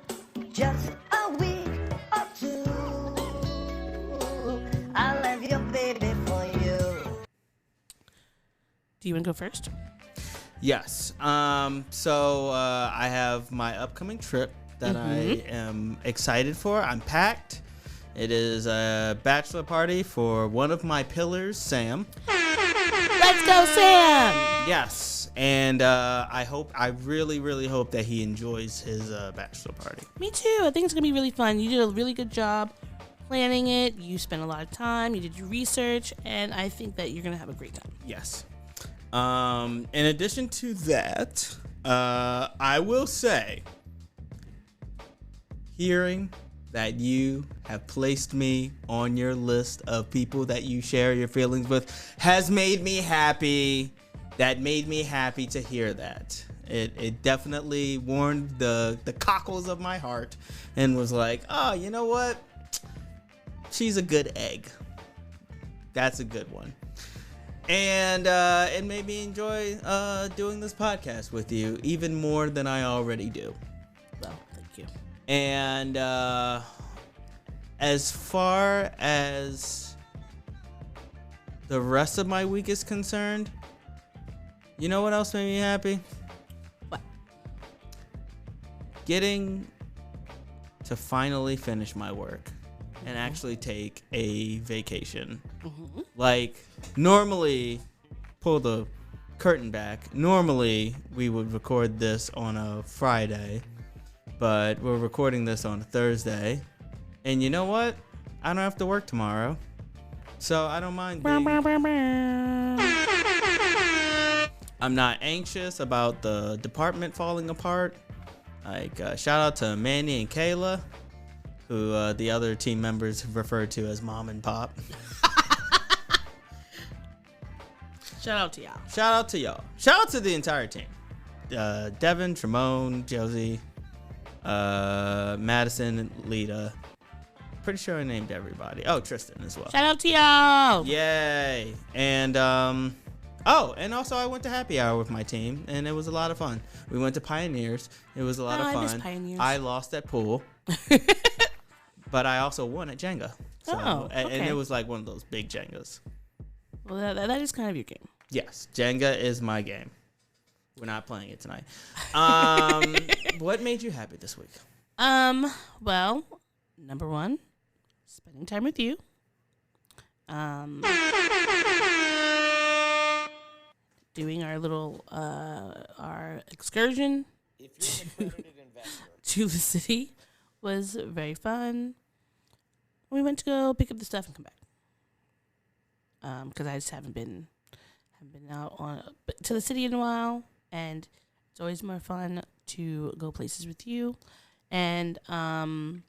just a week or two. I'll have your baby for you. Do you want to go first? Yes. So I have my upcoming trip that I am excited for. I'm packed. It is a bachelor party for one of my pillars, Sam. Let's go, Sam! Yes. And I really, really hope that he enjoys his bachelor party. Me too. I think it's going to be really fun. You did a really good job planning it. You spent a lot of time. You did your research. And I think that you're going to have a great time. Yes. In addition to that, I will say, hearing that you have placed me on your list of people that you share your feelings with has made me happy. That made me happy to hear that. It definitely warmed the cockles of my heart and was like, oh, you know what? She's a good egg. That's a good one. And it made me enjoy doing this podcast with you even more than I already do. Well, thank you. And as far as the rest of my week is concerned, you know what else made me happy? What? Getting to finally finish my work and actually take a vacation. Like, normally, pull the curtain back, normally we would record this on a Friday, but we're recording this on a Thursday. And you know what? I don't have to work tomorrow, so I don't mind being... I'm not anxious about the department falling apart. Like, shout out to Manny and Kayla, who the other team members refer to as Mom and Pop. Shout out to y'all. Shout out to y'all. Shout out to the entire team. Devin, Tremone, Josie, Madison, Lita. Pretty sure I named everybody. Oh, Tristan as well. Shout out to y'all. Yay. And, and also I went to happy hour with my team, and it was a lot of fun. We went to Pioneers. It was a lot of fun. I miss Pioneers. I lost at pool. But I also won at Jenga. So, and it was like one of those big Jengas. Well, that is kind of your game. Yes, Jenga is my game. We're not playing it tonight. What made you happy this week? Well, number one, spending time with you. Doing our little our excursion to the city was very fun. We went to go pick up the stuff and come back. Because I just haven't been out to the city in a while, and it's always more fun to go places with you. And of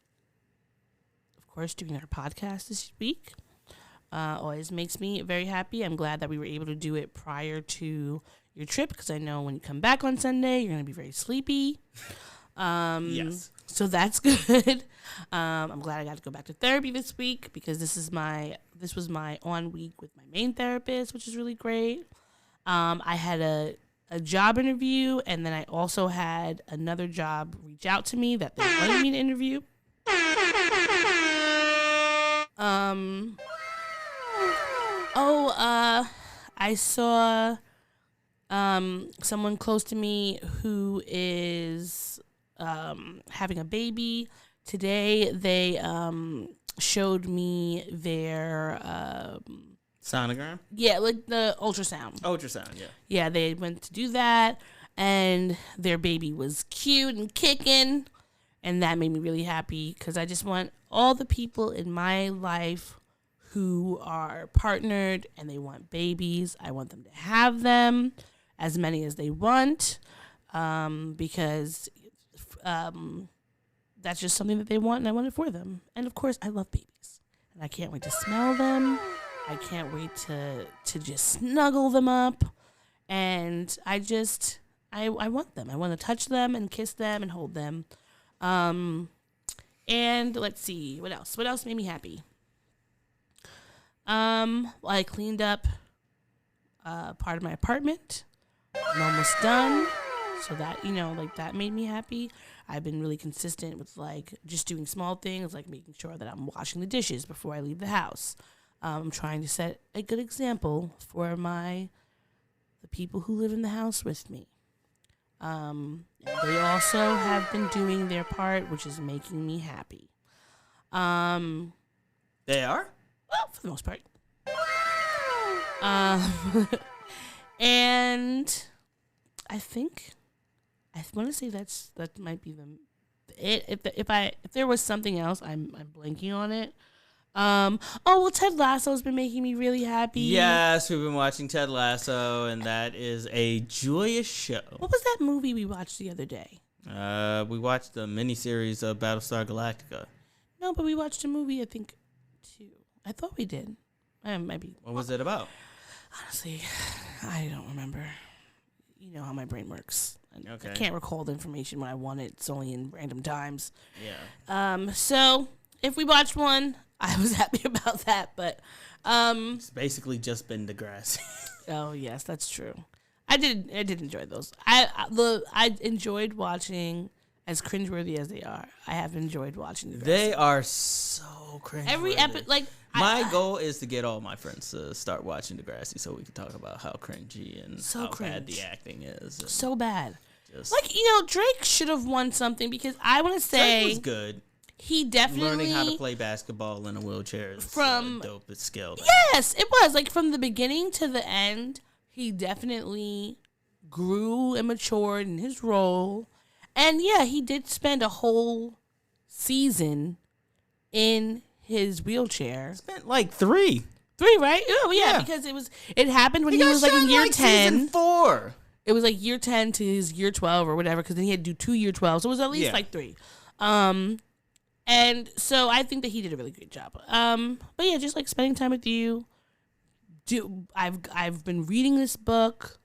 course, doing our podcast this week always makes me very happy. I'm glad that we were able to do it prior to your trip, because I know when you come back on Sunday, you're going to be very sleepy. Yes. So that's good. I'm glad I got to go back to therapy this week, because this was my on week with my main therapist, which is really great. I had a job interview, and then I also had another job reach out to me that they wanted me to interview. I saw someone close to me who is having a baby. Today they showed me their sonogram? Yeah, like the ultrasound. Ultrasound, yeah. Yeah, they went to do that, and their baby was cute and kicking, and that made me really happy, because I just want all the people in my life who are partnered and they want babies, I want them to have them, as many as they want, because that's just something that they want, and I want it for them. And of course, I love babies, and I can't wait to smell them. I can't wait to just snuggle them up. And I want them. I want to touch them and kiss them and hold them. And let's see, what else? What else made me happy? I cleaned up part of my apartment. I'm almost done. So that, that made me happy. I've been really consistent with just doing small things, like making sure that I'm washing the dishes before I leave the house. I'm trying to set a good example for the people who live in the house with me. They also have been doing their part, which is making me happy. They are? Well, for the most part. And I want to say that might be if there was something else, I'm blanking on it. Ted Lasso's been making me really happy. Yes, we've been watching Ted Lasso, and that is a joyous show. What was that movie we watched the other day? We watched the miniseries of Battlestar Galactica. No, but we watched a movie, I think, too. I thought we did. Maybe. What was it about? Honestly, I don't remember. You know how my brain works. Okay. I can't recall the information when I want it. It's only in random times. Yeah. So if we watched one, I was happy about that. But it's basically just been Degrassi. Oh yes, that's true. I did enjoy those. I enjoyed watching, as cringeworthy as they are. I have enjoyed watching Degrassi. They are so cringeworthy. Every episode, my goal is to get all my friends to start watching Degrassi so we can talk about how cringy and so how cringe. bad the acting is. So bad. Just, Drake should have won something, because I want to say Drake was good. He definitely learning how to play basketball in a wheelchair is dope skill. Yes, it was from the beginning to the end. He definitely grew and matured in his role, and yeah, he did spend a whole season in his wheelchair. Spent 3, right? Oh yeah, because it happened when he was in year 10. Season 4. It was year 10 to his year 12 or whatever, because then he had to do 2 year 12, so it was at least 3. And so I think that he did a really great job. But yeah, just spending time with you. I've been reading this book.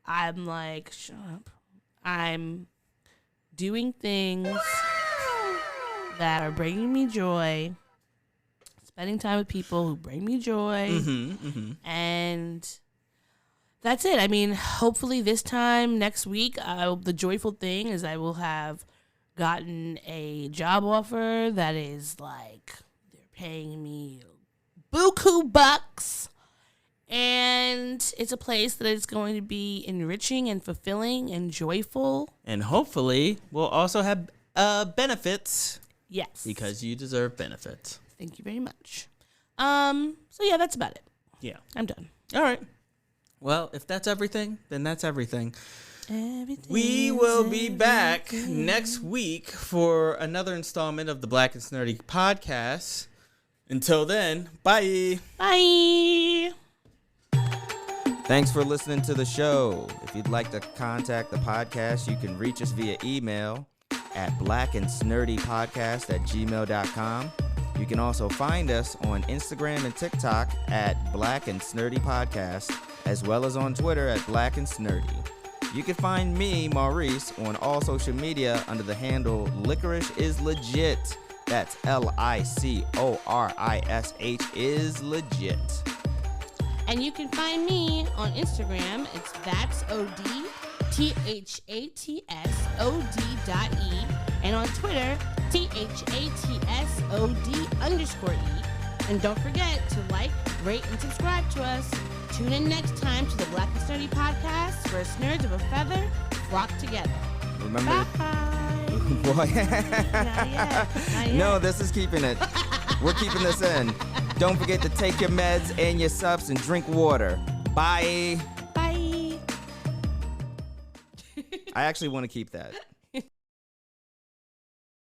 I'm shut up. I'm doing things that are bringing me joy. Spending time with people who bring me joy. And that's it. I mean, hopefully this time next week, the joyful thing is I will have gotten a job offer that is they're paying me buku bucks, and it's a place that is going to be enriching and fulfilling and joyful, and hopefully we'll also have benefits. Yes, because you deserve benefits. Thank you very much. So yeah, that's about it. Yeah, I'm done. All right. Well, if that's everything, then that's everything. We will be back next week for another installment of the Black and Snerdy podcast. Until then, bye. Bye. Thanks for listening to the show. If you'd like to contact the podcast, you can reach us via email at blackandsnerdypodcast@gmail.com. You can also find us on Instagram and TikTok at Black and Snerdy Podcast, as well as on Twitter at Black and Snerdy. You can find me, Maurice, on all social media under the handle Licorish is Legit. That's LICORISH is legit. And you can find me on Instagram. It's that's OD THATSOD.E, and on Twitter THATSOD_E. And don't forget to rate, and subscribe to us. Tune in next time to the Black and Snerdy podcast, where nerds of a feather flock together. Remember? Bye. Boy. Not yet. No, this is keeping it. We're keeping this in. Don't forget to take your meds and your subs and drink water. Bye. Bye. I actually want to keep that.